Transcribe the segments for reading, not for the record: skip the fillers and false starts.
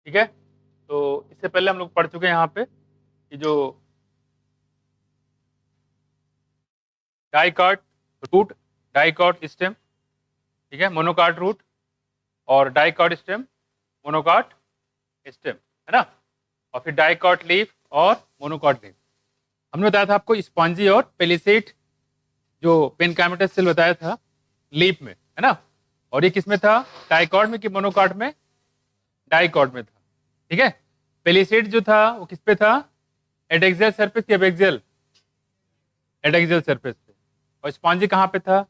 ठीक है। तो इससे पहले हम लोग पढ़ चुके हैं यहाँ पे कि जो डाइकॉट रूट, डाइकॉट स्टेम, ठीक है, मोनोकॉट रूट और डाइकॉट स्टेम, मोनोकॉट स्टेम, है ना। और फिर डाइकॉट लीफ और मोनोकॉट लीफ। हमने बताया था आपको स्पॉन्जी और पेलिसेट जो पेनकाइमेटस सेल बताया था लीफ में, है ना। और ये किसमें था, डाइकॉट में कि मोनोकॉट में, डाइकॉट में था, ठीक है। पेलिसेट जो था वो किस पे था, एडेक्सियल सरफेस की एबेक्सियल, एडेक्सियल सरफेस पे। और स्पॉन्जी कहाँ पे था,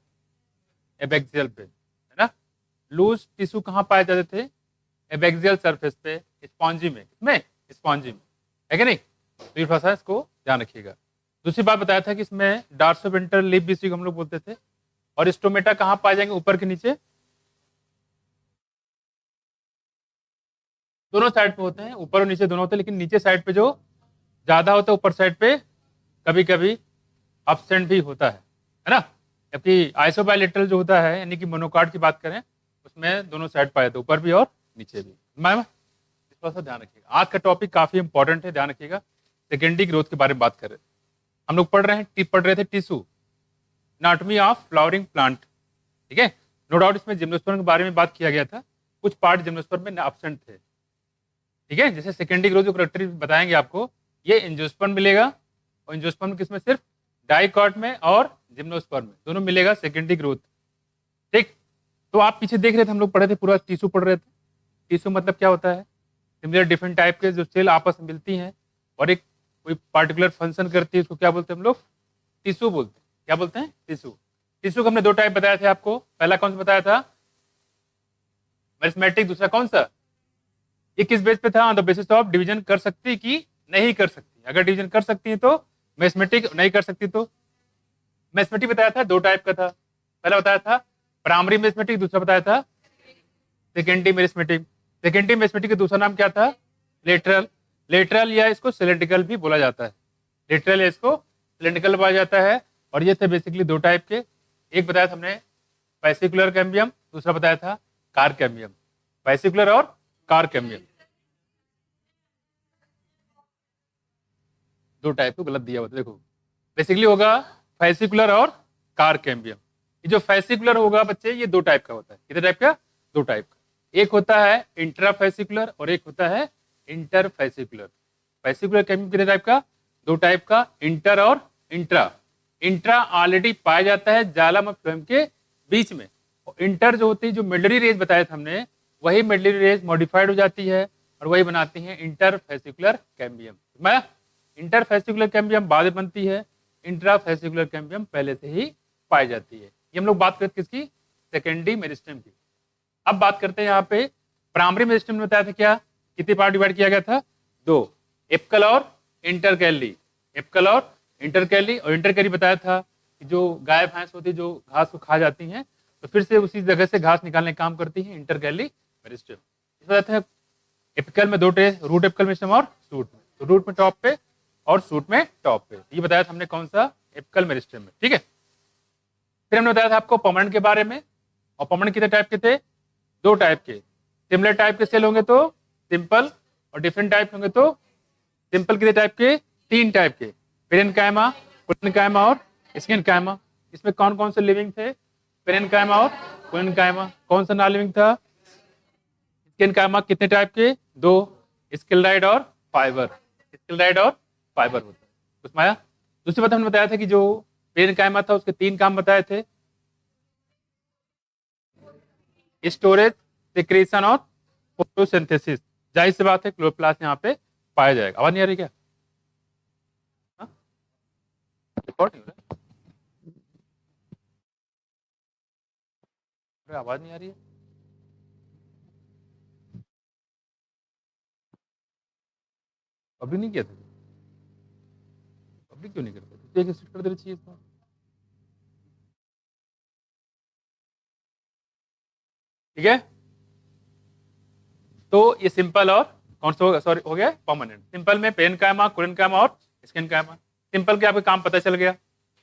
एबेक्सियल पे, है ना। लूज टिश्यू कहाँ पाए जाते थे, एबेक्सियल सरफेस पे, स्पॉन्जी में स्पॉन्जी में, है कि नहीं। तो ये थोड़ा सा इसको ध्यान रखिएगा। दूसरी बात बताया था कि इसमें डार्सोवेंट्रल लीफ भी हम लोग बोलते थे। और स्टोमेटा कहाँ पाए जाएंगे, ऊपर के नीचे, दोनों साइड पे होते हैं, ऊपर और नीचे दोनों होते हैं, लेकिन नीचे साइड पे जो ज्यादा होता है, ऊपर साइड पे कभी कभी एब्सेंट भी होता है ना। जबकि आइसोबाइलेटरल जो होता है, यानी कि मोनोकॉट की बात करें, उसमें दोनों साइड पाए जाते, ऊपर भी और नीचे भी। मैम थोड़ा सा ध्यान रखिएगा, आज का टॉपिक काफी इंपॉर्टेंट है, ध्यान रखिएगा। सेकेंडरी ग्रोथ के बारे में बात कर रहे थे हम लोग, पढ़ रहे थे tissue, anatomy of flowering plant, ठीक है। नो डाउट इसमें जिम्नोस्पर्म के बारे में बात किया गया था, कुछ पार्ट जिम्नोस्पर्म में एब्सेंट थे, ठीक है। जैसे सेकेंडरी ग्रोथ जो करेक्टरी बताएंगे आपको, ये एंजियोस्पर्म मिलेगा, और एंजियोस्पर्म किसमें, सिर्फ डाइकॉट में और जिम्नोस्पर्म में, दोनों मिलेगा सेकेंडरी ग्रोथ, ठीक। तो आप पीछे देख रहे थे, हम लोग पढ़े थे, पूरा टिश्यू पढ़ रहे थे। टिश्यू मतलब क्या होता है, सिमिलर डिफरेंट टाइप के जो सेल आपस में मिलती हैं और एक कोई पार्टिकुलर फंक्शन करती है, उसको क्या बोलते हैं हम लोग, टिश्यू बोलते हैं। क्या बोलते हैं, टिश्यू। टिश्यू को हमने दो टाइप बताया था आपको, पहला कौन सा बताया था, मेरिस्मेटिक, दूसरा कौन सा, ये किस बेस पे था, on the basis of division कर सकती कि नहीं कर सकती। अगर डिवीजन कर सकती है तो मेरिस्मेटिक, नहीं कर सकती तो मेरिस्मेटिक। बताया था दो टाइप का था, पहला बताया था प्राइमरी मेरिस्मेटिक, दूसरा बताया था सेकेंडरी मेरिस्मेटिक। सेकेंडरी मेरिस्मेटिक का दूसरा नाम क्या था, लेटरल। लेटरल या इसको सिलेंड्रिकल भी बोला जाता है, लेटरल या इसको सिलेंड्रिकल बोला जाता है। और ये थे बेसिकली दो टाइप के, एक बताया था हमने पैसिकुलर कैम्बियम, दूसरा बताया था कार कैम्बियम, पैसिकुलर और कार कैम्बियम, दो टाइप को गलत दिया हुआ था, देखो बेसिकली होगा फैसिकुलर और कार कैम्बियम। ये जो फैसिकुलर होगा बच्चे, ये दो टाइप का होता है, कितने टाइप का, दो टाइप का। एक होता है इंट्राफैसिकुलर और एक होता है इंटरफैसिकुलर। फैसिकुलर कैम्बियम कितने टाइप का, दो टाइप का, इंटर और इंट्रा। इंट्रा ऑलरेडी पाया जाता है जाइलम और फ्लोएम के बीच में, और इंटर जो होती है, जो मिडलरी रेज बताया था हमने, वही मिडलरी रेज मॉडिफाइड हो जाती है और वही बनाती है इंटरफैसिकुलर कैम्बियम। मैं इंटरफैसिकुलर कैम्बियम बाद में बनती है, इंट्राफैसिकुलर कैम्बियम पहले से ही पाई जाती है। ये हम लोग बात करते किसकी, सेकेंडरी मेरिस्टेम की। अब बात करते हैं यहाँ पे प्राइमरी मेरिस्टेम में बताया था क्या, कितने पार्ट डिवाइड किया गया था, दो, एपिकल और इंटरकैली। एपिकल और इंटरकैली, और इंटरकैली बताया था कि जो गाय भैंस होती है जो घास को खा जाती हैं, तो फिर से उसी जगह से घास निकालने का काम करती है इंटरकैली मेरिस्टेम। इसमें बताते हैं एपिकल में दो ट्रे, रूट एपिकल मेरिस्टेम और शूट में, तो रूट में टॉप पे और शूट में टॉप पे। ये बताया था हमने कौन सा, एपिकल मेरिस्टेम में, ठीक है। फिर हमने बताया था आपको परमानेंट के बारे में, और परमानेंट कितने टाइप के थे, दो टाइप के। सिमिलर टाइप के सेल होंगे तो सिंपल, और डिफरेंट टाइप होंगे तो सिंपल कितने टाइप के, तीन टाइप के, पेरेनकाइमा, कोलेनकाइमा और स्किनकाइमा। इसमें कौन कौन से लिविंग थे, पेरेनकाइमा और कोलेनकाइमा। कौन सा नॉन लिविंग था, स्किनकाइमा। कितने टाइप के, दो, स्किल्डाइड और फाइबर, स्किल्डाइड और फाइबर होता है उसमें आया। दूसरी बात हमने बताया था कि जो पेरेनकाइमा था उसके तीन काम बताए थे, स्टोरेज, सिक्रेशन और फोटोसिंथेसिस। जाहिर सी बात है क्लोरोप्लास्ट यहाँ पे पाया जाएगा। आवाज नहीं आ रही क्या, रिकॉर्ड नहीं हो रहा है, आवाज नहीं आ रही है। अभी नहीं किया था, अभी क्यों नहीं करते, एक कर देना चाहिए था। ठीक है, तो ये सिंपल और कौन सा, सॉरी हो गया परमानेंट। सिंपल में पेरेनकाइमा, कोलेनकाइमा और स्किनकाइमा। सिंपल के आपको काम पता चल गया।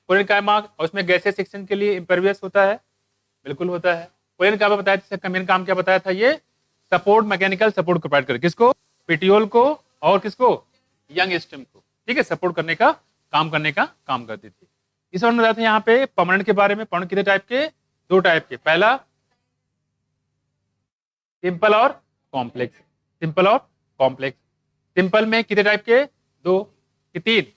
कोलेनकाइमा और उसमें गैसेस सेक्शन के लिए इम्परवियस होता है, बिल्कुल होता है। कोलेनकाइमा बताया, इसका मेन काम क्या बताया था, ये सपोर्ट, मैकेनिकल सपोर्ट प्रोवाइड करे, किसको, पेटियोल को और किसको, यंग स्टेम को, ठीक है, सपोर्ट करने का काम करती थी। इस बार में बताते हैं यहाँ पे परमानेंट के बारे में। परमानेंट कितने टाइप के, दो टाइप के, पहला सिंपल और कॉम्प्लेक्स। सिंपल और कॉम्प्लेक्स, सिंपल में कितने टाइप के, दो कि तीन,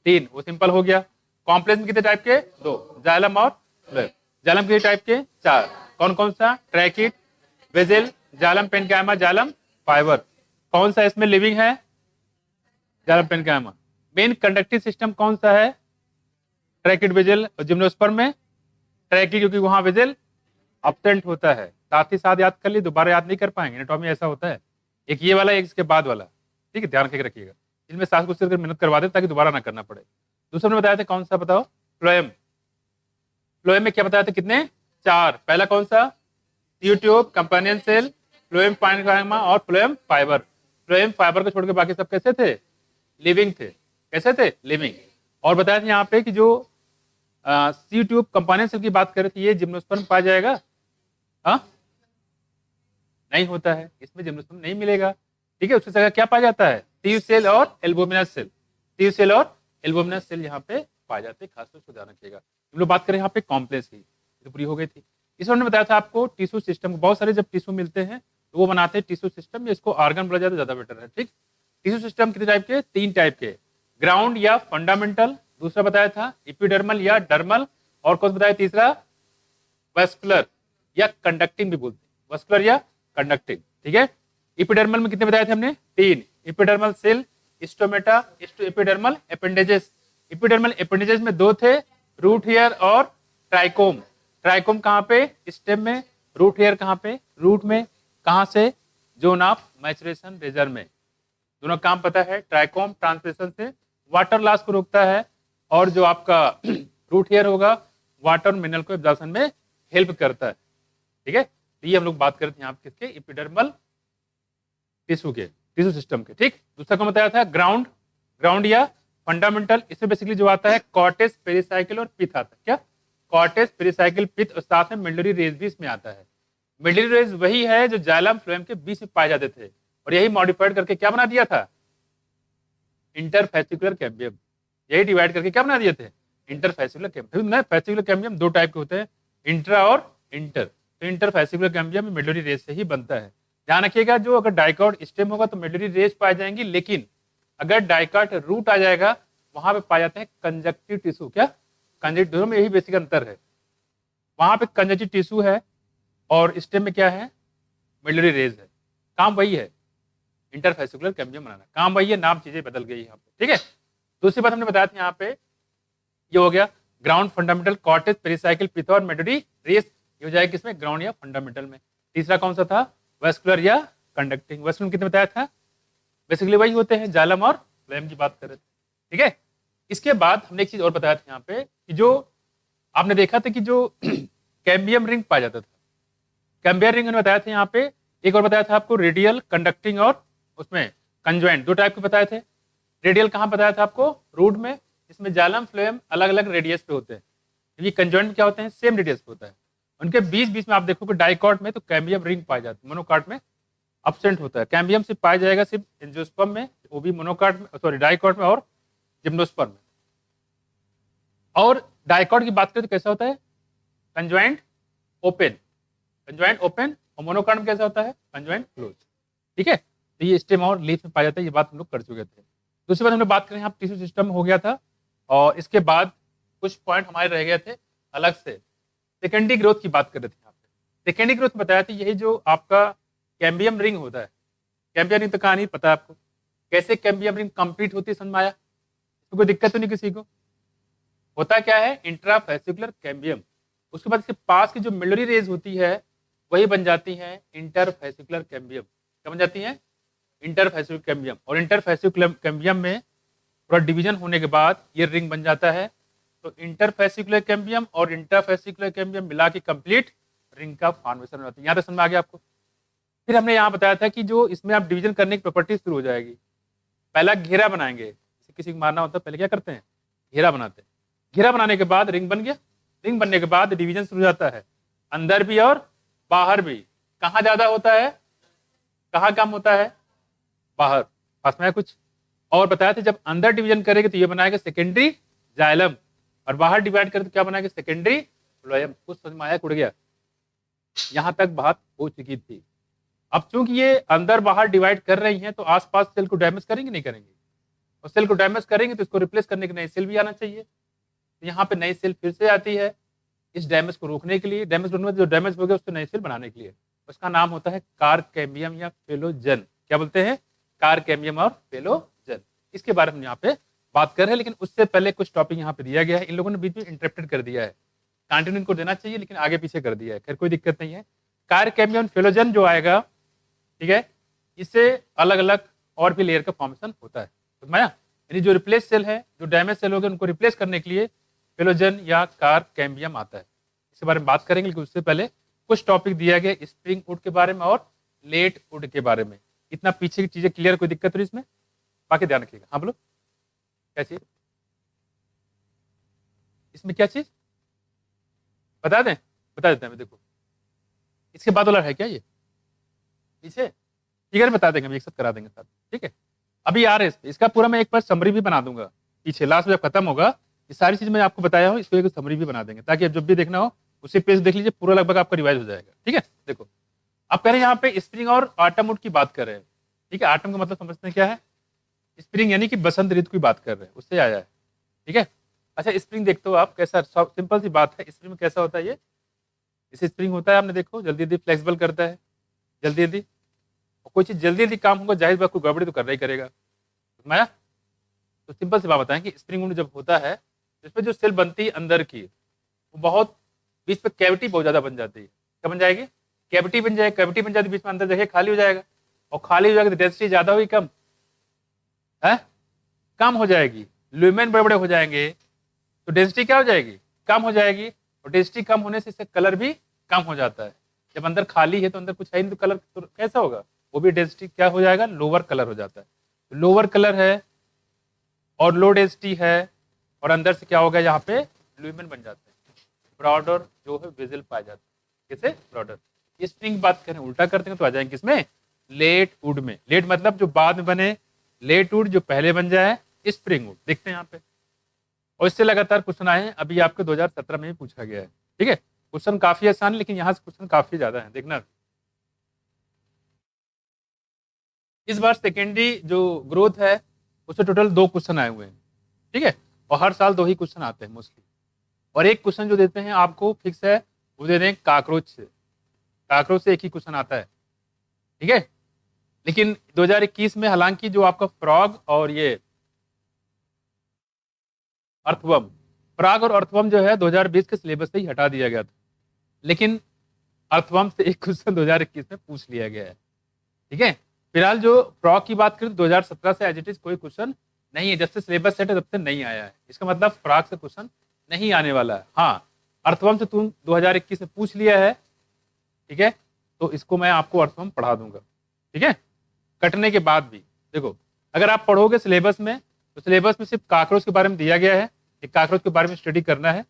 तीन, वो सिंपल हो गया। कॉम्प्लेक्स में कितने टाइप के, दो, जाइलम और फ्लोएम। जाइलम कितने टाइप के, चार, कौन कौन सा, tracheid, vessel, xylem parenchyma, xylem fibre. कौन सा इसमें लिविंग है, xylem parenchyma. Main conductive system कौन सा है, ट्रैकिड, वेजिल और जिम्नोस्पर्म में ट्रैकिड, क्योंकि वहां वेजिल एब्सेंट होता है। साथ ही साथ याद कर लिए, दोबारा याद नहीं कर पाएंगे, एनाटॉमी ऐसा होता है, एक ये वाला एक इसके बाद वाला, ठीक है, ध्यान रखिएगा। इनमें सास कुछ मेहनत करवा दे ताकि दोबारा ना करना पड़े। दूसरा ने बताया था कौन सा, बताओ, फ्लोएम। फ्लोएम में क्या बताया था, कितने, चार। पहला कौन सा, ट्यूब, कंपेनियन सेल, फ्लोएम पाइनकाइमा और फ्लोएम फाइबर। फ्लोएम फाइबर को छोड़ के बाकी सब कैसे थे, लिविंग थे। कैसे थे, लिविंग। और बताया था यहाँ पे कि जो सी ट्यूब कंपेनियन सेल की बात कर रहे थे, ये जिम्नोस्पर्म पाया जाएगा, हाँ नहीं होता है, इसमें जिम्नोस्पर्म नहीं मिलेगा, ठीक है। उसकी जगह क्या पाया जाता है, टीयू सेल और एल्बुमिनस सेल। टीयू सेल और एल्बुमिनस सेल यहाँ पे पाए जाते हैं, खासतौर से ध्यान रखिएगा। हम लोग बात करें यहाँ पे कॉम्प्लेक्स की, तो पूरी हो गई थी। इस बार बताया था आपको टिश्यू सिस्टम, बहुत सारे जब टिश्यू मिलते हैं तो वो बनाते हैं टिश्यू सिस्टम, इसको ऑर्गन बोला जाता है, ज्यादा बेटर है, ठीक। टिश्यू सिस्टम कितने टाइप के, तीन टाइप के, ग्राउंड या फंडामेंटल, दूसरा बताया था एपिडर्मल या डर्मल, और कौन बताया तीसरा, वैस्कुलर या कंडक्टिंग भी बोलते हैं, वैस्कुलर या कंडक्टिंग, ठीक है। एपिडर्मल में कितने बताए थे हमने, तीन, epidermal cell, stomata, epidermal appendages. Epidermal appendages में दो थे, रूट हेयर और ट्राइकोम। ट्राइकोम कहाँ पे, स्टेम में, रूट हेयर कहाँ पे, रूट में, कहाँ से, जोन ऑफ मैचुरेशन रेजर में। दोनों काम पता है, ट्राइकोम ट्रांसलेशन से वाटर लॉस को रोकता है, और जो आपका रूट हेयर होगा वाटर मिनरल को एब्जॉर्प्शन में हेल्प करता है, ठीक है। तो ये हम लोग बात करते हैं यहाँ पे किसके, एपिडर्मल टिश्यू के, टिश्यू सिस्टम के, ठीक। दूसरा कौन बताया था, ग्राउंड, ग्राउंड या फंडामेंटल। इसमें बेसिकली जो आता है कॉर्टेक्स, पेरिसाइकिल और पिथ आता है, क्या, कॉर्टेक्स, पेरिसाइकिल, पिथ, और साथ में मिडलरी रेज भी इसमें आता है। मिडलरी रेज वही है जो जाइलम फ्लोएम के बीच में पाए जाते थे, और यही मॉडिफाइड करके क्या बना दिया था, इंटरफेसिकुलर कैम्बियम। यही डिवाइड करके क्या बना दिए थे, इंटरफेसिकुलर कैम्बियम। फैसिकुलर कैम्बियम दो टाइप के होते हैं, इंट्रा और इंटर। तो इंटरफेसिकुलर कैम्बियम मिडलरी रेज से ही बनता है। ध्यान रखिएगा, जो अगर डाइकॉट स्टेम होगा तो मिडलरी रेज पाई जाएंगी, लेकिन अगर डाइकॉट रूट आ जाएगा वहां पे पाया जाता है कंजक्टिव टिश्यू। क्या, कंजक्टिव, दोनों में यही बेसिक अंतर है, वहां पे कंजक्टिव टिश्यू है और स्टेम में क्या है, मिडलरी रेज है। काम वही है, इंटरफेसिकुलर कैम्बियम बनाना, काम वही है, नाम चीजें बदल गई यहाँ पे, ठीक है। दूसरी बात हमने बताया था यहाँ पे, ये हो गया ग्राउंड, फंडामेंटल, कॉर्टेक्स, पेरिसाइकिल, पिथ और मिडलरी रेज, ये हो जाएगा किसमें, ग्राउंड या फंडामेंटल में। तीसरा कौन सा था, वैस्कुलर या कंडक्टिंग। वैस्कुलर कितने बताया था, बेसिकली वही होते हैं, जाइलम और फ्लोएम की बात कर रहे थे, ठीक है। इसके बाद हमने एक चीज और बताया था यहाँ पे कि जो आपने देखा था कि जो कैम्बियम रिंग पाया जाता था, कैम्बियम रिंग हमने बताया था यहाँ पे। एक और बताया था आपको, रेडियल, कंडक्टिंग और उसमें कंजॉइंट, दो टाइप के बताए थे। रेडियल कहाँ बताया था आपको, रूट में, इसमें जाइलम फ्लोएम अलग अलग रेडियस पे होते हैं, क्योंकि कंजॉइंट में क्या होते हैं, सेम रेडियस पे होता है। उनके बीच बीच में आप देखोगे डाइकॉट में तो कैम्बियम रिंग पाई जाती है, मोनोकॉट में एब्सेंट होता है। कैम्बियम सिर्फ पाया जाएगा सिर्फ एंजियोस्पर्म में, वो भी मोनोकॉट में, सॉरी डाइकॉट में और जिम्नोस्पर्म में। और डाइकॉट की बात करें तो कैसा होता है, कंजॉइंट ओपन, कंजॉइंट ओपन, और मोनोकॉट में कैसा होता है, कंजॉइंट क्लोज, ठीक है। तो ये स्टेम और लीफ में पाया जाता है, ये बात हम लोग कर चुके थे। दूसरी बात हमने बात करें, यहाँ टिश्यू सिस्टम हो गया था, और इसके बाद कुछ पॉइंट हमारे रह गए थे अलग से। सेकेंडरी ग्रोथ की बात कर रहे थे यहाँ पे। सेकेंडरी ग्रोथ बताया था, यही जो आपका कैम्बियम रिंग होता है, कैम्बियम रिंग तो कहानी पता है आपको, कैसे कैम्बियम रिंग कंप्लीट होती है, समझ में आया, तो कोई दिक्कत तो नहीं किसी को। होता क्या है, इंट्राफेसिकुलर कैम्बियम, उसके बाद इसके पास की जो मिडलरी रेज होती है वही बन जाती है इंटरफेसिकुलर कैम्बियम। क्या बन जाती है, इंटरफेसिकुलर कैम्बियम। और इंटरफेसिकुलर कैम्बियम में पूरा डिवीजन होने के बाद ये रिंग बन जाता है। तो इंटरफेसिकुलर कैम्बियम और इंटरफेसिकुलर कैम्बियम मिला के कंप्लीट रिंग का फॉर्मेशन होता है। यहाँ तक समझ में आ गया आपको। फिर हमने यहाँ बताया था कि जो इसमें आप डिवीजन करने की प्रॉपर्टी शुरू हो जाएगी। पहला घेरा बनाएंगे, किसी को मारना होता है पहले क्या करते हैं, घेरा बनाते हैं। घेरा बनाने के बाद रिंग बन गया, रिंग बनने के बाद डिवीजन शुरू हो जाता है, अंदर भी और बाहर भी। कहाँ ज्यादा होता है, कहाँ कम होता है, बाहर, पास में है कुछ। और बताया था जब अंदर डिवीजन करेंगे तो ये बनाएगा सेकेंडरी जाइलम, और बाहर डिवाइड करें तो क्या बनाएगा सेकेंडरी फ्लोएम। कुछ समझ में आया, उड़ गया? यहां तक बात हो चुकी थी। अब चूंकि ये अंदर बाहर डिवाइड कर रही हैं तो आसपास सेल को डैमेज करेंगे नहीं करेंगे, और सेल को डैमेज करेंगे तो इसको रिप्लेस करने के नई सेल भी आना चाहिए। तो यहाँ पे नई सेल फिर से आती है इस डैमेज को रोकने के लिए, डैमेज रोकने में जो डैमेज हो गया उसको नई सेल बनाने के लिए। उसका नाम होता है कारकैम्बियम या फेलोजन। क्या बोलते हैं? कारकैम्बियम और फेलोजन। इसके बारे में यहाँ पे बात कर रहे हैं, लेकिन उससे पहले कुछ टॉपिक यहाँ पे दिया गया है। इन लोगों ने बीच में इंटरप्टेड कर दिया है, कंटिन्यू इनको देना चाहिए लेकिन आगे पीछे कर दिया है। खैर कोई दिक्कत नहीं है। कारकैम्बियम फेलोजन जो आएगा, ठीक है, इससे अलग अलग और भी लेयर का फॉर्मेशन होता है। समझ आया? यानी जो रिप्लेस सेल है, जो डैमेज सेल हो गए उनको रिप्लेस करने के लिए फेलोजन या कारकैम्बियम आता है। इसके बारे में बात करेंगे, लेकिन उससे पहले कुछ टॉपिक दिया गया स्प्रिंग वुड के बारे में और लेट वुड के बारे में। इतना पीछे की चीजें क्लियर, कोई दिक्कत नहीं इसमें? बाकी ध्यान रखिएगा। हाँ बोलो, क्या चीज इसमें, क्या चीज बता दें? बता देते हैं। देखो इसके बाद वाला है क्या ये पीछे, ठीक है, बता देंगे, हम एक साथ करा देंगे साथ, ठीक है। अभी आ रहे हैं इसका पूरा मैं एक बार समरी भी बना दूंगा पीछे, लास्ट में जब खत्म होगा ये सारी चीज मैं आपको बताया हूँ, इसको एक समरी भी बना देंगे ताकि अब जब भी देखना हो उसी पेज देख लीजिए, पूरा लगभग आपका रिवाइज हो जाएगा, ठीक है। देखो आप कह रहे हैं यहाँ पे स्प्रिंग और ऑटम वुड की बात कर रहे हैं, ठीक है। ऑटम का मतलब समझते हैं क्या है? स्प्रिंग यानी कि बसंत ऋतु की बात कर रहे हैं, उससे आया है, ठीक है। अच्छा स्प्रिंग देखते हो आप कैसा, सिंपल सी बात है। स्प्रिंग में कैसा होता है ये, इसे स्प्रिंग होता है, आपने देखो जल्दी जल्दी फ्लेक्सिबल करता है, जल्दी जल्दी। कोई चीज जल्दी जल्दी काम होगा, जाहिर बात कोई गड़बड़ी तो करना ही करेगा। माया, तो सिंपल सी बात बताएं कि स्प्रिंग वुड जब होता है इसमें जो सेल बनती है अंदर की, वो बहुत बीच में कैविटी बहुत ज्यादा बन जाती है। क्या बन जाएगी? कैविटी बन जाएगी। कैविटी बन जाती है, बीच में अंदर जगह खाली हो जाएगा, और खाली हो जाएगा तो डेंसिटी ज्यादा हुई कम है, कम हो जाएगी। ल्यूमेन बड़े बड़े हो जाएंगे तो डेंसिटी क्या हो जाएगी? कम हो जाएगी, और डेंसिटी कम होने से इसका कलर भी कम हो जाता है। जब अंदर खाली है तो अंदर कुछ है नहीं तो कलर तो कैसा होगा? वो भी डेंसिटी क्या हो जाएगा? लोअर कलर हो जाता है। लोअर कलर है और लो डेंसिटी है, और अंदर से क्या होगा? यहाँ पे ल्यूमेन बन जाते हैं, ब्रॉडर जो है विजिल पाया जाता है। कैसे? ब्रॉडर। स्प्रिंग की बात करें उल्टा करते हैं तो आ जाएंगे किसमें? लेट वुड में। लेट मतलब जो बाद में बने, लेट वुड जो पहले बन जाए स्प्रिंग वुड। देखते हैं यहाँ पे, और इससे लगातार क्वेश्चन आए हैं, अभी आपके 2017 में भी पूछा गया है, ठीक है। क्वेश्चन काफी आसान है लेकिन यहाँ से क्वेश्चन काफी ज्यादा है, देखना। इस बार सेकेंडरी जो ग्रोथ है उससे टोटल 2 क्वेश्चन आए हुए हैं, ठीक है, और हर साल 2 ही क्वेश्चन आते हैं मोस्टली। और एक क्वेश्चन जो देते हैं आपको फिक्स है, वो दे दें काकरोच से। काकरोच से एक ही क्वेश्चन आता है, ठीक है। लेकिन 2021 में हालांकि जो आपका फ्रॉग और ये अर्थवर्म, फ्रॉग और अर्थवर्म जो है 2020 के सिलेबस से ही हटा दिया गया था, लेकिन अर्थवर्म से एक क्वेश्चन 2021 में पूछ लिया गया है, ठीक है। फिलहाल जो फ्रॉग की बात करें तो 2017 से एज इट इज कोई क्वेश्चन नहीं है, जब से सिलेबस सेट है तब से नहीं आया है। इसका मतलब फ्रॉग से क्वेश्चन नहीं आने वाला है। हाँ, अर्थवर्म से तुम 2021 में पूछ लिया है, ठीक है, तो इसको मैं आपको अर्थवर्म पढ़ा दूंगा, ठीक है, कटने के बाद भी। देखो अगर आप पढ़ोगे सिलेबस में तो सिलेबस में सिर्फ काकरोच के बारे में दिया गया है, एक काकरोच के बारे में स्टडी करना है,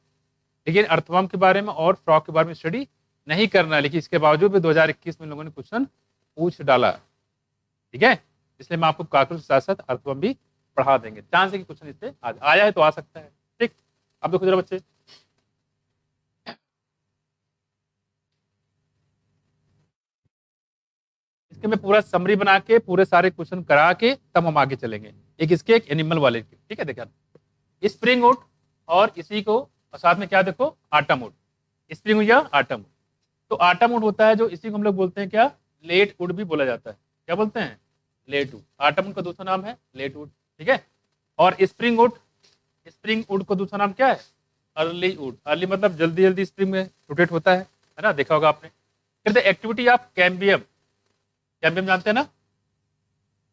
लेकिन अर्थवर्म के बारे में और फ्रॉग के बारे में स्टडी नहीं करना है। लेकिन इसके बावजूद भी 2021 में लोगों ने क्वेश्चन पूछ डाला, ठीक है। इसलिए मैं आपको काकरोच के साथ साथ अर्थवर्म भी पढ़ा देंगे। चांस है कि क्वेश्चन इससे आया है तो आ सकता है, ठीक। अब देखो जरा बच्चे, इसके मैं पूरा समरी बना के पूरे सारे क्वेश्चन करा के तब हम आगे चलेंगे, एक इसके एक एनिमल वाले के, ठीक है। देखा स्प्रिंग वुड और इसी को और साथ में क्या देखो ऑटम वुड, स्प्रिंग वुड या ऑटम वुड। तो ऑटम वुड होता है जो, इसी को हम लोग बोलते हैं क्या? लेट वुड भी बोला जाता है। क्या बोलते हैं? Late would. ऑटम वुड का दूसरा नाम है लेट वुड, ठीक है। और स्प्रिंग वुड, स्प्रिंग वुड का दूसरा नाम क्या है? Early would. अर्ली मतलब जल्दी जल्दी स्प्रिंग में रोटेट होता है ना, देखा होगा आपने। फिर the activity of cambium, cambium जानते हैं ना,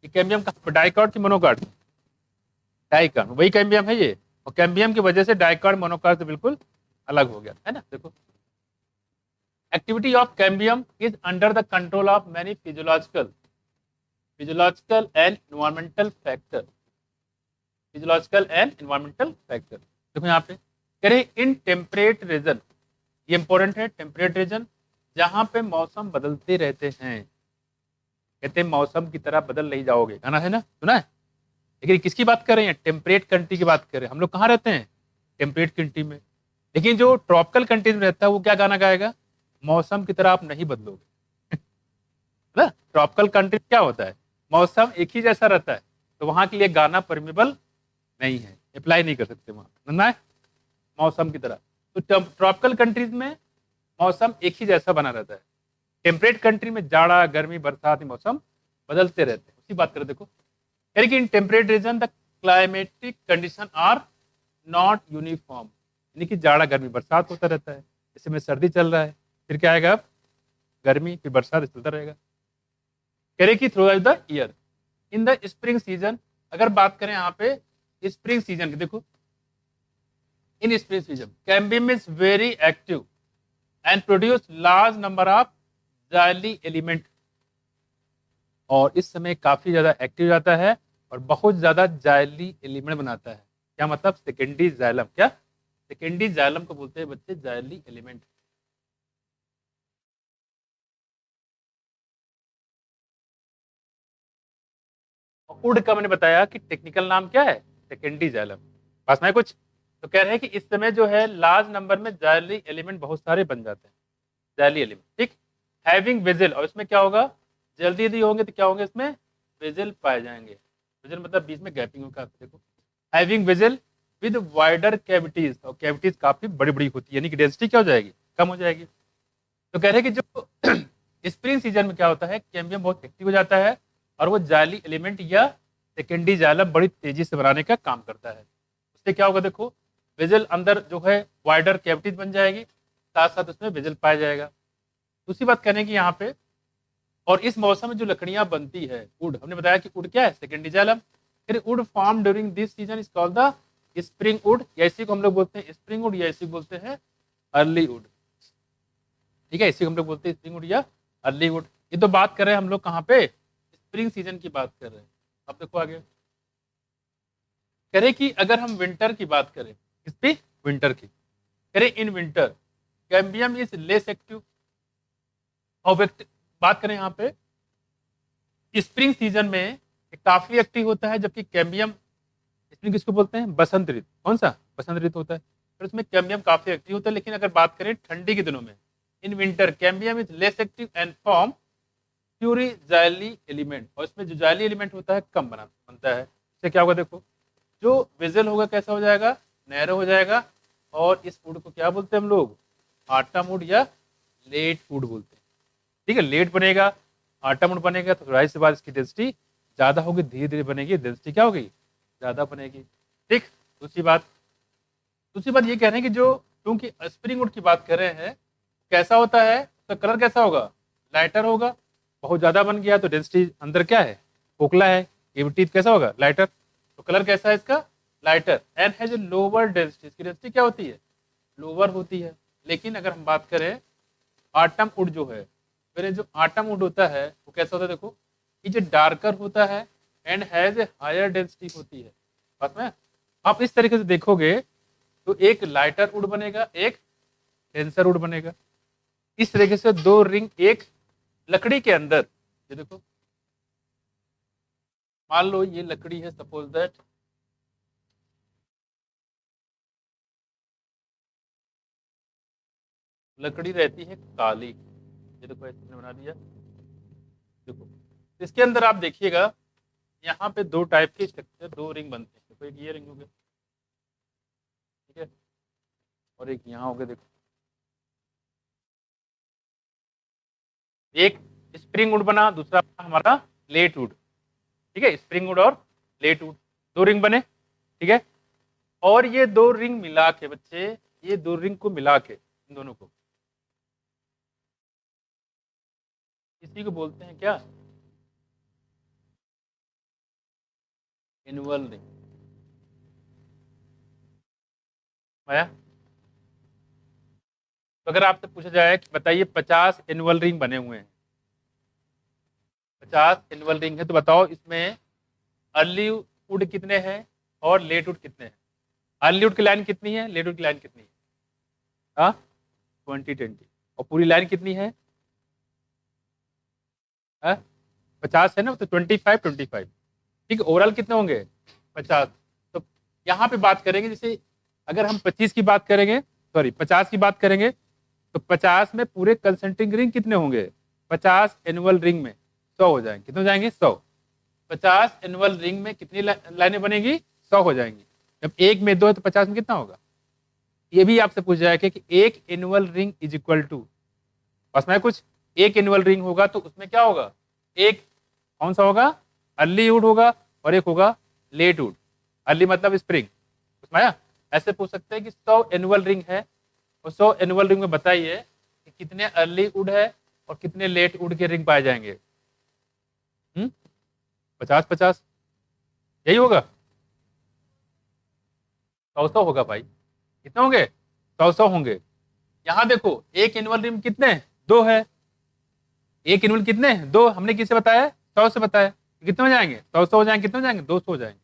ये कैम्बियम का डाइकॉट की मोनोकॉट? डाइकॉट, वही कैम्बियम है ये, और कैम्बियम की वजह से डाइकॉट मोनोकॉट से बिल्कुल अलग हो गया है ना। देखो activity of cambium is under the control of many physiological and environmental factor, physiological and environmental factor. देखो यहाँ पे कह रहे इन टेम्परेट रीजन, ये इंपॉर्टेंट है, टेम्परेट रीजन जहां पे मौसम बदलते रहते हैं, कहते हैं मौसम की तरह बदल नहीं जाओगे, गाना है ना, सुना है। लेकिन किसकी बात कर रहे हैं, टेम्परेट कंट्री की बात कर रहे हैं। हम लोग कहाँ रहते हैं, टेम्परेट कंट्री में। लेकिन जो ट्रॉपिकल कंट्रीज में रहता है वो क्या गाना गाएगा, मौसम की तरह आप नहीं बदलोगे ना। ट्रॉपिकल कंट्री क्या होता है, मौसम एक ही जैसा रहता है, तो वहां के लिए गाना परमिबल नहीं है, अप्लाई नहीं कर सकते वहां ना, मौसम की तरह। तो ट्रॉपिकल कंट्रीज में मौसम एक ही जैसा बना रहता है। टेम्परेट कंट्री में जाड़ा गर्मी बरसात मौसम बदलते रहते हैं। उसी बात करें, देखो यानी in temperate region the climatic condition are not uniform, यानी कि जाड़ा गर्मी बरसात होता रहता है। इस समय सर्दी चल रहा है, फिर क्या आएगा, अब गर्मी, फिर बरसात चलता रहेगा। कह रहे कि throughout the year in the spring season, अगर बात करें यहाँ पे स्प्रिंग सीजन की, देखो in spring season cambium is very active and produce large number of xylem element, और इस समय काफी ज्यादा एक्टिव जाता है और बहुत ज्यादा जाइली एलिमेंट बनाता है। क्या मतलब, सेकेंडरी जाइलम, क्या सेकेंडरी जाइलम को बोलते हैं बच्चे जाइली एलिमेंट। उड का मैंने बताया कि टेक्निकल नाम क्या है, सेकेंडरी जाइलम। पास में कुछ तो कह रहे हैं कि इस समय जो है लार्ज नंबर में जाइली एलिमेंट बहुत सारे बन जाते हैं, जाइली एलिमेंट, ठीक। हैविंग वेजल, और इसमें क्या होगा, जल्दी यदि होंगे तो क्या होंगे, इसमें वेजल पाए जाएंगे। वेजल मतलब बीच में गैपिंग होगा, देखो having vessel with wider cavities, और कैविटीज काफी बड़ी बड़ी होती है, यानी कि डेंसिटी क्या हो जाएगी, कम हो जाएगी। तो कह रहे हैं कि जो स्प्रिंग सीजन में क्या होता है, कैम्बियम बहुत एक्टिव हो जाता है और वो जाली एलिमेंट या सेकेंडरी जालम बड़ी तेजी से बनाने का काम करता है। उससे क्या होगा, देखो वेजल अंदर जो है वाइडर कैविटीज बन जाएगी, साथ साथ उसमें वेजल पाया जाएगा। दूसरी बात कहने की यहाँ पे, और इस मौसम में जो लकड़ियां बनती है वुड, हमने बताया कि वुड क्या है, सेकेंडरी जालम। फिर would form during this season is called the spring would, या इसी को हम लोग बोलते हैं स्प्रिंग वुड, या इसी को बोलते हैं अर्ली वुड, ठीक है। इसी को हम लोग बोलते हैं स्प्रिंग वुड या अर्ली वुड। ये तो बात कर रहे हैं हम लोग कहाँ पे, स्प्रिंग सीजन की बात कर रहे हैं। अब देखो आगे करें कि अगर हम विंटर की बात करें, किस पे, विंटर की, करें इन winter cambium is less active, और बात करें यहाँ पे स्प्रिंग सीजन में ये काफी एक्टिव होता है, जबकि कैम्बियम, स्प्रिंग किसको बोलते हैं, बसंत ऋतु, कौन सा, बसंत ऋतु होता है, फिर उसमें कैम्बियम काफी एक्टिव होता है। लेकिन अगर बात करें ठंडी के दिनों में, in winter cambium is less active and form fewer xylary element, और इसमें जो जाइली एलिमेंट होता है कम बनता है। इससे क्या होगा, देखो जो वेजल होगा कैसा हो जाएगा, नैरो हो जाएगा, और इस वुड को क्या बोलते हैं हम लोग, आटम वुड या लेट वुड बोलते हैं, ठीक है। लेट बनेगा, आटम वुड बनेगा, तो जाहिर सी बात इसकी डेंसिटी ज्यादा होगी, धीरे धीरे बनेगी, डेंसिटी क्या होगी, ज्यादा बनेगी, ठीक। दूसरी बात ये कह रहे हैं कि जो, क्योंकि स्प्रिंग वुड की बात कर रहे हैं, कैसा होता है, तो कलर कैसा होगा, लाइटर होगा। बहुत ज्यादा बन गया तो डेंसिटी अंदर क्या है, खोखला है, कैविटी कैसा होगा, लाइटर, तो कलर कैसा है इसका, lighter, and has a lower density, इसकी डेंसिटी क्या होती है, लोअर होती है। लेकिन अगर हम बात करें आटम वुड जो है, फिर जो आटम वुड होता है वो कैसा होता है, देखो ये जो डार्कर होता है and has a higher density होती है। बात में आप इस तरीके से देखोगे तो एक लाइटर वुड बनेगा, एक डेंसर वुड बनेगा। इस तरीके से दो रिंग एक लकड़ी के अंदर, ये देखो मान लो ये लकड़ी है, सपोज दैट लकड़ी रहती है काली, ये देखो ऐसे बना दिया, देखो इसके अंदर आप देखिएगा यहाँ पे दो टाइप के स्ट्रक्चर, दो रिंग बनते हैं, देखो एक ये रिंग हो गया, ठीक है, और एक यहाँ हो गया, देखो एक स्प्रिंग वुड बना, दूसरा हमारा लेट वुड, ठीक है, स्प्रिंग वुड और लेट वुड, दो रिंग बने, ठीक है। और ये दो रिंग मिला के बच्चे, ये दो रिंग को मिला के, इन दोनों को इसी को बोलते हैं क्या, इनवल रिंग। आया, तो अगर आपसे पूछा जाए कि बताइए 50 एनुअल रिंग बने हुए हैं, 50 एनुअल रिंग है, तो बताओ इसमें अर्ली वुड कितने हैं और लेट वुड कितने हैं, अर्ली वुड की लाइन कितनी है, लेट वुड की लाइन कितनी है, हाँ 20 20, और पूरी लाइन कितनी है, हाँ 50 है ना, तो 25 25, ठीक है। ओवरऑल कितने होंगे? 50। तो यहाँ पे बात करेंगे, जैसे अगर हम 25 की बात करेंगे, सॉरी 50 की बात करेंगे, तो 50 में पूरे कंसेंट्रिक रिंग कितने होंगे? 50 एनुअल रिंग में 100 हो जाएंगे। कितने हो जाएंगे? 100। 50 एनुअल रिंग में कितनी लाइनें बनेगी? 100 हो जाएंगी। जब एक में 2 है तो 50 में कितना होगा? ये भी आपसे पूछ जाएगा कि एक annual ring is equal to, बस में कुछ एक एनुअल रिंग होगा तो उसमें क्या होगा? एक कौन सा होगा? अर्ली वुड होगा, और एक होगा लेट वुड। अर्ली मतलब स्प्रिंग, उसमें आया। ऐसे पूछ सकते हैं कि 100 एनुअल रिंग है, और 100 एनुअल रिंग में बताइए कि कितने अर्ली वुड है और कितने लेट वुड के रिंग पाए जाएंगे। 50 50, यही होगा। 100 होगा भाई। कितने होंगे? 100 होंगे। यहां देखो, एक एनुअल रिंग कितने? 2 है। एक एनुअल कितने? 2। हमने किससे बताया? 100 से बताया। कितने हो जाएंगे? 100 हो जाएंगे। कितने हो जाएंगे? 200 हो जाएंगे।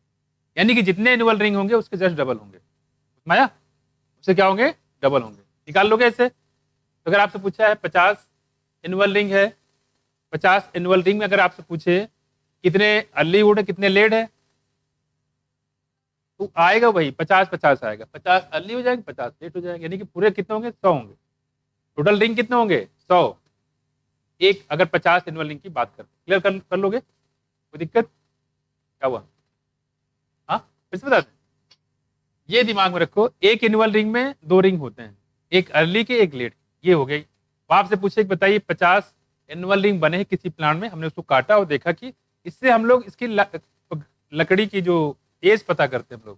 यानी कि जितने एनुअल रिंग होंगे उसके जस्ट डबल होंगे। माया, उससे क्या होंगे? डबल होंगे। निकाल लोगे ऐसे। तो अगर आपसे पूछा है 50 एनुअल रिंग है, 50 एनुअल रिंग में अगर आपसे पूछे कितने अर्ली वुड है कितने लेट है, तो आएगा वही 50 50 आएगा। 50 अर्ली हो जाएंगे, 50 लेट हो जाएंगे, यानी कि पूरे कितने होंगे? 100 होंगे। टोटल रिंग कितने होंगे? 100। एक अगर 50 एनुअल रिंग की बात करते, क्लियर कर लोगे? कोई दिक्कत? क्या हुआ? हाँ, फिर से बता दें। ये दिमाग में रखो, एक एनुअल रिंग में 2 रिंग होते हैं, एक अर्ली के एक लेट। ये हो गई। वो आपसे पूछे कि बताइए 50 एनुअल रिंग बने हैं किसी प्लांट में, हमने उसको काटा और देखा कि इससे हम लोग इसकी लकड़ी की जो एज पता करते हैं हम लोग,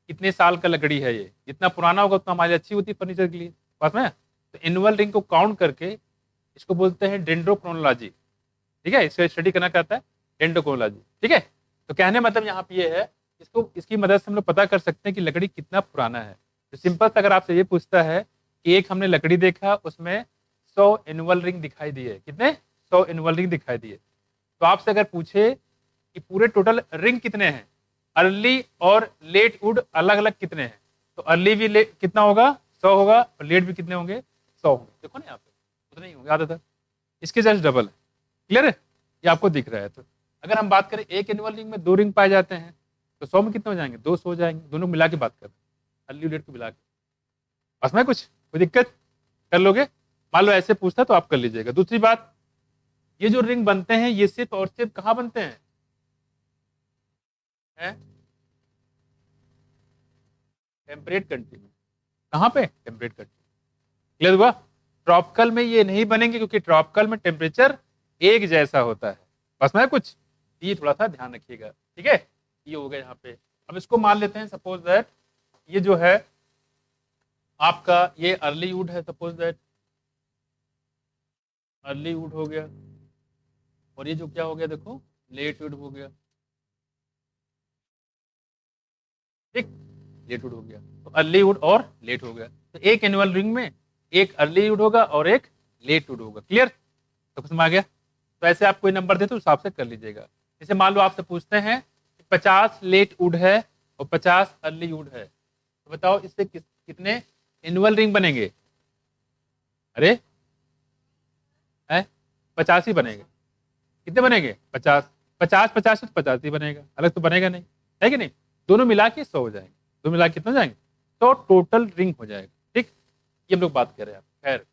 कितने साल का लकड़ी है ये, जितना पुराना होगा उतना हमारी अच्छी होती है फर्नीचर के लिए, पास में। तो एनुअल रिंग को काउंट करके इसको बोलते हैं डेंड्रोक्रोनोलॉजी। ठीक है, इसका स्टडी करना कहता है डेंड्रोक्रोनोलॉजी। ठीक है, तो कहने मतलब यहाँ पे ये है, इसको इसकी मदद से हम लोग पता कर सकते हैं कि लकड़ी कितना पुराना है। तो सिंपल अगर आपसे ये पूछता है कि एक हमने लकड़ी देखा, उसमें 100 एनुअल रिंग दिखाई दिए, कितने? 100 एनुअल रिंग दिखाई दिए। तो आपसे अगर पूछे कि पूरे टोटल रिंग कितने हैं, अर्ली और लेट वुड अलग अलग कितने हैं, तो अर्ली भी कितना होगा? 100 होगा, और लेट भी कितने होंगे? 100 होंगे। देखो ना यहाँ पे उतने ही होंगे, आधा था। इसके जस्ट डबल है। क्लियर है? ये आपको दिख रहा है। तो अगर हम बात करें एक एनुअल रिंग में 2 रिंग पाए जाते हैं, तो 100 में कितने हो जाएंगे? 200 हो जाएंगे। दोनों मिला के बात कर रहे हैं, अर्ली लेट को मिला के। बस में कुछ कोई दिक्कत? कर लोगे? मान लो ऐसे पूछता तो आप कर लीजिएगा। दूसरी बात, ये जो रिंग बनते हैं ये सिर्फ और सिर्फ कहाँ बनते हैं? टेम्परेट कंट्री में। कहाँ पे? Temperate country. क्लियर हुआ? ट्रॉपिकल में ये नहीं बनेंगे, क्योंकि ट्रॉपिकल में टेम्परेचर एक जैसा होता है। बस में कुछ, ये थोड़ा सा ध्यान रखिएगा। ठीक है, ये हो गया यहाँ पे। अब इसको मान लेते हैं, सपोज दैट ये जो है आपका ये अर्ली वुड है, सपोज दैट अर्ली वुड हो गया, और ये जो क्या हो गया देखो, लेट वुड हो गया। ठीक, लेट वुड हो गया, तो अर्ली वुड और लेट हो गया। तो एक एनुअल रिंग में एक अर्ली वुड होगा और एक लेट वुड होगा। क्लियर? तो समझ में आ गया? तो ऐसे आप कोई नंबर देते तो उस हिसाब से कर लीजिएगा। जैसे मान लो आपसे पूछते हैं 50 लेट वुड है और 50 अर्ली वुड है, तो बताओ इससे कितने एनुअल रिंग बनेंगे? अरे है 50 ही बनेंगे। कितने बनेंगे? 50। 50 50 तो 50 ही बनेगा, अलग तो बनेगा नहीं, है कि नहीं? दोनों मिला के 100 हो जाएंगे। दोनों मिला के कितने हो जाएंगे? तो टोटल रिंग हो जाएगा। ठीक, ये हम लोग बात कर रहे हैं। खैर,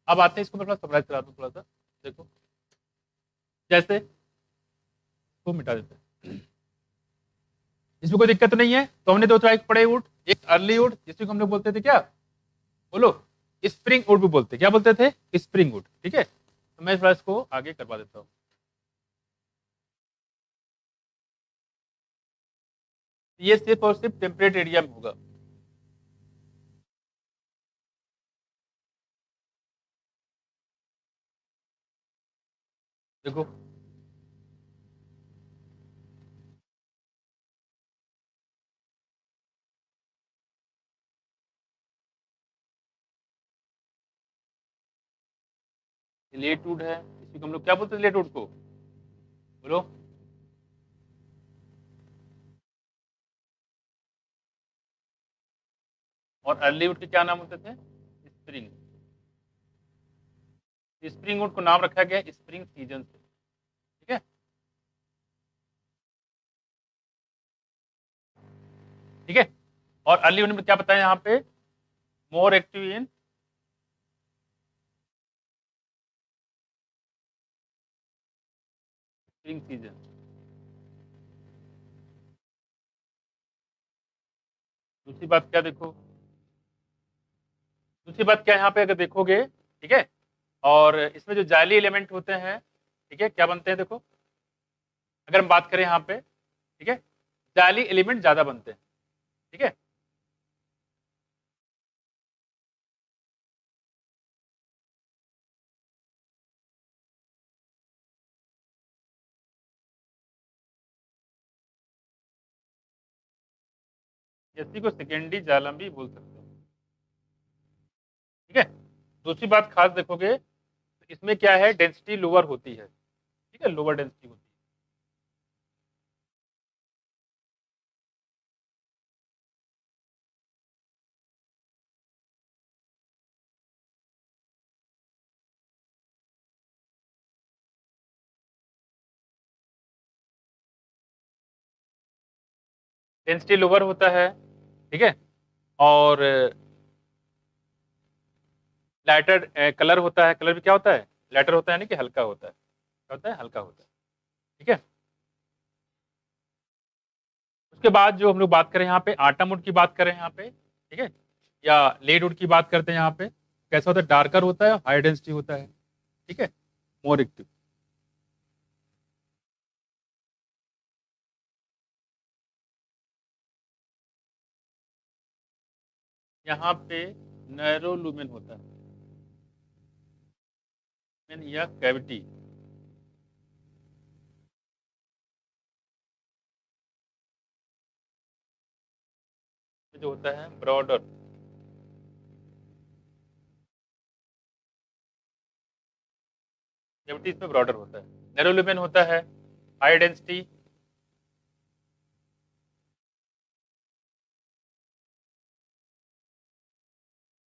अब आते हैं, इसको मैं थोड़ा समराइज करा दूं थोड़ा सा। देखो, जैसे को मिटा देते हैं, इसमें कोई दिक्कत नहीं है। तो हमने 2 टाइप पढ़े वुड, एक अर्ली वुड जिसको हम लोग बोलते थे क्या, बोलो? स्प्रिंग वुड भी बोलते, क्या बोलते थे? Spring would. ठीक है, तो मैं थोड़ा इसको आगे करवा देता हूँ। ये सिर्फ और सिर्फ टेम्परेट एरिया में होगा। देखो, लेट वुड है, इसी को हम लोग क्या बोलते हैं? लेट वुड को, बोलो? और अर्ली वुड के क्या नाम होते थे? स्प्रिंग। स्प्रिंग वुड को नाम रखा गया स्प्रिंग सीजन से। ठीक है। और अर्ली इवनिंग में क्या बताया यहाँ पे, more active in spring season. दूसरी बात क्या देखो, दूसरी बात क्या यहाँ पे अगर देखोगे, ठीक है, और इसमें जो जाली एलिमेंट होते हैं, ठीक है, क्या बनते हैं देखो, अगर हम बात करें यहाँ पे, ठीक है, जाली एलिमेंट ज्यादा बनते हैं, ठीक है। इसी को सेकेंडरी जालम भी बोल सकते हैं, ठीक है। दूसरी बात खास देखोगे तो इसमें क्या है, डेंसिटी लोअर होती है, ठीक है, लोअर डेंसिटी होती है। डेंसिटी लोअर होता है, ठीक है, और लाइटर कलर होता है, कलर भी क्या होता है, लाइटर होता है, यानी कि हल्का होता है, क्या होता है, हल्का होता है, ठीक है। उसके बाद जो हम लोग बात करें यहाँ पे, आटा वुड की बात करें यहाँ पे, ठीक है, या लेड वुड की बात करते हैं यहाँ पे, कैसा होता है, डार्कर होता है, हाई डेंसिटी होता है, ठीक है, मोर एक्टिव। यहाँ पे नैरो लूमेन होता है, या कैविटी, जो होता है ब्रॉडर, कैविटी इसमें ब्रॉडर होता है। नैरो लूमेन होता है हाई डेंसिटी,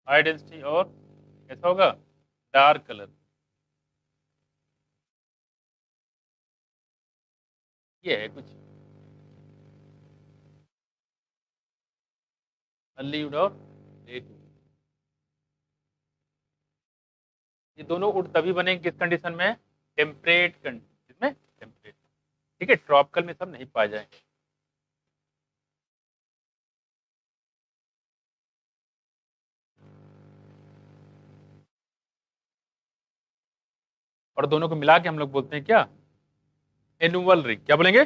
हाई डेंसिटी, और कैसा होगा, डार्क कलर, ये है कुछ अर्ली वुड और लेट वुड। ये दोनों वुड तभी बनेंगे किस कंडीशन में, टेम्परेट कंडीशन में, टेम्परेट, ठीक है, ट्रॉपिकल में सब नहीं पाए जाएंगे। और दोनों को मिला के हम लोग बोलते हैं क्या, एनुअल रिंग, क्या बोलेंगे,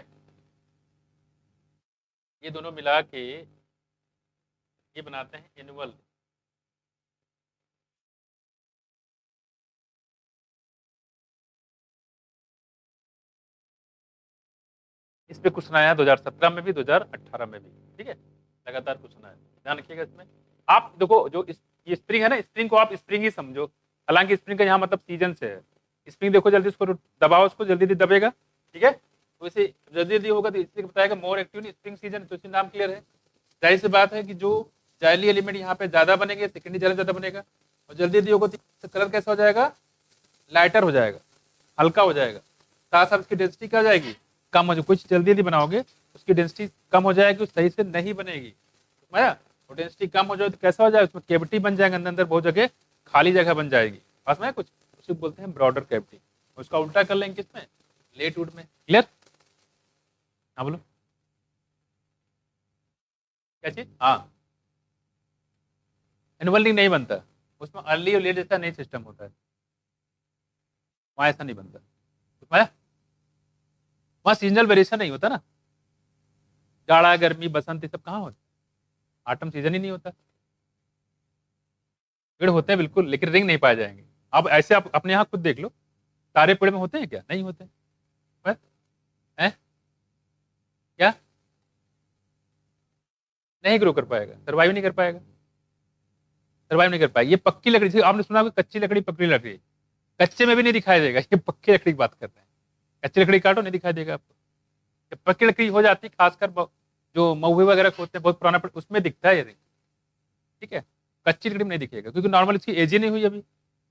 ये दोनों मिला के ये बनाते हैं एनुअल। इस पे क्वेश्चन आया 2017 में भी, 2018 में भी, ठीक है, लगातार क्वेश्चन आया, ध्यान रखिएगा इसमें। आप देखो जो ये स्प्रिंग है ना, स्प्रिंग को आप स्प्रिंग ही समझो, हालांकि स्प्रिंग का यहाँ मतलब सीजन से है। स्प्रिंग देखो जल्दी उसको दबाओ, उसको जल्दी जल्दी दबेगा, ठीक है, तो इसे जल्दी जल्दी होगा, तो इसलिए बताएगा मोर एक्टिव स्प्रिंग सीजन, तो इससे नाम क्लियर है। जाहिर सी बात है कि जो जाइली एलिमेंट यहाँ पे ज्यादा बनेंगे, सेकेंडरी जाइली ज्यादा बनेगा, और जल्दी जल्दी होगा तो कलर कैसा हो जाएगा, लाइटर हो जाएगा, हल्का हो जाएगा, साथ साथ उसकी डेंसिटी क्या हो जाएगी, कम हो जाएगी। कुछ जल्दी जल्दी बनाओगे उसकी डेंसिटी कम हो जाएगी, सही से नहीं बनेगी, समझा। और डेंसिटी कम हो जाए तो कैसा हो जाएगा, उसमें केविटी बन जाएगा, अंदर अंदर बहुत जगह खाली जगह बन जाएगी, पास में कुछ, उसे बोलते हैं ब्रॉडर कैविटी। उसका उल्टा कर लेंगे किसमें, लेट वुड में, क्लियर। हाँ बोलो, क्या चीज, हाँ, एनुअल रिंग नहीं बनता उसमें, अर्ली और लेट जैसा नहीं सिस्टम होता है, वहाँ ऐसा नहीं बनता, समझा। वहाँ सीजनल वेरिएशन नहीं होता ना, जाड़ा गर्मी बसंत ये सब कहाँ होता, ऑटम सीजन ही नहीं होता। पेड़ होते हैं बिल्कुल, लेकिन रिंग नहीं पाए जाएंगे। अब ऐसे आप अपने यहाँ खुद देख लो, सारे पेड़ में होते हैं क्या, नहीं होते हैं, हैं? क्या, नहीं ग्रो कर पाएगा, सर्वाइव नहीं कर पाएगा, सर्वाइव नहीं कर पाएगा। ये पक्की लकड़ी, जैसे आपने सुना होगा कच्ची लकड़ी पकड़ी लकड़ी, कच्चे में भी नहीं दिखाई देगा, ये पक्की लकड़ी की बात कर रहे हैं। कच्ची लकड़ी काटो नहीं दिखाई देगा आपको, जब पक्की लकड़ी हो जाती है, खासकर जो महुए वगैरह होते हैं बहुत पुराना पेड़, उसमें दिखता है ये रिंग, ठीक है, कच्ची लकड़ी में नहीं दिखेगा, क्योंकि नॉर्मल इसकी एज ही नहीं हुई अभी।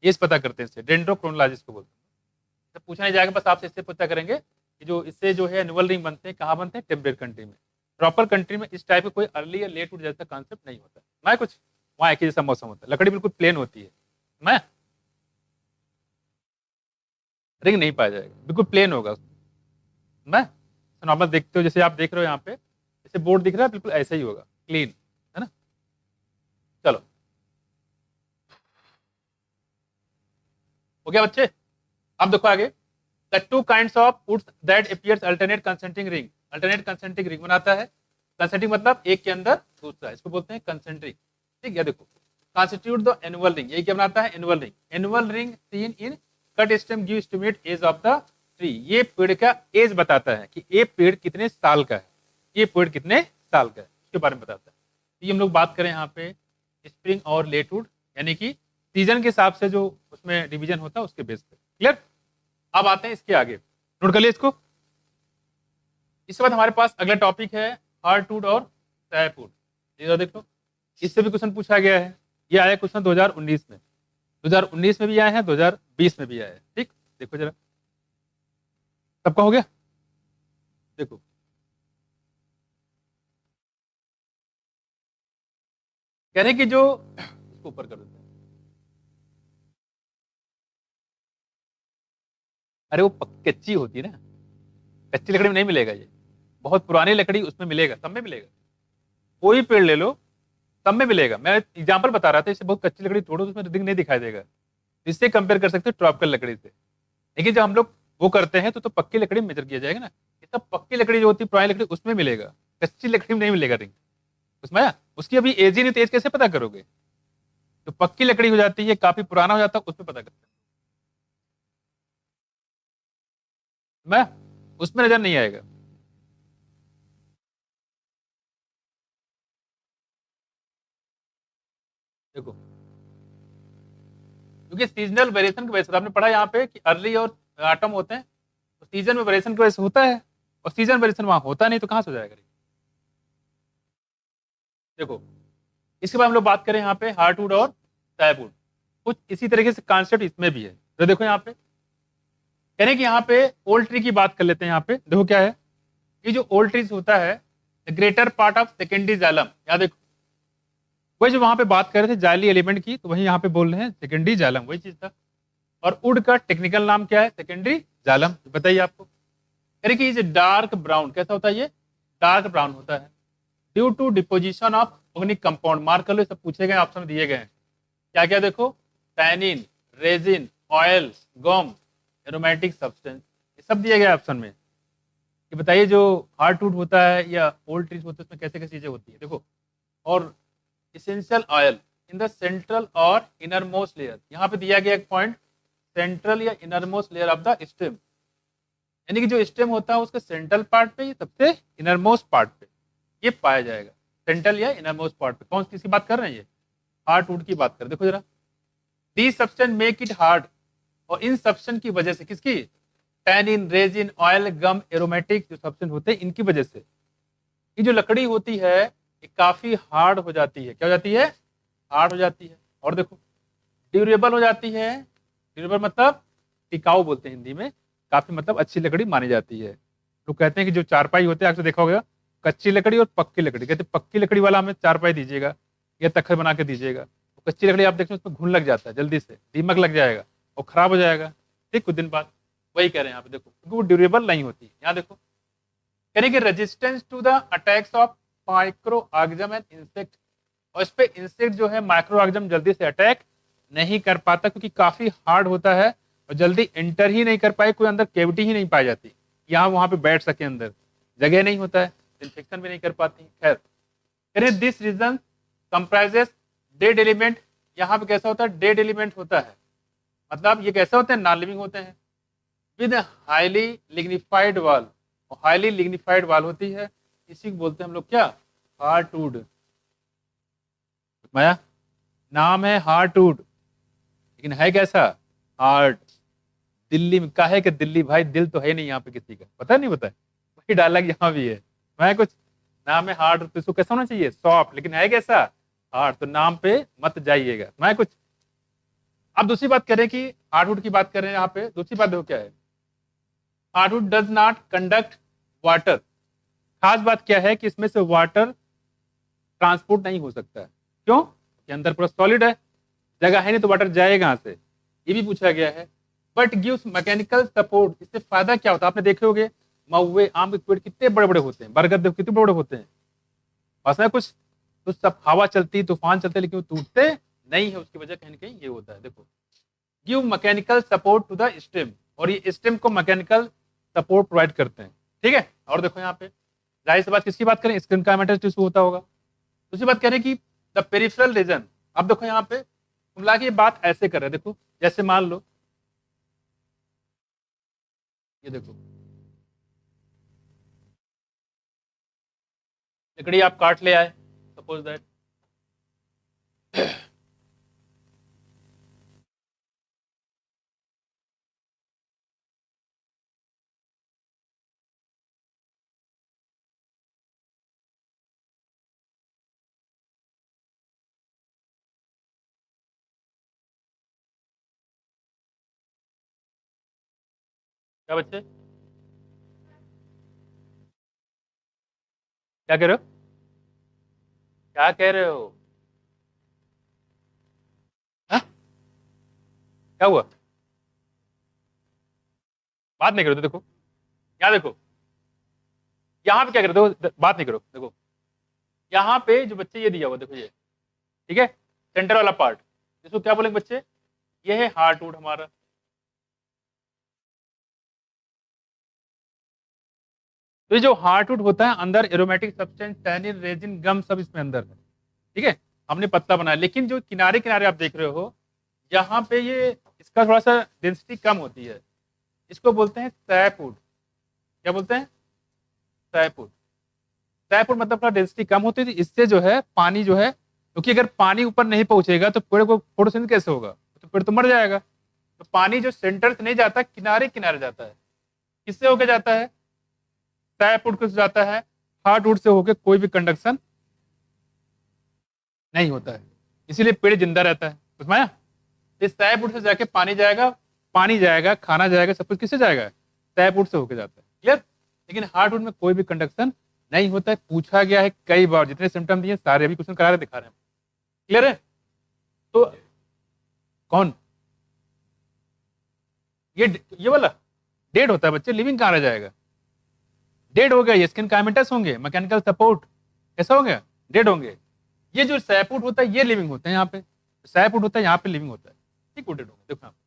एज पता करते हैं इससे, डेंड्रोक्रोनोलॉजिस्ट को बोलते हैं। तो पूछा नहीं जाएगा, बस आपसे इससे पता करेंगे कि जो इससे जो है एनुअल रिंग बनते हैं, कहाँ बनते हैं, टेम्परेट कंट्री में। प्रॉपर कंट्री में इस टाइप का कोई अर्ली या लेट वुड जैसा कॉन्सेप्ट नहीं होता मैं कुछ वहाँ एक ही जैसा मौसम होता है, लकड़ी बिल्कुल प्लेन होती है, मैं रिंग नहीं पाया जाएगा, बिल्कुल प्लेन होगा मैं नॉर्मल देखते हो जैसे आप देख रहे हो यहाँ पे जैसे बोर्ड दिख रहा है बिल्कुल ऐसा ही होगा क्लीन, है ना। चलो हो गया बच्चे। अब देखो आगे, the two kinds of woods that appears alternate concentric ring, alternate concentric ring बनाता है, कंसेंट्रिंग मतलब एक के अंदर दूसरा, इसको बोलते हैं कंसेंट्रिक, ठीक है। देखो कॉन्स्टिट्यूट द एनुअल रिंग, ये क्या बनाता है annual ring, annual ring seen in cut stem give estimate age of the tree, ये पेड़ का एज बताता है कि ये पेड़ कितने साल का है, ये पेड़ कितने साल का है उसके बारे में बताता है। ये हम लोग बात करें यहाँ पे स्प्रिंग और लेटवुड, यानी कि सीजन के हिसाब से जो उसमें डिवीजन होता है उसके बेस पे, क्लियर। अब आते हैं इसके आगे, नोट कर लिया इसको। इसके बाद हमारे पास अगला टॉपिक है हार्डवुड और सैपवुड, ये देख लो, इससे भी क्वेश्चन पूछा गया है, ये आया क्वेश्चन 2019 में, 2019 में भी आया है, 2020 में भी आया है, ठीक। देखो जरा सबका हो गया, देखो कह रहे कि जो इसको ऊपर कर देते हैं, अरे वो कच्ची होती है ना, कच्ची लकड़ी में नहीं मिलेगा, ये बहुत पुरानी लकड़ी उसमें मिलेगा, सब में मिलेगा, कोई पेड़ ले लो सब में मिलेगा। मैं एग्जांपल बता रहा था, इससे बहुत कच्ची लकड़ी तोड़ो तो उसमें रिंग नहीं दिखाई देगा, इससे कंपेयर कर सकते हो ट्रॉपिकल लकड़ी से। लेकिन जब हम लोग वो करते हैं तो पक्की लकड़ी में मेजर किया जाएगा ना, ये सब पक्की लकड़ी जो होती है पुरानी लकड़ी उसमें मिलेगा, कच्ची लकड़ी में नहीं मिलेगा रिंग, उसमें उसकी अभी एज ही नहीं, तो एज कैसे पता करोगे, तो पक्की लकड़ी हो जाती है, काफी पुराना हो जाता है उसमें पता करते हैं, मैं उसमें नजर नहीं आएगा। देखो क्योंकि सीजनल वेरिएशन की वजह से आपने पढ़ा यहाँ पे कि अर्ली और ऑटम होते हैं, तो सीजन में वेरिएशन की वजह से होता है, और सीजन वेरिएशन वहां होता नहीं तो कहां से हो जाएगा। देखो इसके बाद हम लोग बात करें यहाँ पे हार्डवुड और सैपवुड, कुछ इसी तरीके से कॉन्सेप्ट इसमें भी है। तो देखो यहाँ पे कह रहे कि यहाँ पे ओल्ड ट्री की बात कर लेते हैं। यहाँ पे देखो क्या है, ये जो ओल्ड ट्रीज होता है ग्रेटर पार्ट ऑफ सेकेंडरी जालम, याद देखो वही जो वहां पे बात कर रहे थे जाली एलिमेंट की, तो वही यहाँ पे बोल रहे हैं सेकेंडरी जालम, वही चीज था। और वुड का टेक्निकल नाम क्या है, सेकेंडरी जालम, बताइए आपको। कह रहे कि ये डार्क ब्राउन कैसा होता है, ये डार्क ब्राउन होता है due to deposition of organic compound, mark कर लो, सब पूछे गए ऑप्शन दिए गए हैं, क्या क्या देखो, टैनिन, रेजिन, ऑयल, गम, एरोमेटिक सब्सटेंस, ये सब दिए गए ऑप्शन में। ये बताइए जो हार्डवुड होता है या ओल्ड ट्रीज होते हैं उसमें कैसे कैसे चीजें होती है, देखो। और essential oil in the central और इनर मोस्ट लेयर, यहाँ पे दिया गया एक पॉइंट, सेंट्रल या inner most layer of the stem, यानी कि जो स्टेम होता है उसके सेंट्रल पार्ट पे, सबसे इनर मोस्ट पार्ट पे ये पाया जाएगा, सेंट्रल या इनर मोस्ट पार्ट पे। कौन किसकी बात कर रहे हैं, ये हार्डवुड की बात कर, देखो जरा। दी सब्सटेंस मेक इट हार्ड, और इन सब्सटेंस की वजह से, किसकी, टैनिन, रेजिन, ऑयल, गम, एरोमेटिक जो सब्सटेंस होते हैं इनकी वजह से ये जो लकड़ी होती है ये काफी हार्ड हो जाती है, क्या हो जाती है, हार्ड हो जाती है। और देखो ड्यूरेबल हो जाती है, ड्यूरेबल मतलब टिकाऊ बोलते हैं हिंदी में, काफी मतलब अच्छी लकड़ी मानी जाती है। लोग कहते हैं कि जो चारपाई होते हैं, अक्सर देखा होगा कच्ची लकड़ी और पक्की लकड़ी, कहते हैं पक्की लकड़ी वाला हमें चारपाई दीजिएगा या तखत बना के दीजिएगा, तो कच्ची लकड़ी आप देखते हैं उसमें घुन लग जाता है, जल्दी से दीमक लग जाएगा और खराब हो जाएगा, ठीक कुछ दिन बाद। वही कह रहे हैं यहाँ पे, देखो क्योंकि वो ड्यूरेबल नहीं होती। यहाँ देखो कह रहे कि resistance to the attacks of microorganism and insect, और इस पे इंसेक्ट जो है माइक्रो ऑर्गेनिज्म जल्दी से अटैक नहीं कर पाता, क्योंकि काफी हार्ड होता है और जल्दी एंटर ही नहीं कर पाए, कोई अंदर कैविटी ही नहीं पाई जाती, यहाँ वहां पे बैठ सके, अंदर जगह नहीं होता है, इन्फेक्शन भी नहीं कर पाती। खैर कह रहे this region comprises dead element, यहाँ पे कैसा होता है, डेड एलिमेंट होता है, मतलब ये कैसे होते हैं, नॉन लिविंग होते हैं, विद हाईली लिग्निफाइड वॉल, और हाईली लिग्निफाइड वॉल होती है, इसी को बोलते हैं हम लोग क्या, हार्डवुड। माया नाम है हार्डवुड, लेकिन है कैसा, हार्ड। दिल्ली में काहे के दिल्ली भाई, दिल तो है नहीं यहाँ पे किसी का, पता नहीं, पता है वही डायलॉग यहाँ भी है। मैं कुछ नाम है हार्ड, तो इसको कैसा होना चाहिए, सॉफ्ट, लेकिन है कैसा, हार्ड, तो नाम पे मत जाइएगा। मैं कुछ अब दूसरी बात करें कि हार्डवुड की बात कर रहे हैं यहाँ पे, दूसरी बात देखो क्या है, hardwood does not conduct water, खास बात क्या है कि इसमें से वाटर ट्रांसपोर्ट नहीं हो सकता है। क्यों? कि अंदर पूरा सॉलिड है, जगह है नहीं तो वाटर जाएगा कहाँ से, ये भी पूछा गया है। बट गिव्स मैकेनिकल सपोर्ट, इससे फायदा क्या होता है? आपने देखे होंगे महुए आम के पेड़ कितने बड़े बड़े होते हैं, बरगद देखो कितने बड़े बड़े होते हैं, बस में कुछ तो सब हवा चलती तूफान चलते लेकिन वो टूटते नहीं है, उसकी वजह कहीं ना कहीं ये होता है। देखो, give mechanical support to the stem, और ये स्टेम को मैकेनिकल सपोर्ट प्रोवाइड करते हैं। ठीक है, और देखो यहाँ पे जाहिर सी बात किसकी बात करें, स्किन का मैटर टिश्यू होता होगा। दूसरी बात कह रहे हैं कि द पेरिफेरल रीजन। अब देखो यहाँ पे मिला के ये बात ऐसे कर रहे हैं, देखो जैसे मान लो ये देखो लकड़ी आप काट ले आए, सपोज दैट क्या बच्चे क्या कह रहे हो, क्या कह रहे हो? हाँ? क्या हुआ? बात नहीं करो, देखो यहाँ देखो, यहाँ पे क्या कर रहे हो, बात नहीं करो। देखो यहाँ पे जो बच्चे ये दिया हुआ देखो, ये ठीक है सेंटर वाला पार्ट, इसको क्या बोलेंगे बच्चे? ये है हार्टवुड हमारा। तो ये जो हार्टवुड होता है अंदर एरोमेटिक सब्सटेंस टैनिन रेजिन गम सब इसमें अंदर है। ठीक है, हमने पत्ता बनाया, लेकिन जो किनारे किनारे आप देख रहे हो यहाँ पे ये इसका थोड़ा सा डेंसिटी कम होती है, इसको बोलते हैं सैपवुड। क्या बोलते हैं? सैपवुड। सैपवुड मतलब थोड़ा डेंसिटी कम होती है, इससे जो है पानी जो है, क्योंकि अगर पानी ऊपर नहीं पहुंचेगा तो पेड़ को फोटोसिंथेसिस कैसे होगा, तो पेड़ तो मर जाएगा। तो पानी जो सेंटर से नहीं जाता, किनारे किनारे जाता है। किससे होकर जाता है? सैपवुड से जाता है, हार्डवुड से होकर कोई भी कंडक्शन नहीं होता है, इसीलिए पेड़ जिंदा रहता है। उसमें इस सैपवुड से जाके पानी जाएगा, खाना जाएगा, सब कुछ किससे जाएगा? सैपवुड से होकर जाता है। क्लियर? लेकिन हार्डवुड में कोई भी कंडक्शन नहीं होता है। पूछा गया है कई बार, जितने सिम्टम दिए सारे अभी क्वेश्चन करा रहे दिखा रहे हैं। क्लियर है? तो कौन ये वाला डेड होता है बच्चे, लिविंग कहाँ रह जाएगा? डेड हो गया, ये स्किन काइमेटस होंगे, मैकेनिकल सपोर्ट कैसा हो गया? डेड होंगे। ये जो सैपवुड होता है ये लिविंग होता है, यहाँ पे सैपवुड होता है, यहाँ पे लिविंग होता है। ठीक, डेड होंगे। देखो यहाँ पे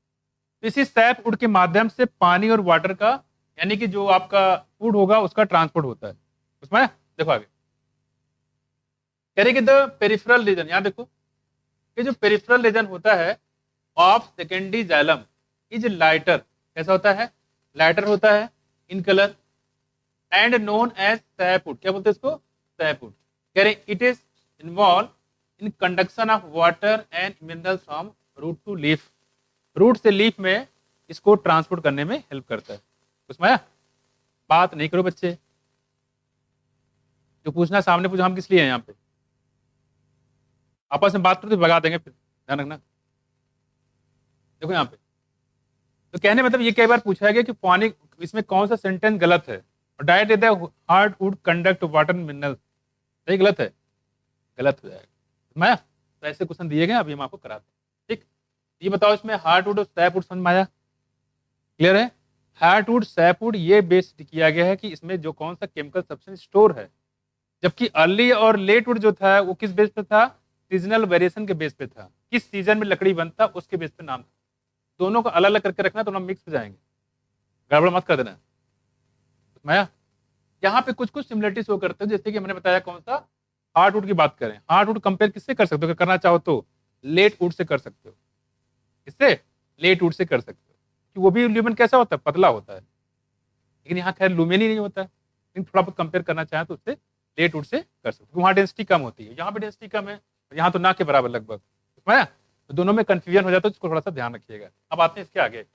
तो इसी सैपवुड के माध्यम से पानी और वाटर का, यानी कि जो आपका फूड होगा उसका ट्रांसपोर्ट होता है उसमें। देखो आगे कह रहे कि द पेरिफेरल रीजन, यहाँ देखो ये जो पेरिफेरल रीजन होता है of secondary xylem is lighter. कैसा होता है? लाइटर होता है in colour and known as sapwood. क्या बोलते हैं इसको? सैपवुड। कह रहे it is involve in conduction of water and minerals from root to leaf. Root से लीफ में इसको ट्रांसपोर्ट करने में हेल्प करता है। उसमें बात नहीं करो बच्चे, जो पूछना सामने पूछो, हम किस लिए हैं यहाँ पे? आपस में बात करो तो भगा देंगे, फिर ध्यान रखना। देखो यहाँ पे तो कहने मतलब ये कई बार पूछा गया कि पानी, इसमें कौन सा सेंटेंस गलत है? और डायरेक्ट देता है हार्डवुड कंडक्ट वाटर मिनरल, सही गलत है? गलत हो जाएगा। मैं तो ऐसे क्वेश्चन दिए गए, अभी हम आपको कराते हैं। ठीक, ये बताओ इसमें हार्डवुड और सैपवुड समझ में आया? क्लियर है? हार्डवुड सैपवुड ये बेस किया गया है कि इसमें जो कौन सा केमिकल सब्सटेंस स्टोर है, जबकि अर्ली और लेट वुड जो था वो किस बेस पे था? सीजनल वेरिएशन के बेस पे था। किस सीजन में लकड़ी बनता उसके बेस पे नाम था। दोनों को अलग अलग करके रखना तो हम मिक्स हो जाएंगे, गड़बड़ मत कर देना। माया यहाँ पे कुछ कुछ सिमिलरिटी शो करते हैं, जैसे कि मैंने बताया कौन सा, हार्डवुड की बात करें, हार्डवुड कंपेयर किससे कर सकते हो? करना चाहो तो लेट वुड से कर सकते हो। किससे? लेट वुड से कर सकते हो, कि वो भी ल्यूमेन कैसा होता है? पतला होता है, लेकिन यहाँ खैर लुमेन ही नहीं होता है। लेकिन थोड़ा बहुत कंपेयर करना चाहें तो उससे लेट वुड से कर सकते हो। वहाँ डेंसिटी कम होती है, यहाँ पे डेंसिटी कम है, यहाँ तो ना के बराबर लगभग। माया तो दोनों में कंफ्यूजन हो जाता है, इसको थोड़ा सा ध्यान रखिएगा। अब आते हैं इसके आगे,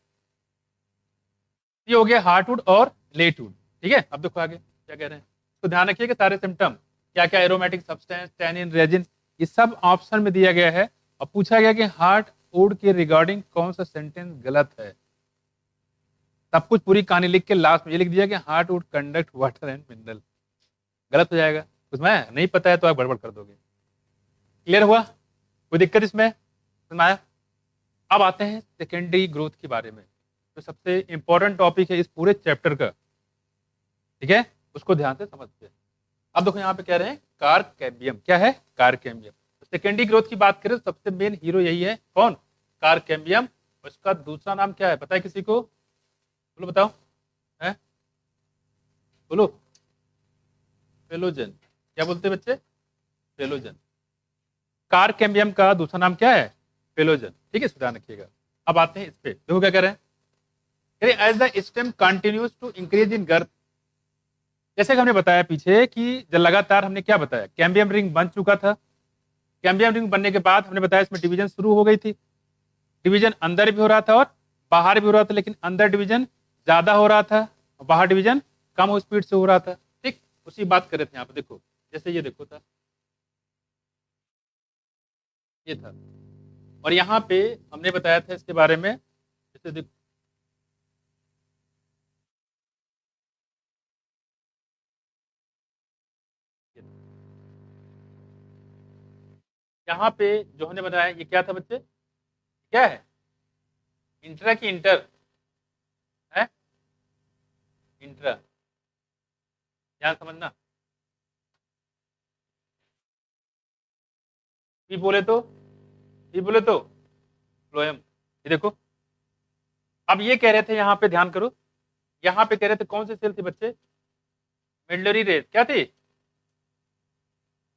ये हो गया हार्डवुड और लेटवुड। ठीक है, अब देखो आगे क्या कह रहे हैं, तो ध्यान रखिएगा सारे सिम्टम क्या क्या, एरोमेटिक सब्सटेंस, टैनिन, रेजिन, ये सब ऑप्शन में दिया गया है। और पूछा गया कि हार्डवुड के रिगार्डिंग कौन सा सेंटेंस गलत है। सब कुछ पूरी कहानी लिख के लास्ट में ये लिख दिया कि hardwood conduct water and mineral. गलत हो जाएगा। उसमें नहीं पता है तो आप गड़बड़ कर दोगे। क्लियर हुआ? कोई दिक्कत इसमें? समझ में आया? अब आते हैं सेकेंडरी ग्रोथ के बारे में, तो सबसे इंपॉर्टेंट टॉपिक है इस पूरे चैप्टर का, ठीक है? उसको ध्यान से समझते हैं। अब देखो यहाँ पे कह रहे हैं कार कैम्बियम। क्या है? Car cambium. तो सेकेंडरी ग्रोथ की बात करें तो सबसे मेन हीरो यही है, कौन? Car cambium. उसका दूसरा नाम क्या है, पता है किसी को? बोलो, बताओ। है? बोलो। पेलोजन। क्या बोलते हैं बच्चे? पेलोजन। कार कैम्बियम का दूसरा नाम क्या है? पेलोजन। ठीक है, ध्यान रखिएगा। अब आते हैं इस पे, देखो क्या कह रहे हैं। As the stem continues to increase in girth, जैसे कि हमने बताया पीछे कि जब लगातार हमने क्या बताया, कैम्बियम रिंग बन चुका था। कैम्बियम रिंग बनने के बाद हमने बताया इसमें डिवीजन शुरू हो गई थी। डिवीजन अंदर भी हो रहा था और बाहर भी हो रहा था, लेकिन अंदर डिवीजन ज्यादा हो रहा था और बाहर डिवीजन कम स्पीड से हो रहा था। ठीक, उसी बात कर रहे थे यहाँ पे। देखो जैसे ये देखो था, ये था, और यहाँ पे हमने बताया था इसके बारे में, जैसे देखो यहाँ पे जो हमने बताया ये क्या था बच्चे? क्या है? इंट्रा की इंटर है? इंट्रा, ध्यान समझना। पी बोले तो, पी बोले तो फ्लोएम। ये देखो, अब ये कह रहे थे यहाँ पे, ध्यान करो, यहाँ पे कह रहे थे कौन सी सेल थी बच्चे? Medullary race. क्या थी?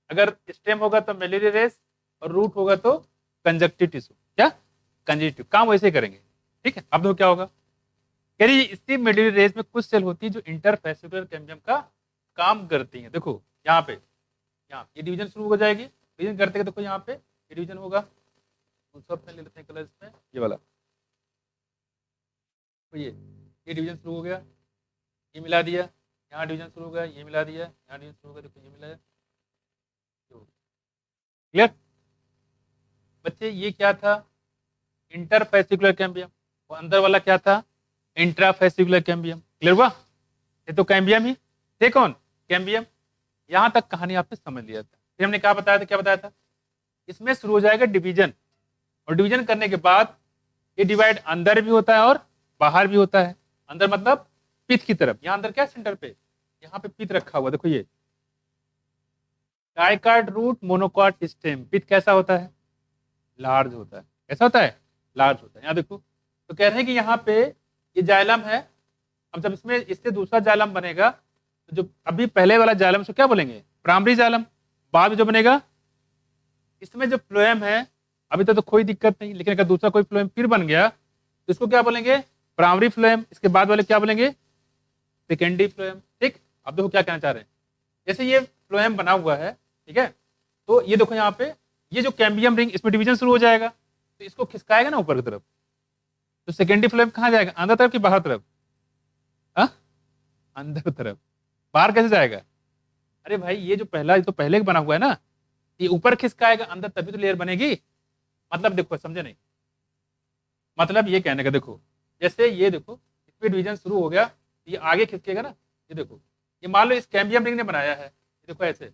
अगर स्टेम होगा तो मेडुलरी रेस और रूट होगा तो कंजक्टिव टिश्यू। क्या? कंजक्टिव। काम वैसे ही करेंगे। ठीक है, अब देखो क्या होगा। कह रही इसी मेडुलरी रेस में कुछ सेल होती है जो इंटरफेसिकुलर कैम्बियम का काम करती हैं। देखो यहाँ पे, यहाँ ये डिवीजन शुरू हो जाएगी। डिवीजन करते देखो यहाँ पे ये डिवीजन होगा, सब ले लेते हैं कलर इसमें, ये वाला, तो ये डिवीजन शुरू हो गया, ये मिला दिया, यहाँ डिवीजन शुरू हो गया, ये मिला दिया, यहाँ डिवीजन शुरू हो गया, देखो ये मिला। क्लियर बच्चे? ये क्या था? Interfascicular cambium. और अंदर वाला क्या था? Intrafascicular cambium. क्लियर हुआ? ये तो कैम्बियम ही थे। कौन? कैम्बियम। यहां तक कहानी आपने समझ लिया था। फिर हमने क्या बताया था? क्या बताया था? इसमें शुरू हो जाएगा डिवीजन, और डिवीजन करने के बाद ये डिवाइड अंदर भी होता है और बाहर भी होता है। अंदर मतलब पित्त की तरफ। यहाँ अंदर क्या, सेंटर पे यहाँ पे पित्त रखा हुआ, देखो ये डाइकार्ड रूट मोनोकॉट स्टेम। पित्त कैसा होता है? लार्ज होता है। कैसा होता है? लार्ज होता है। यहाँ देखो, तो कह रहे हैं कि यहाँ पे ये जाइलम है। अब जब इसमें इससे दूसरा जाइलम बनेगा तो जो अभी पहले वाला जाइलम उसको क्या बोलेंगे? Primary xylem. बाद में जो बनेगा इसमें जो फ्लोएम है, अभी तो कोई दिक्कत नहीं, लेकिन अगर दूसरा कोई फ्लोएम फिर बन गया तो इसको क्या बोलेंगे? Primary phloem. इसके बाद वाले क्या बोलेंगे? Secondary phloem. ठीक, अब देखो क्या कहना चाह रहे हैं। जैसे ये फ्लोएम बना हुआ है, ठीक है, तो ये देखो यहाँ पे ये जो कैम्बियम रिंग, इसमें डिवीजन शुरू हो जाएगा, तो इसको खिसकाएगा ना ऊपर की तरफ, तो सेकेंडरी फ्लोएम कहाँ जाएगा? अंदर तरफ कि बाहर तरफ? हाँ, अंदर तरफ। बाहर कैसे जाएगा? अरे भाई ये जो पहला, ये तो पहले बना हुआ है ना, ये ऊपर खिसकाएगा अंदर, तभी तो लेयर बनेगी। मतलब देखो, समझे नहीं? मतलब ये कहने का, देखो जैसे ये देखो इसमें डिवीजन शुरू हो गया, ये आगे खिसकेगा ना। ये देखो, ये मान लो इस कैम्बियम रिंग ने बनाया है, ये देखो ऐसे,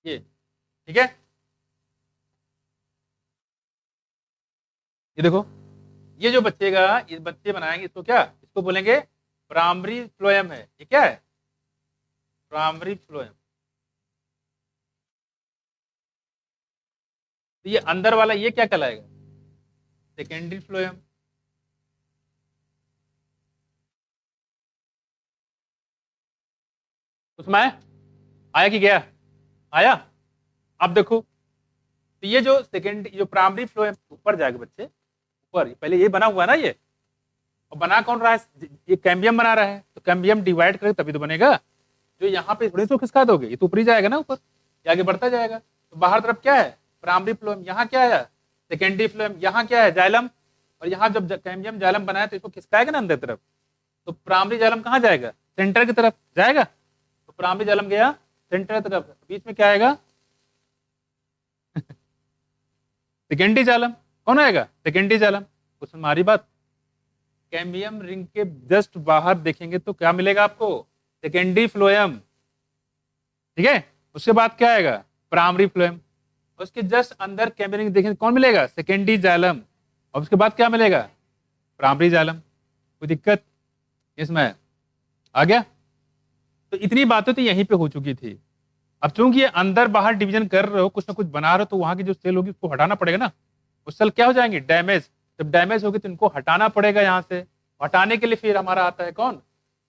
ये ठीक है, ये देखो, ये जो बचेगा, ये बच्चे बनाएंगे इसको क्या, इसको बोलेंगे प्राइमरी फ्लोएम है। ये क्या है? Primary phloem. तो ये अंदर वाला ये क्या कहलाएगा? Secondary phloem. उसमें आया कि गया? आया। अब देखो, तो ये जो सेकेंड, जो प्राइमरी फ्लोएम ऊपर जाएगा बच्चे, ऊपर पहले ये बना हुआ है ना, ये, और बना कौन रहा है? ये कैम्बियम बना रहा है, तो कैम्बियम डिवाइड करेगा तभी तो बनेगा। जो यहाँ पे थोड़ी सी खिसका दोगे, ये तो ऊपर ही जाएगा ना, ऊपर, ये आगे बढ़ता जाएगा। तो बाहर तरफ क्या है? Primary phloem. यहाँ क्या है? Secondary phloem. यहाँ क्या है? जाइलम। और यहाँ जब कैम्बियम जाइलम बनाया तो इसको खिसकाएगा ना अंदर तरफ, तो प्राइमरी जाइलम कहाँ जाएगा? सेंटर की तरफ जाएगा। तो प्राइमरी जाइलम गया सेंटर की तरफ, बीच में क्या आएगा? Secondary xylem. कौन आएगा? Secondary xylem. कुछ हमारी बात, कैम्बियम रिंग के जस्ट बाहर देखेंगे तो क्या मिलेगा आपको? सेकेंडरी फ्लोएम, ठीक है। उसके बाद क्या आएगा, प्राइमरी फ्लोएम। उसके जस्ट अंदर कैम्बियम देखें कौन मिलेगा, सेकेंडरी जाइलम। और उसके बाद क्या मिलेगा, प्राइमरी जाइलम। कोई दिक्कत इसमें आ गया। तो इतनी बातें तो यहीं पे हो चुकी थी। अब चूंकि ये अंदर बाहर डिवीजन कर रहे हो, कुछ ना कुछ बना रहे हो, तो वहां की जो सेल होगी उसको हटाना पड़ेगा ना। उस सेल क्या हो जाएंगे, डैमेज। जब डैमेज होगी तो इनको हटाना पड़ेगा यहाँ से। हटाने के लिए फिर हमारा आता है कौन,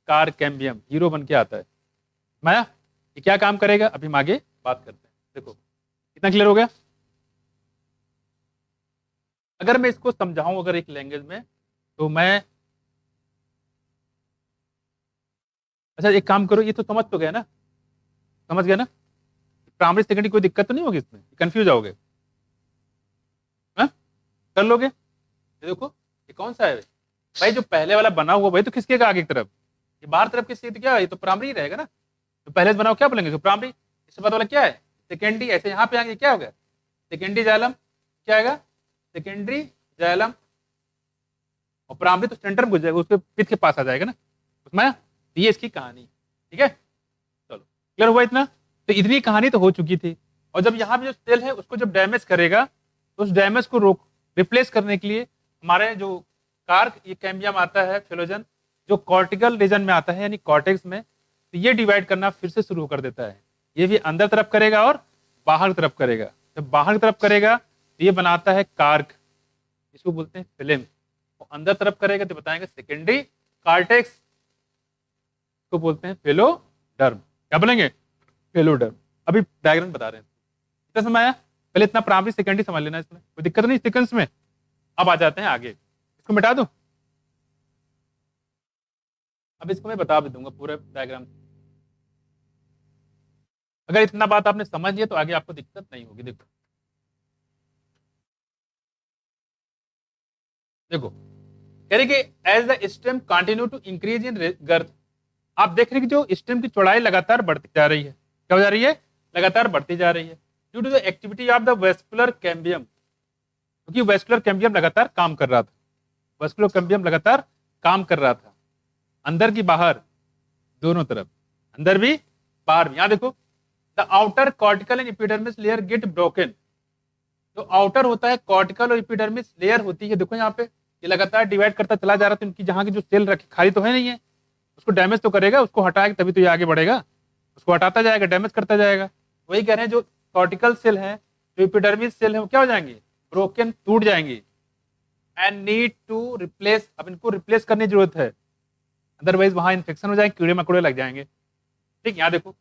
कार कैम्बियम, हीरो बन के आता है। माया ये क्या काम करेगा, अभी हम आगे बात करते हैं। देखो कितना क्लियर हो गया। अगर मैं इसको समझाऊं अगर एक लैंग्वेज में, तो मैं, अच्छा एक काम करो, ये तो समझ तो गया ना, समझ गया ना। प्राइमरी सेकेंडरी कोई दिक्कत तो नहीं होगी इसमें, कंफ्यूज आओगे, हाँ? कर लोगे। ये देखो ये कौन सा है भाई, जो पहले वाला बना हुआ भाई तो खिसकेगा आगे की तरफ, ये बाहर तरफ किसके, तो क्या है, ये तो प्राइमरी ही रहेगा ना। तो पहले से बना हुआ क्या बोलेंगे, तो प्राइमरी। इससे पता वाला क्या है, सेकेंडरी। ऐसे यहाँ पे आगे क्या हो गया, सेकेंडरी जाइलम, क्या आएगा, सेकेंडरी जाइलम। और प्राइमरी तो सेंटर में घुस जाएगा, उसके पित्त के पास आ जाएगा ना उसमें। ये इसकी कहानी, ठीक है। चलो क्लियर हुआ इतना। तो इतनी कहानी तो हो चुकी थी। और जब यहाँ पे जो सेल है उसको जब डैमेज करेगा, तो उस डैमेज को रोक रिप्लेस करने के लिए हमारे जो कार्क ये कैम्बियम आता है, फिलोजन, जो कॉर्टिकल रीजन में आता है यानी कॉर्टेक्स में, तो ये डिवाइड करना फिर से शुरू कर देता है। ये भी अंदर तरफ करेगा और बाहर तरफ करेगा। जब बाहर तरफ करेगा तो ये बनाता है कार्क, इसको बोलते हैं फिल्म। और अंदर तरफ करेगा तो बताएंगे सेकेंडरी कार्टेक्स, को बोलते हैं फेलोडर्म। क्या बोलेंगे, फेलोडर्म। अभी डायग्राम बता रहे हैं, कितना समय आया। पहले इतना प्राइमरी सेकेंडरी समझ लेना, इसमें कोई दिक्कत नहीं सीक्वेंस में। अब आ जाते हैं आगे, इसको मिटा दूं। अब इसको मैं बता भी दूंगा पूरे डायग्राम। अगर इतना बात आपने समझ लिया तो आगे आपको दिक्कत नहीं होगी। देखो देखो कह रहे कि as the stem continue to increase in girth, आप देख रहे हैं कि जो स्टेम की चौड़ाई लगातार बढ़ती जा रही है। क्या हो जा रही है, लगातार बढ़ती जा रही है, due to the activity of the vascular cambium. क्योंकि वेस्कुलर कैम्बियम लगातार काम कर रहा था, वेस्कुलर कैम्बियम लगातार काम कर रहा था, अंदर की बाहर दोनों तरफ, अंदर भी बाहर भी। यहां देखो, the outer cortical and epidermis layer get broken. जो आउटर होता है कॉर्टिकल और एपिडर्मिस लेयर होती है, देखो यहाँ पे ये लगातार डिवाइड करता चला जा रहा था। इनकी जहां की जो सेल रखी खाली तो है नहीं है, उसको डैमेज तो करेगा, उसको हटाएगा तभी तो ये आगे बढ़ेगा। उसको हटाता जाएगा, डैमेज करता जाएगा। वही कह रहे हैं जो कॉर्टिकल सेल है, जो एपिडर्मिस सेल है, वो क्या हो जाएंगे, ब्रोकन, टूट जाएंगे। एंड नीड टू रिप्लेस, अब इनको रिप्लेस करने की जरूरत है, अदरवाइज वहां इन्फेक्शन हो जाएंगे, कीड़े मकोड़े लग जाएंगे। ठीक, यहाँ देखो,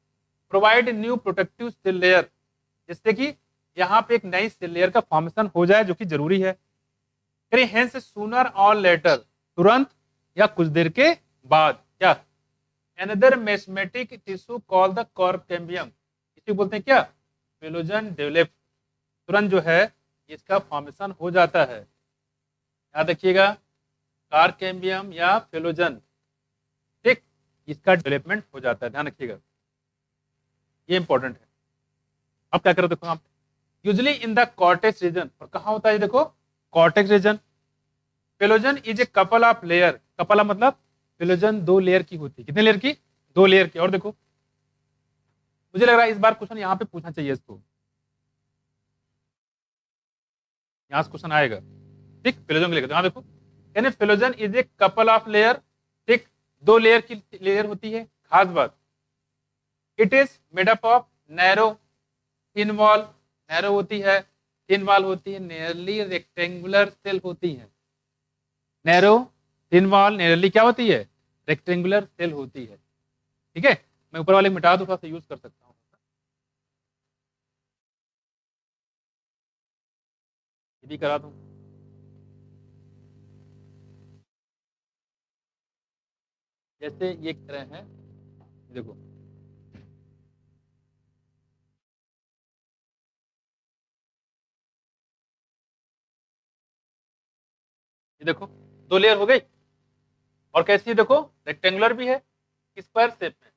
provide new protective cell layer, जिससे कि यहाँ पे एक नई सेल लेयर का फॉर्मेशन हो जाए, जो कि जरूरी है। हेंस सूनर और लेटर, तुरंत या कुछ देर के बाद, क्या, another मेस्मेटिक टिश्यू कॉल्ड द कॉर्केम्बियम, इसी बोलते हैं क्या, फिलोजन डेवलप। तुरंत जो है इसका फॉर्मेशन हो जाता है। याद रखिएगा, कार्केम्बियम या फिलोजन, ठीक, इसका डेवलपमेंट हो जाता है, ध्यान रखिएगा, ये इंपॉर्टेंट है। अब क्या करो, देखो आप, usually in the cortex region, और कहाँ होता है देखो, cortex region. Phellogen is a couple of layer, couple मतलब फिलोजन दो लेयर की होती है। कितने लेयर की, दो लेयर की। और देखो मुझे लग रहा है इस बार क्वेश्चन यहाँ पे पूछना चाहिए इसको, यहाँ से क्वेश्चन आएगा, ठीक, फिलोजन को लेकर। हाँ देखो, यानी phellogen is a couple of layer, ठीक, दो लेयर की लेयर होती है। खास बात, it is made up of narrow thin wall, narrow होती है, थिन वॉल होती है, नियरली रेक्टेंगुलर सेल होती है। नैरो थिन वॉल, नियरली क्या होती है, रेक्टेंगुलर सेल होती है। ठीक है, मैं ऊपर वाले मिटा दूं, थोड़ा सा यूज कर सकता हूँ, ये भी करा दूं। जैसे ये कह रहे हैं, देखो ये देखो, दो लेयर हो गई। और कैसी है देखो, रेक्टेंगुलर भी है, स्क्वायर शेप में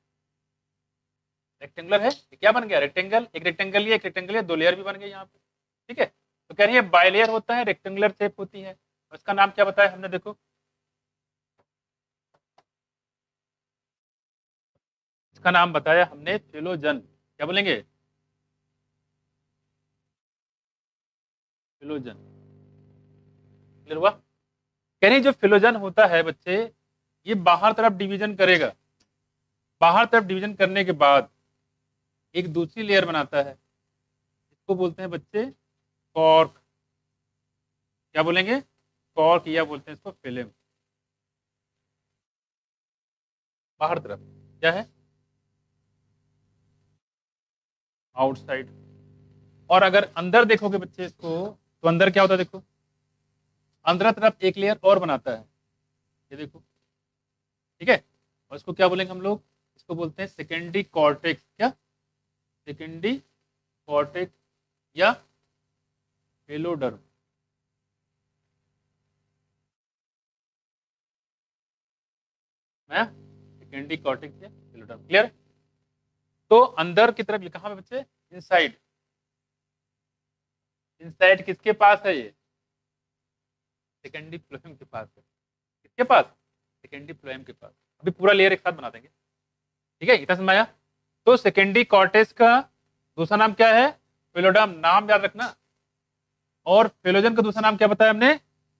रेक्टेंगुलर है। ये क्या बन गया, रेक्टेंगल, एक रेक्टेंगल ये, एक रेक्टेंगल ये, दो लेयर भी बन गई यहाँ पे। ठीक है, तो कह रही है बाइलेयर होता है, रेक्टेंगुलर शेप होती है। और इसका नाम क्या बताया हमने, देखो उसका नाम बताया हमने फिलोजन। क्या बोलेंगे? फिलोजन। क्लियर हुआ? कह रही जो फिलोजन होता है बच्चे, ये बाहर तरफ डिवीजन करेगा। बाहर तरफ डिवीजन करने के बाद एक दूसरी लेयर बनाता है, इसको बोलते हैं बच्चे कॉर्क। क्या बोलेंगे? कॉर्क, या बोलते हैं इसको फिल्म। बाहर तरफ क्या है? आउटसाइड। और अगर अंदर देखोगे बच्चे इसको, तो अंदर क्या होता है? देखो, अंदर तरफ एक लेयर और बनाता है, ये देखो। ठीक है, और इसको क्या बोलेंगे हम लोग? इसको बोलते हैं सेकेंडरी कॉर्टेक्स। क्या? सेकेंडरी कॉर्टेक्स या हेलोडर्म। मैं सेकेंडरी कॉर्टेक्स या हेलोडर्म। क्लियर? तो अंदर की तरफ कहां पे बच्चे? इनसाइड। इनसाइड किसके पास है? ये सेकेंडरी फ्लोएम के पास है। किसके पास? सेकेंडरी फ्लोएम के पास। अभी पूरा लेयर एक साथ बना देंगे। ठीक है, इतना समझ आया? तो सेकेंडरी कॉर्टेक्स का दूसरा नाम क्या है? फिलोडर्म। नाम याद रखना। और फिलोजन का दूसरा नाम क्या बताया हमने?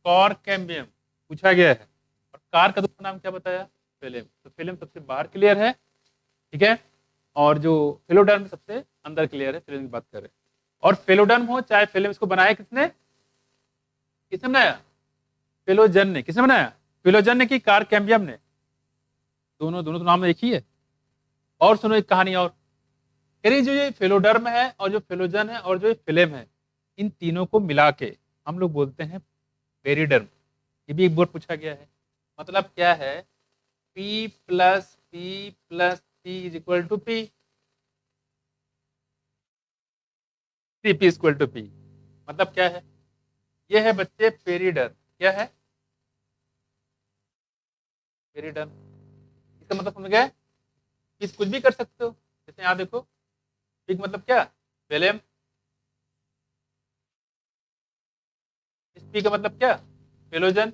कॉर्क कैम्बियम पूछा गया है। और कार का दूसरा नाम क्या बताया? फिल्म। तो फिल्म सबसे बाहर की लेयर है, ठीक है, और जो फिलोडर्म सबसे अंदर की लेयर है। फिल्म की बात कर रहे हैं। और फिलोडर्म हो चाहे फिल्म, इसको बनाया किसने? किसने बनाया? फिलोजन ने। किसने बनाया? फिलोजन ने कि कार कैम्बियम ने? दोनों दोनों तो नाम एक ही है। और सुनो एक कहानी और। कह जो ये फिलोडर्म है और जो फिलोजन है और जो ये फिल्म है, इन तीनों को मिला के हम लोग बोलते हैं पेरिडर्म। ये भी एक बार पूछा गया है। मतलब क्या है? P plus P plus P is equal to P। P equal to P मतलब क्या है? ये है बच्चे पेरिडर्म। क्या है? पेरिडर्म। इसका मतलब समझ गए? इस कुछ भी कर सकते हो। जैसे यहाँ देखो, P मतलब क्या? फिल्म। इस P का मतलब क्या? फिलोजन।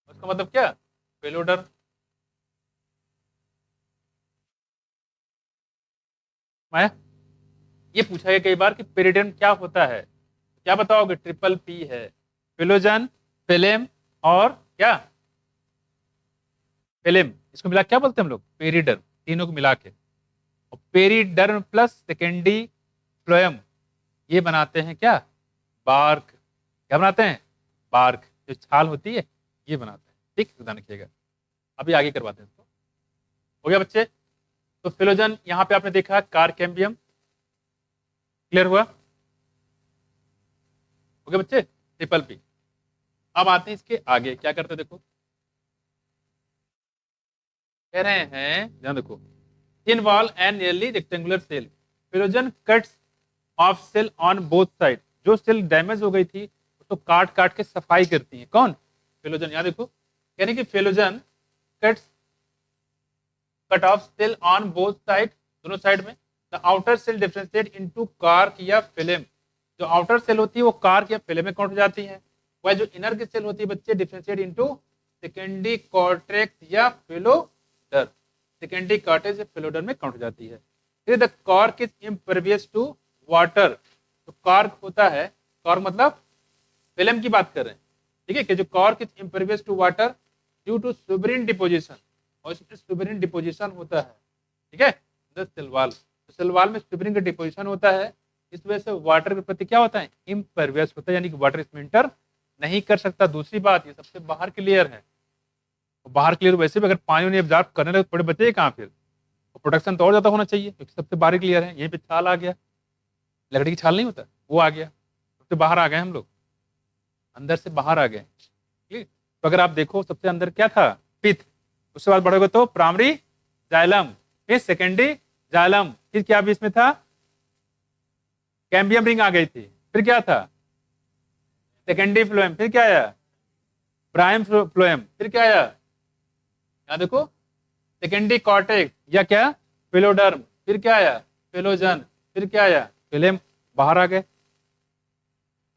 उसका मतलब क्या? फिलोडर्म। मैं ये पूछा है कई बार कि पेरिडर्म क्या होता है, क्या बताओगे? ट्रिपल P है। फिलोजन, फिल्म और क्या? फिल्म। इसको मिला क्या बोलते हैं हम लोग? पेरिडर्म। तीनों को मिला के। और पेरिडर्म प्लस सेकेंडरी फ्लोएम, ये बनाते हैं क्या? बार्क। क्या बनाते हैं? बार्क। जो छाल होती है ये बनाते हैं। ठीक, ध्यान रखिएगा। अभी आगे करवाते हैं इसको। हो गया बच्चे? तो फिलोजन यहां पे आपने देखा कार कैम्बियम। क्लियर हुआ? हो गया बच्चे? Triple P। अब आते हैं इसके आगे, क्या करते हैं देखो। कह रहे हैं, ध्यान देखो, in wall and nearly rectangular cell, phellogen cuts off cell on both side. जो सेल डैमेज हो गई थी उसको काट काट के सफाई करती है। कौन? फिलोजन। यहाँ देखो, यानी कि phellogen cuts cut off cell on both side, दोनों साइड में। The outer cell differentiate into cork या फिल्म। जो आउटर सेल होती है वो कार्क या फिल्म में काउंट हो जाती है। वह जो इनर की सेल होती है बच्चे, डिफरेंशिएट इनटू सेकेंडरी कॉर्टेक्स या फिलोडर। सेकेंडरी कॉर्टेक्स या फिलोडर में काउंट हो जाती है। फिर the cork is impervious to water. तो कॉर्क होता है, कॉर्क मतलब फिल्म की बात कर रहे हैं, ठीक है, कि जो cork is impervious to water due to suberin deposition. और इसमें सुबरिन डिपोजिशन होता है, ठीक है, द सेल वॉल। तो सेल वॉल में सुबरिन का डिपोजिशन होता है, इस वजह से वाटर के प्रति क्या होता है? इम्परवियस होता है, यानी कि वाटर इसमें इंटर नहीं कर सकता। दूसरी बात, ये सबसे बाहर की लेयर है। बाहर की लेयर वैसे भी अगर पानी उन्हें एब्जॉर्ब करने लगे थोड़े बचे कहाँ फिर? प्रोटेक्शन तो और ज्यादा होना चाहिए, क्योंकि सबसे बाहर की लेयर है। यहीं पे छाल आ गया, लकड़ी की छाल नहीं होता, वो आ गया, सबसे बाहर आ गए हम लोग, अंदर से बाहर आ गए। ठीक, तो अगर आप देखो सबसे अंदर क्या था? पिथ। उसके बाद बढ़ोगे तो प्राइमरी जाइलम, फिर सेकेंडरी जाइलम, फिर क्या भी इसमें था? कैम्बियम रिंग आ गई थी। फिर क्या था? Secondary phloem. फिर क्या आया? Prime phloem. फिर क्या आया? यहां देखो, सेकेंडरी कॉर्टेक्स या क्या? फिलोडर्म। फिर क्या आया? फिलोजन। फिर क्या आया? फिल्म। बाहर आ गए।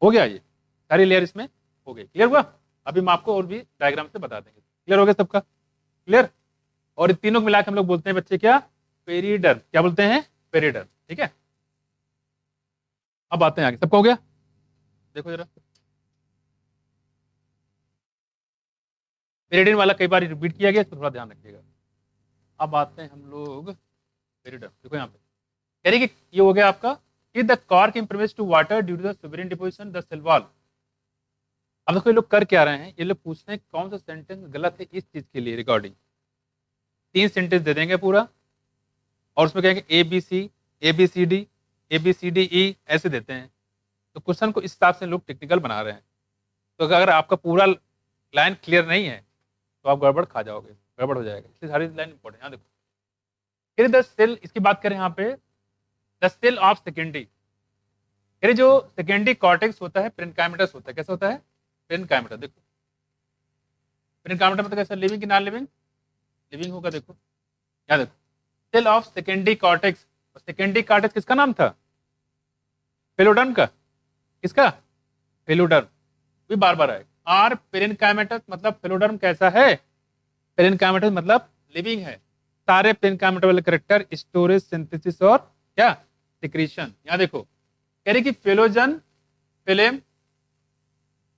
हो गया, ये सारी लेयर इसमें हो गई। क्लियर हुआ? अभी हम आपको और भी डायग्राम से बता देंगे। क्लियर हो गया सबका? क्लियर? और इन तीनों को मिला के हम लोग बोलते हैं बच्चे क्या, पेरिडर्म। क्या बोलते हैं, पेरिडर्म। ठीक है, अब आते हैं आगे। सबका हो गया, देखो जरा, पेरिडर्म वाला कई बार रिपीट किया गया, इसको थोड़ा ध्यान रखिएगा। अब आते हैं हम लोग पेरिडर्म। देखो यहाँ पे कह रही कि ये हो गया आपका कि the cork impermeable to water due to the suberin deposition the cell wall. अब देखो ये लोग कर क्या रहे हैं, ये लोग पूछ रहे हैं कौन सा सेंटेंस गलत है इस चीज के लिए रिकॉर्डिंग। 3 सेंटेंस दे देंगे पूरा, और उसमें कहेंगे A B C, A B C D, A B C D E, ऐसे देते हैं। तो क्वेश्चन को इस हिसाब से लोग टेक्निकल बना रहे हैं। तो अगर आपका पूरा लाइन क्लियर नहीं है तो आप गड़बड़ खा जाओगे, गड़बड़ हो जाएगा, इसलिए सारी लाइन इंपॉर्टेंट। यहाँ देखो, फिर द सेल, इसकी बात करें यहाँ पे, द सेल ऑफ सेकेंडरी। फिर जो सेकेंडरी कॉर्टेक्स होता है, पेरेन्काइमेटस होता है। कैसा होता है, पेरेन्काइमेटस। देखो पेरेन्काइमेटस मतलब कैसा, लिविंग कि नॉन लिविंग, लिविंग होगा। देखो यहाँ देखो, cell of secondary cortex. Secondary cortex किसका नाम था, फेलोडर्म का। किसका, फेलोडर्म। भी बार बार आएगा। और पेरेन्काइमेटस मतलब फेलोडर्म कैसा है, पेरेन्काइमेटस मतलब लिविंग है। सारे पेरेन्काइमेटस वाले करेक्टर स्टोरेज, सिंथेसिस और क्या, सिक्रीशन। यहाँ देखो कह रही कि phellogen, phellem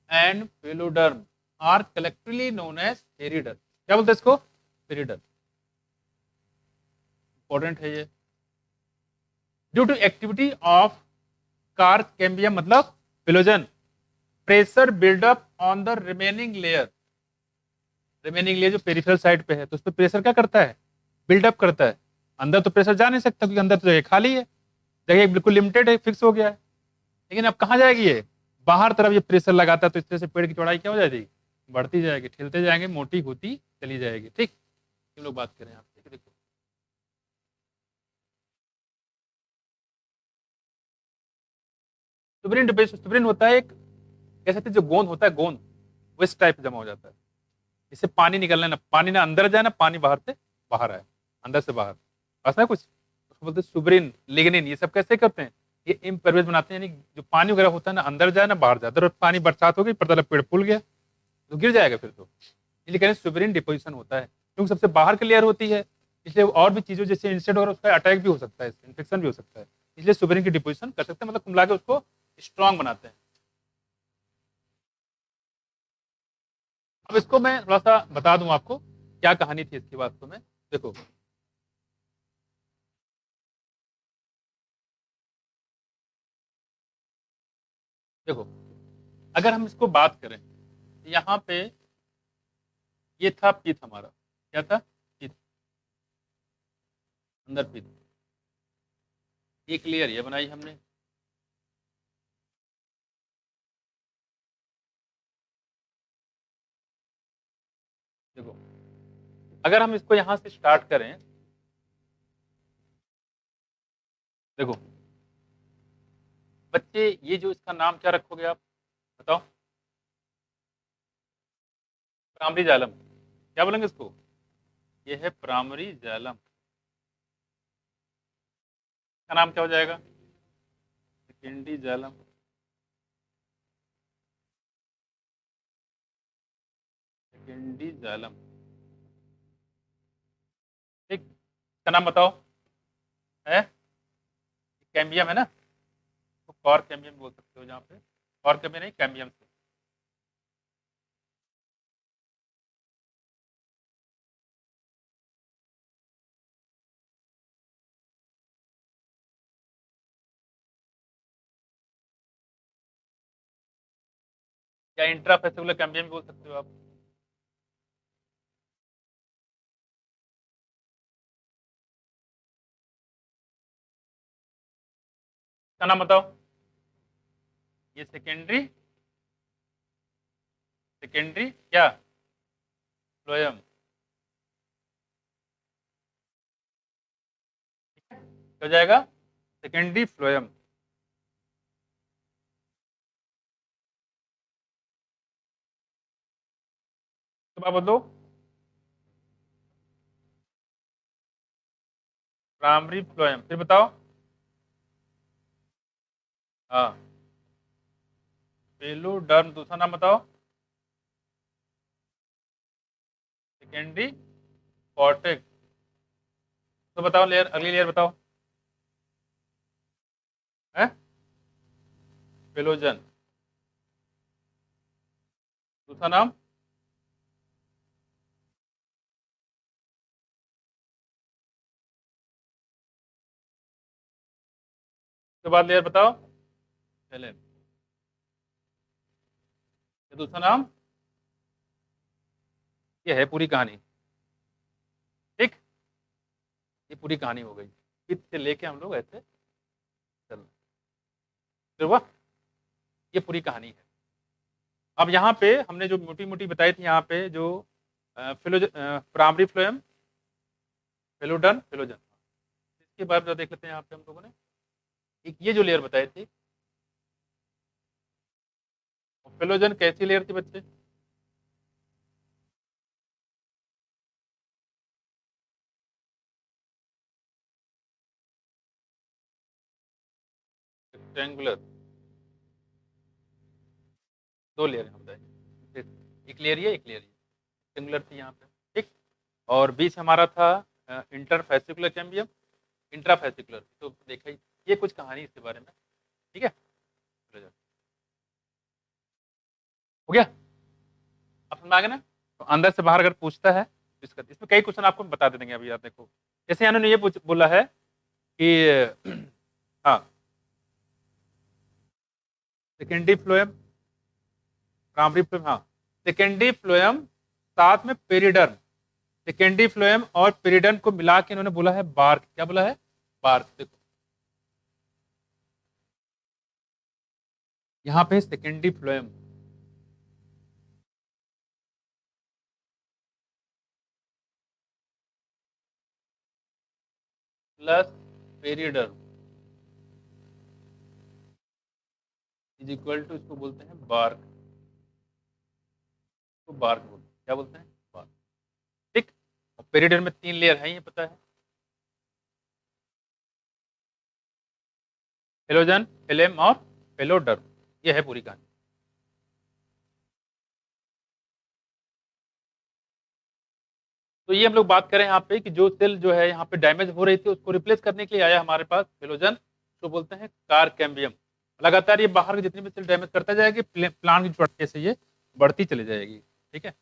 and phelloderm are collectively known as periderm. क्या बोलते हैं इसको, पेरिडर्म। इंपॉर्टेंट है ये। Due to activity of cork cambium मतलब phellogen, pressure buildup on the remaining layer. Remaining layer जो पेरिफेरल साइड पे है, तो उस पर प्रेशर क्या करता है, बिल्डअप करता है। अंदर तो प्रेशर जा नहीं सकता क्योंकि अंदर तो जगह खाली है, जगह बिल्कुल लिमिटेड है, फिक्स हो गया है। लेकिन अब कहाँ जाएगी ये, बाहर तरफ ये प्रेशर लगाता है, तो इस तरह से पेड़ की चौड़ाई क्या हो जाएगी, बढ़ती जाएगी, ठेलते जाएंगे, मोटी होती चली जाएगी। ठीक, हम लोग बात करें यहाँ पे, देखो सुब्रिन डिपोजिशन। सुब्रिन होता है एक, कह सकते हैं जो गोंद होता है, गोंद वो इस टाइप जमा हो जाता है। इससे पानी निकलना, ना पानी ना अंदर जाए ना पानी बाहर से बाहर आए, अंदर से बाहर, बस ना कुछ। उसको बोलते हैं सुब्रिन, लिग्निन। ये सब कैसे करते हैं, ये इम्परवेज बनाते हैं, यानी जो पानी वगैरह होता है ना अंदर जाए ना बाहर जाए। अगर पानी बरसात हो गई, पता लगा पेड़ फूल गया तो गिर जाएगा फिर तो। इसलिए कह रहे हैं सुब्रिन डिपोजिशन होता है, क्योंकि सबसे बाहर की लेयर होती है, इसलिए और भी चीजों जैसे इंसेक्ट वगैरह उसका अटैक भी हो सकता है, इन्फेक्शन भी हो सकता है, इसलिए सुब्रिन की डिपोजिशन कर सकते हैं, मतलब कुमला के उसको स्ट्रांग बनाते हैं। अब इसको मैं थोड़ा सा बता दूं आपको क्या कहानी थी इसकी वास्तव में। देखो देखो, अगर हम इसको बात करें, यहाँ पे ये था पिथ हमारा, क्या था, पिथ, अंदर पिथ। एक लेयर ये बनाई हमने, देखो अगर हम इसको यहां से स्टार्ट करें, देखो बच्चे ये जो इसका नाम क्या रखोगे आप, बताओ, प्राइमरी जालम। क्या बोलेंगे इसको, ये है प्राइमरी जालम। का नाम क्या हो जाएगा, सेकेंडरी जालम। सेकेंडरी जालम, ठीक। इसका नाम बताओ, है कैम्बियम है ना, तो कॉर कैम्बियम बोल सकते हो जहाँ पे, कॉर कैम्बियम नहीं, कैम्बियम से। या इंट्राफेसिकुलर कैम्बियम भी बोल सकते हो आप। इसका नाम बताओ, ये सेकेंडरी, सेकेंडरी क्या, फ्लोएम। हो जाएगा सेकेंडरी फ्लोएम। तो आप बोलो प्राइमरी फ्लोएम, फिर बताओ, हाँ पेलोडर्म। दूसरा नाम बताओ, सेकेंडरी कॉर्टेक्स। तो बताओ लेयर, अगली लेयर बताओ। है फिलोजन। दूसरा नाम के बाद लेयर बताओ हेलेन। ये दूसरा नाम, ये है पूरी कहानी। ठीक, ये पूरी कहानी हो गई। फिर से लेके हम लोग ऐसे चल, फिर हुआ, ये पूरी कहानी है। अब यहाँ पे हमने जो मोटी मोटी बताई थी, यहाँ पे जो प्राइमरी फ्लोएम, फेलोडन, फेलोजन, इसके बारे में देख लेते हैं। यहाँ पे हम लोगों ने एक ये जो लेयर बताई थी, फेलोजन कैसी लेयर थी बच्चे? रेक्टेंगुलर, दो लेयर हम बताएंगे, एक लेयर ये, एक लेयर ये। रेक्टेंगुलर थी यहाँ पे, ठीक। और बीच हमारा था इंटरफेसिकुलर कैम्बियम, इंट्राफेसिकुलर, तो देखा ही, ये कुछ कहानी इसके बारे में, ठीक है। हो गया, अब समझ आ गया ना? तो अंदर से बाहर अगर पूछता है तो इसमें कई क्वेश्चन आपको बता देंगे। अभी आप देखो, जैसे इन्होंने ये बोला है कि हाँ, सेकेंडरी फ्लोएम, प्राइमरी फ्लोएम, हाँ, सेकेंडरी फ्लोएम साथ में पेरिडर्म, सेकेंडरी फ्लोएम और पेरिडर्म को मिला के इन्होंने बोला है बार्क। क्या बोला है? बार्क। देखो यहाँ पे secondary phloem plus periderm is equal to, इसको बोलते हैं बार्क, तो बार्क बोलते हैं। क्या बोलते हैं? बार्क, ठीक। और पेरिडर्म में 3 लेयर है, ये पता है, फेलोजन, फेलेम और फेलोडर्म। ये है पूरी कहानी। तो ये हम लोग बात करें यहाँ पे कि जो सेल जो है यहाँ पे डैमेज हो रही थी, उसको रिप्लेस करने के लिए आया हमारे पास फेलोजन, जो बोलते हैं कार कैम्बियम। लगातार ये बाहर की जितनी भी सेल डैमेज करता जाएगी, प्लांट की चौड़ाई से ये बढ़ती चली जाएगी, ठीक है।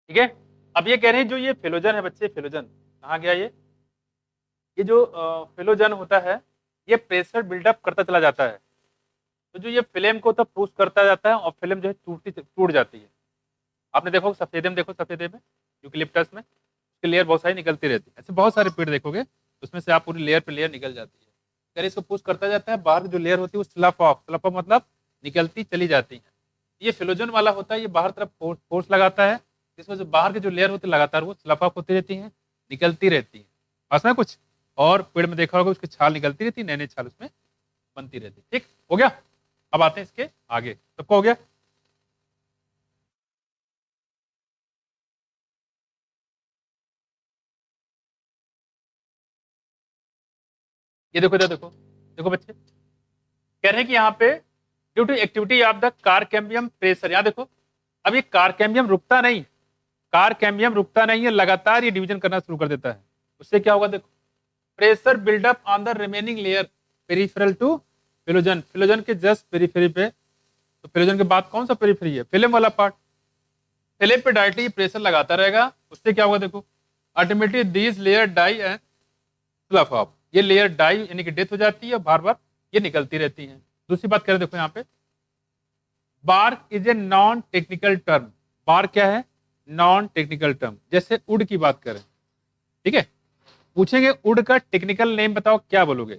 ठीक है, अब ये कह रहे हैं जो ये फेलोजन है बच्चे, फेलोजन कहाँ गया ये जो फेलोजन होता है, ये प्रेशर बिल्डअप करता चला जाता है। तो जो ये फिल्म को तो पुश करता जाता है और फिल्म जो है टूट जाती है। आपने देखो सफेदे में, देखो सफेदे में, यूकलिप्टस में उसकी लेयर बहुत सारी निकलती रहती है। ऐसे बहुत सारे पेड़ देखोगे, उसमें से आप पूरी लेयर पे लेयर निकल जाती है। अगर इसको पुश करता जाता है, बाहर की जो लेयर होती है वो स्लफ ऑफ मतलब निकलती चली जाती है। ये फिलोजन वाला होता है, ये बाहर तरफ फोर्स लगाता है, जिसमें से बाहर की जो लेयर होती है लगातार वो स्लफ ऑफ होती रहती है, निकलती रहती है। बस में कुछ और पेड़ में देखा होगा, उसकी छाल निकलती रहती है, नए नए छाल उसमें बनती रहती है। ठीक हो गया, अब आते हैं इसके आगे। सबको हो गया? ये देखो इधर देखो, देखो बच्चे कह रहे हैं कि यहाँ पे due to activity of the cork cambium pressure, यहाँ देखो, अब ये कारकैम्बियम रुकता नहीं, कारकैम्बियम रुकता नहीं है, लगातार ये डिवीजन करना शुरू कर देता है। उससे क्या होगा? देखो, pressure buildup on the remaining layer peripheral to phellogen, phellogen के जस्ट पेरिफेरी पे। तो फिलोजन के बाद कौन सा पेरिफेरी है? फिल्म वाला पार्ट। फिल्म पे डायरेक्टली प्रेशर लगाता रहेगा, उससे क्या होगा? देखो, ultimately this layer die and slough off, ये लेयर डाई यानी कि डेथ हो जाती है, बार बार ये निकलती रहती है। दूसरी बात करें, देखो यहाँ पे bark is a non technical term. Bark क्या है? Non technical term. जैसे उड की बात करें, ठीक है, पूछेंगे उड का टेक्निकल नेम बताओ, क्या बोलोगे?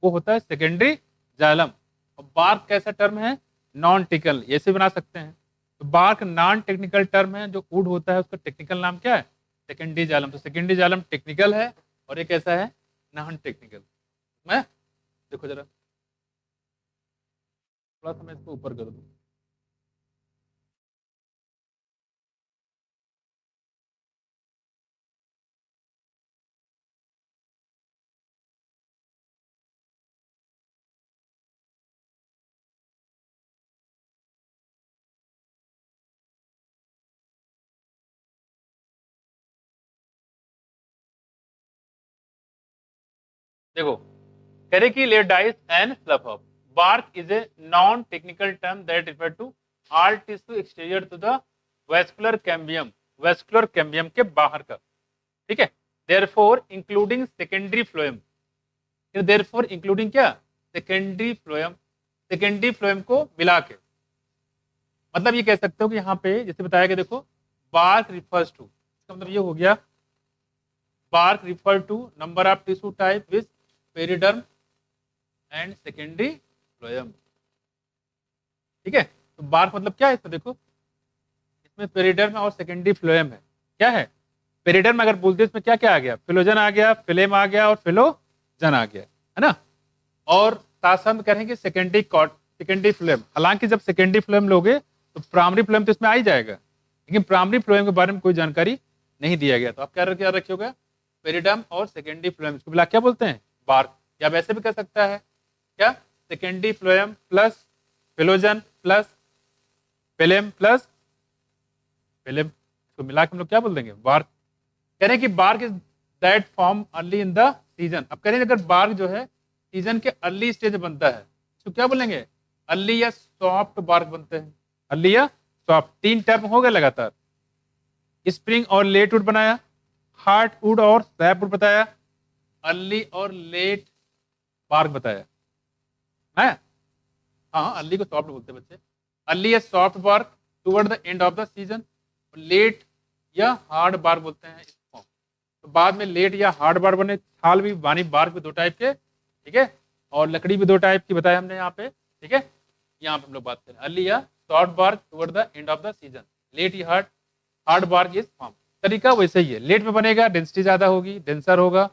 वो होता है सेकेंडरी जाइलम। और बार्क कैसा टर्म है? नॉन टेक्निकल, ऐसे बना सकते हैं। तो बार्क नॉन टेक्निकल टर्म है, जो वुड होता है उसका टेक्निकल नाम क्या है? सेकेंडरी जालम। तो सेकेंडरी जालम टेक्निकल है और एक ऐसा है नॉन टेक्निकल। मैं देखो जरा, थोड़ा सा मैं इसको ऊपर कर दूं। देखो, कह रहे कि let dies and fluff off. Bark is a non technical term that refer to all tissue exterior to the vascular cambium, vascular cambium के बाहर का, ठीक है। Therefore including secondary phloem, therefore including क्या? सेकेंडरी फ्लोएम, सेकेंडरी फ्लोएम को मिला के। मतलब ये कह सकते हो कि यहाँ पे जैसे बताया कि देखो, बार्क रिफर्स टू, इसका मतलब ये हो गया, bark refer to number of tissue type with periderm and secondary phloem, ठीक है। तो बार्क मतलब क्या है इसमें? देखो, इसमें पेरिडर्म और सेकेंडरी फ्लोएम है। क्या है? पेरिडर्म अगर बोलते इसमें क्या क्या आ गया? फिलोजन आ गया, फिलेम आ गया और फिलोजन आ गया, है ना। और साथ साथ में कह रहे हैं कि सेकेंडरी कॉट, सेकेंडरी फ्लोएम। हालांकि जब सेकेंडरी फ्लोएम लोगे तो प्राइमरी फ्लोएम तो इसमें आ ही जाएगा, लेकिन प्राइमरी फ्लोएम के बारे में कोई जानकारी नहीं दिया गया। तो आप क्या रखिएगा? पेरिडर्म और सेकेंडरी फ्लोएम, इसको मिला क्या बोलते हैं? बार्क। या वैसे भी कह सकता है क्या? Secondary phloem plus phellogen plus phellem plus phellem, इसको मिला के हम लोग क्या बोल देंगे? बार्क। कह रहे हैं कि bark is that form early in the season. अब कह रहे हैं अगर बार्क जो है सीजन के अर्ली स्टेज बनता है तो क्या बोलेंगे? अर्ली या सॉफ्ट बार्क बनते हैं, अर्ली या सॉफ्ट। 3 टर्म हो गए लगातार। स्प्रिंग और लेट वुड बनाया, हार्ट वुड और सैप वुड बताया, अर्ली और लेट बार्क बताया है। हाँ, अर्ली को सॉफ्ट बोलते हैं बच्चे। अर्ली या soft bark toward the end of the season, late या हार्ड बार्क बोलते हैं इसको। तो बाद में लेट या हार्ड बार्क बने। छाल भी बानी बार्क भी 2 टाइप के, ठीक है। और लकड़ी भी 2 टाइप की बताया हमने यहाँ पे, ठीक है। यहाँ पे हम लोग बात करें अर्ली या short bark toward the end of the season, late या हार्ड बार्क इज फॉर्म। तरीका वैसे ही है, लेट में बनेगा, डेंसिटी ज्यादा होगी, डेंसर होगा,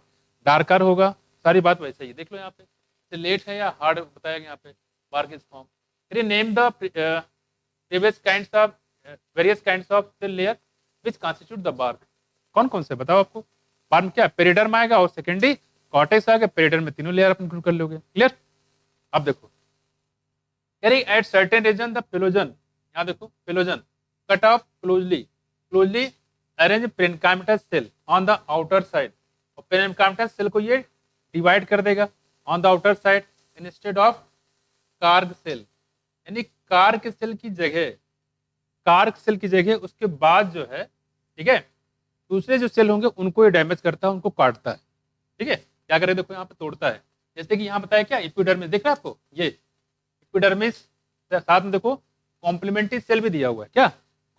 डार्कर होगा, सारी बात वैसे ही। देख लो यहाँ पे लेट है या हार्ड बताया गया यहाँ पे, बार्क इज फॉर्म। फिर name the previous kinds of various kinds of cell layer which constitute the bark. कौन कौन से बताओ आपको? बार्क में क्या? पेरिडर्म आएगा और सेकेंडरी कॉर्टेक्स आएगा। पेरिडर्म में तीनों लेयर आप इंक्लूड कर लोगे। क्लियर? अब देखो, at certain region the phellogen, यहाँ देखो phellogen cut off closely arrange parenchymatous cell on the outer side. और पेरेन्काइमटस सेल को ये डिवाइड कर देगा on the outer side instead of cork cell. यानी कार्ग सेल की जगह, कार्ग सेल की जगह उसके बाद जो है, ठीक है, दूसरे जो सेल होंगे उनको ये डैमेज करता है, उनको काटता है, ठीक है। क्या करे? देखो यहाँ पे तोड़ता है। जैसे कि यहाँ बताया क्या, एपिडर्मिस दिख रहा है आपको, ये एपिडर्मिस, साथ में देखो कॉम्प्लीमेंट्री सेल भी दिया हुआ है। क्या?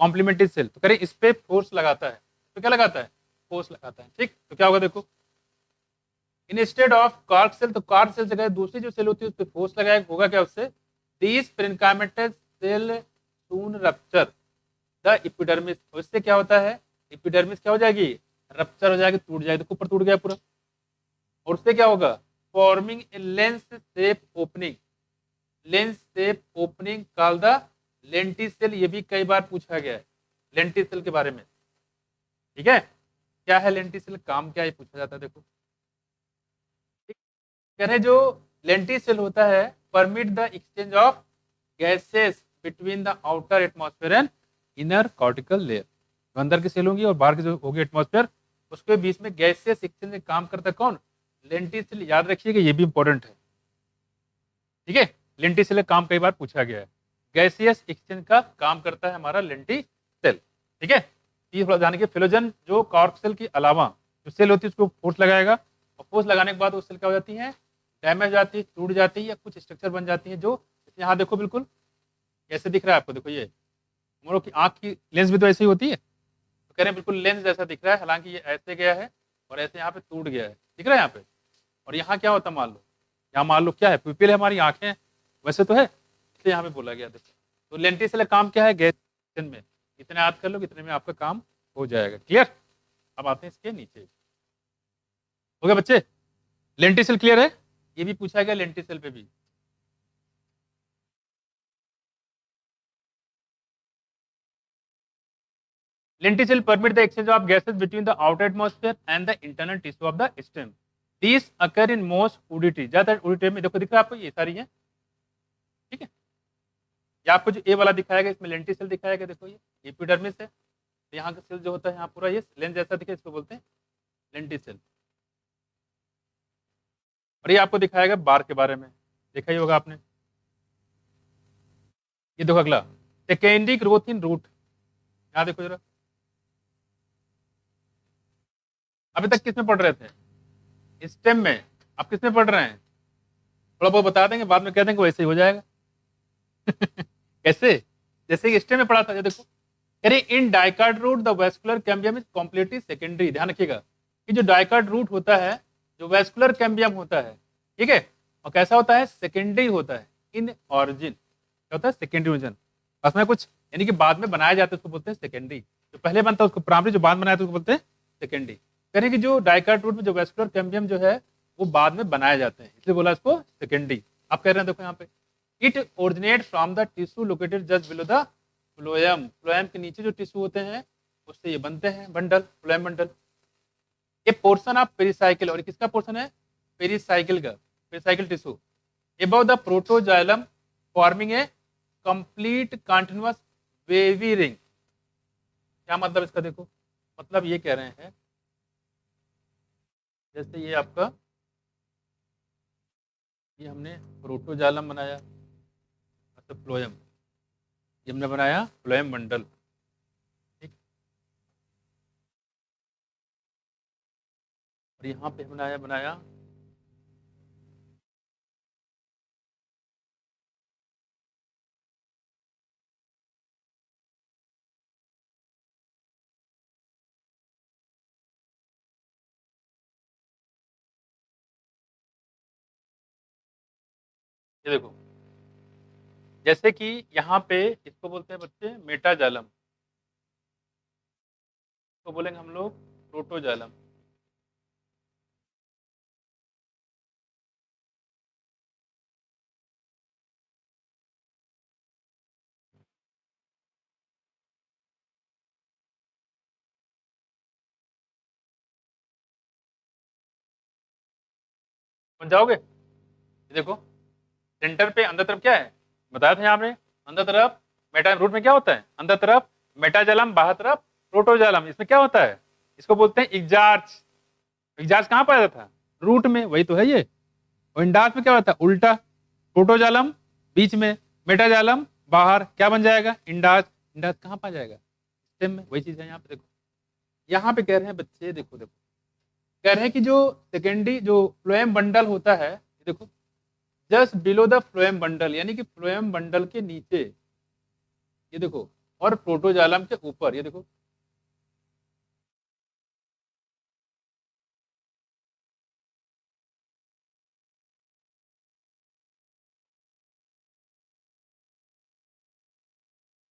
Complementary cell. तो करें इस पे फोर्स लगाता है, तो क्या लगाता है? फोर्स लगाता है, ठीक। तो क्या होगा? देखो, इंस्टेड ऑफ कार्क सेल, तो कार्क सेल जगह दूसरी जो सेल होती है उस पर फोर्स लगाया, होगा क्या उससे? These parenchymatous cell soon rupture the epidermis. उससे क्या होता है? एपिडर्मिस क्या हो जाएगी? रप्चर हो जाएगी, टूट जाएगी। तो ऊपर टूट गया पूरा। और उससे क्या होगा? Forming a lens shape opening, lens shape opening call the lenticel. ये भी कई बार पूछा गया है लेंटिसेल के बारे में, ठीक है। क्या है लेंटिसेल, काम क्या है, पूछा जाता है। देखो, कह रहे जो लेंटिसेल होता है permit the exchange of gases between the outer atmosphere and inner cortical layer. जो अंदर की सेल होंगी और बाहर की जो होगी एटमॉस्फेयर, उसके बीच में गैसेस एक्सचेंज में काम करता है कौन? लेंटिसेल। याद रखिएगा, ये भी इंपॉर्टेंट है, ठीक है। लेंटिसेल का काम कई बार पूछा गया है। गैसियस एक्सचेंज का काम करता है हमारा लेंटिसेल, ठीक है। ये थोड़ा ध्यान रखिए। फिलोजन जो कार्क सेल के अलावा जो सेल होती है उसको फोर्स लगाएगा, और फोर्स लगाने के बाद वो सेल क्या हो जाती है? डैमेज हो जाती है, टूट जाती है, या कुछ स्ट्रक्चर बन जाती है। जो यहाँ देखो बिल्कुल ऐसे दिख रहा है आपको, देखो ये हम लोग की आंख की लेंस भी तो ऐसी ही होती है। तो कह रहे हैं बिल्कुल लेंस जैसा दिख रहा है, हालांकि ये ऐसे गया है और ऐसे यहाँ पे टूट गया है, दिख रहा है यहाँ पे। और यहाँ क्या होता है मान लो, यहाँ मान लो क्या है? प्यूपिल है, हमारी आंखें वैसे तो है, इसलिए यहाँ पे बोला गया। देखो तो लेंटिसिल का काम क्या है, गैस में इतने याद कर लो, इतने में आपका काम हो जाएगा। क्लियर? अब आते हैं इसके नीचे। हो गया बच्चे? लेंटिसिल क्लियर है? ये भी पूछा गया लेंटिसिल पे भी। Lenticel permit the exchange of gases between the outer atmosphere and the internal tissue of the stem. These occur in most woody trees. ज्यादातर woody tree में देखो दिख रहा है आपको, ये सारी है, ठीक है। ये आपको जो ए वाला दिखाएगा इसमें लेंटिसिल दिखाएगा, देखो ये एपिडर्मिस है, तो यहाँ का सेल जो होता है यहाँ पूरा ये लेंस जैसा दिखे, इसको बोलते हैं लेंटिसिल। और ये आपको दिखाएगा बार के बारे में, देखा ही होगा आपने। ये देखो अगला, सेकेंडरी ग्रोथ इन रूट। यहाँ देखो जरा, अभी तक किसमें पढ़ रहे थे, स्टेम में। आप किसमें पढ़ रहे हैं, थोड़ा बहुत बता देंगे, बाद में कह देंगे वैसे ही हो जाएगा। कैसे? जैसे कि स्टेम में पढ़ा था, ये देखो, अरे in dicot root the vascular cambium is completely secondary. ध्यान रखिएगा कि जो डाइकार्ड रूट होता है, जो वेस्कुलर कैम्बियम होता है, ठीक है, और कैसा होता है, सेकेंडरी होता है इन ऑरिजिन। क्या होता है, सेकेंडरी ओरिजिन। बस में कुछ यानी कि बाद में बनाया जाता है उसको बोलते हैं सेकेंडरी, जो पहले बनता है उसको प्राइमरी, जो बाद बनाया था उसको बोलते हैं सेकेंडरी। कह रहे हैं कि जो डाइकार्ड रूट में जो वेस्कुलर कैम्बियम जो है वो बाद में बनाए जाते हैं, इसलिए बोला इसको सेकेंडरी। आप कह रहे हैं देखो यहाँ पे, it originate from the tissue located just below the phloem. Phloem के नीचे जो टिश्यू होते हैं उससे ये बनते हैं बंडल, फ्लोएम बंडल। ये पोर्शन ऑफ पेरिसाइकिल, और किसका पोर्शन है, पेरिसाइकिल का, pericycle tissue above the protoxylem forming a complete continuous wavy ring. क्या मतलब इसका, देखो मतलब ये कह रहे हैं जैसे ये आपका, ये हमने प्रोटोजाइलम बनाया, मतलब फ्लोएम, ये हमने बनाया फ्लोएम बंडल, ठीक। और यहाँ पे बनाया ये देखो, जैसे कि यहाँ पे इसको बोलते हैं बच्चे मेटाजालम, तो बोलेंगे हम लोग प्रोटोजालम। समझ जाओगे? ये देखो, सेंटर पे अंदर तरफ क्या है, बताया था यहाँ पे, अंदर तरफ मेटा रूट में क्या होता है, अंदर तरफ मेटाजालम, बाहर तरफ प्रोटोजालम। इसमें क्या होता है, इसको बोलते हैं इग्जार्च। इग्जार्च कहाँ पाया जाता था, रूट में, वही तो है ये। और इंडार्च में क्या होता है, उल्टा, प्रोटोजालम बीच में, मेटाजालम बाहर, क्या बन जाएगा, इंडार्च। इंडार्च कहाँ पाया जाएगा, स्टेम में। वही चीज है यहाँ पे, देखो यहाँ पे कह रहे हैं बच्चे, देखो देखो कह रहे हैं कि जो सेकेंडरी जो फ्लोएम बंडल होता है, देखो just below the phloem bundle, यानी कि फ्लोएम बंडल के नीचे, ये देखो, और प्रोटोजालम के ऊपर, ये देखो,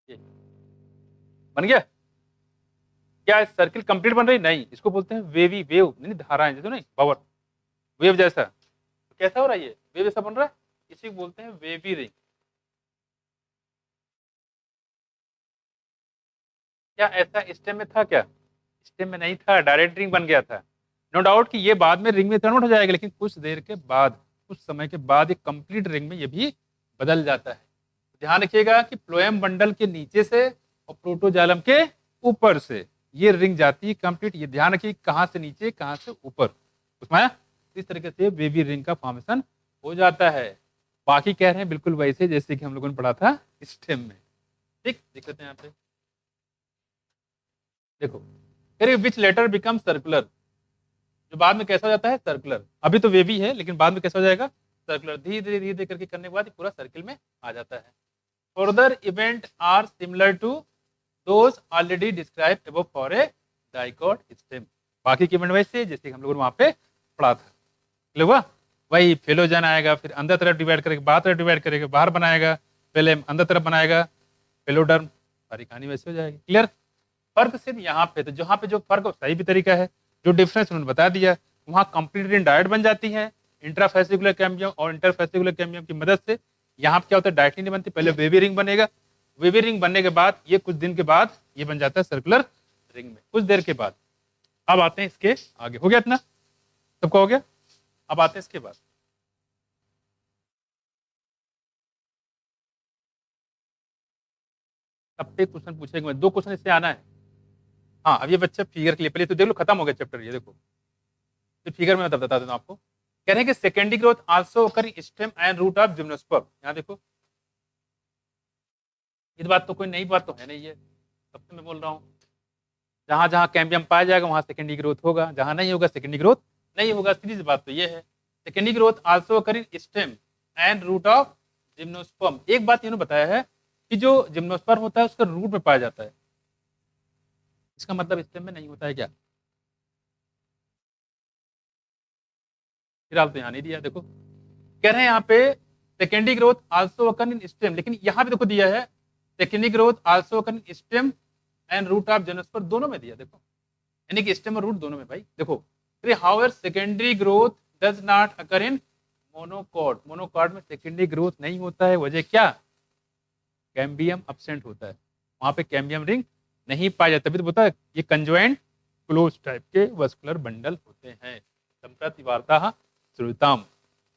ये बन गया। क्या सर्किल कंप्लीट बन रही, नहीं, इसको बोलते हैं वेवी, वेव नहीं धाराएं, जैसे नहीं पावर, वेव जैसा। तो कैसा हो रहा है, ये वेव जैसा बन रहा है, इसी को बोलते हैं वेवी रिंग। क्या ऐसा स्टेम में था, क्या स्टेम में नहीं था, डायरेक्ट रिंग बन गया था। नो डाउट कि ये बाद में रिंग में कन्वर्ट हो जाएगा, लेकिन कुछ देर के बाद, कुछ समय के बाद ये कंप्लीट रिंग में ये भी बदल जाता है। ध्यान रखिएगा कि फ्लोएम बंडल के नीचे से और प्रोटोजालम के ऊपर से ये रिंग जाती है कंप्लीट। ये ध्यान रखिए कहाँ से नीचे कहाँ से ऊपर, उसमें इस तरीके से बेबी रिंग का फॉर्मेशन हो जाता है। बाकी कह रहे हैं बिल्कुल वैसे जैसे कि हम लोगों ने पढ़ा था स्टेम में, ठीक। देख लेते हैं यहाँ पे, देखो विच लेटर बिकम सर्कुलर, जो बाद में कैसा हो जाता है, सर्कुलर। अभी तो वेवी है लेकिन बाद में कैसा हो जाएगा, सर्कुलर। धीरे धीरे धीरे धीरे करके करने के बाद पूरा सर्किल में आ जाता है। Further event are similar to those already describe above for a dicot stem. बाकी की इवेंट वैसे जैसे हम लोगों ने वहां पे पढ़ा था, हुआ वही फेलोजन आएगा, फिर अंदर तरफ डिवाइड करेगा, बाहर तरफ डिवाइड करेगा, बाहर बनाएगा, पहले अंदर तरफ बनाएगा, पेलोडर्म, सारी कहानी वैसे हो जाएगी। क्लियर? फर्क सिर्फ यहाँ पे, तो जहाँ पे जो फर्क सही भी तरीका है, जो डिफरेंस उन्होंने बता दिया, वहाँ कंप्लीटली डायरेक्ट बन जाती है इंट्राफेसिकुलर कैम्बियम और इंटरफेसिकुलर कैम्बियम की मदद से। यहाँ पे क्या होता है, डायरेक्टली नहीं बनती, पहले वेवी रिंग बनेगा, वेवी रिंग बनने के बाद ये कुछ दिन के बाद ये बन जाता है सर्कुलर रिंग में, कुछ देर के बाद। अब आते हैं इसके आगे। हो गया इतना? सबका हो गया? अब आते हैं इसके बाद। सब पे क्वेश्चन पूछेंगे, 2 क्वेश्चन इससे आना है। हाँ, अब ये बच्चे फिगर के लिए पहले तो देख लो, खत्म हो गया चैप्टर। ये देखो, तो फिगर में बता देता हूँ आपको। कह रहे हैं कि secondary growth also occur in stem and root of gymnosperm. यहाँ देखो, ये बात तो कोई नई बात तो है नहीं, ये सबसे मैं बोल रहा हूँ। जहां जहां कैम्बियम पाया जाएगा वहां सेकेंडरी ग्रोथ होगा, जहां नहीं होगा सेकेंडरी ग्रोथ नहीं होगा। सीधी सी बात तो ये है। Secondary growth also occur in stem and root of gymnosperm. एक बात इन्होंने बताया है कि जो जिम्नोस्पर्म होता है उसका रूट में पाया जाता है, इसका मतलब स्टेम में नहीं होता है क्या? फिलहाल तो यहाँ नहीं दिया। देखो, कह रहे हैं यहाँ पे secondary growth also occur in stem, लेकिन यहाँ पे देखो दिया है secondary growth also occur in stem and root of gymnosperm, दोनों में दिया। देखो, यानी कि स्टेम और रूट दोनों में भाई। देखो, however secondary growth does not occur in monocot. Monocot में सेकेंडरी ग्रोथ नहीं होता है, वजह क्या? कैम्बियम एब्सेंट होता है, वहां पे कैम्बियम रिंग नहीं पाया जाता। तभी तो बोलता है ये कंजॉइंट क्लोज टाइप के वस्कुलर बंडल होते हैं। संप्रति वार्ता श्रुताम।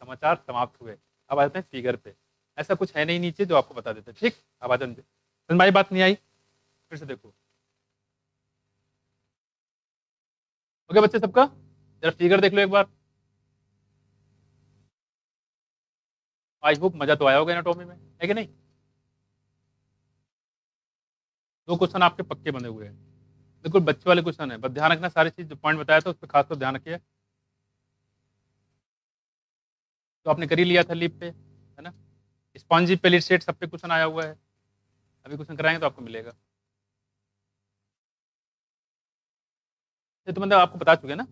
समाचार समाप्त हुए। अब आते हैं फिगर पे। ऐसा कुछ है नहीं नीचे जो आपको बता देते। ठीक, अब आते हैं, तुम्हारी बात नहीं आई, फिर से देखो। ओके बच्चे सबका, जरा फिगर देख लो एक बार। आई होप मजा तो आया होगा एनाटॉमी में, है कि नहीं? 2 क्वेश्चन आपके पक्के बने हुए हैं, बिल्कुल बच्चे वाले क्वेश्चन है, बस ध्यान रखना सारी चीज जो पॉइंट बताया था उस पर खासकर ध्यान रखिए। तो आपने कर ही लिया था लीप पे, है ना? स्पॉन्जी पेलिट सेट सब पे क्वेश्चन आया हुआ है, अभी क्वेश्चन कराएंगे तो आपको मिलेगा। ये तो मतलब आपको बता चुके ना,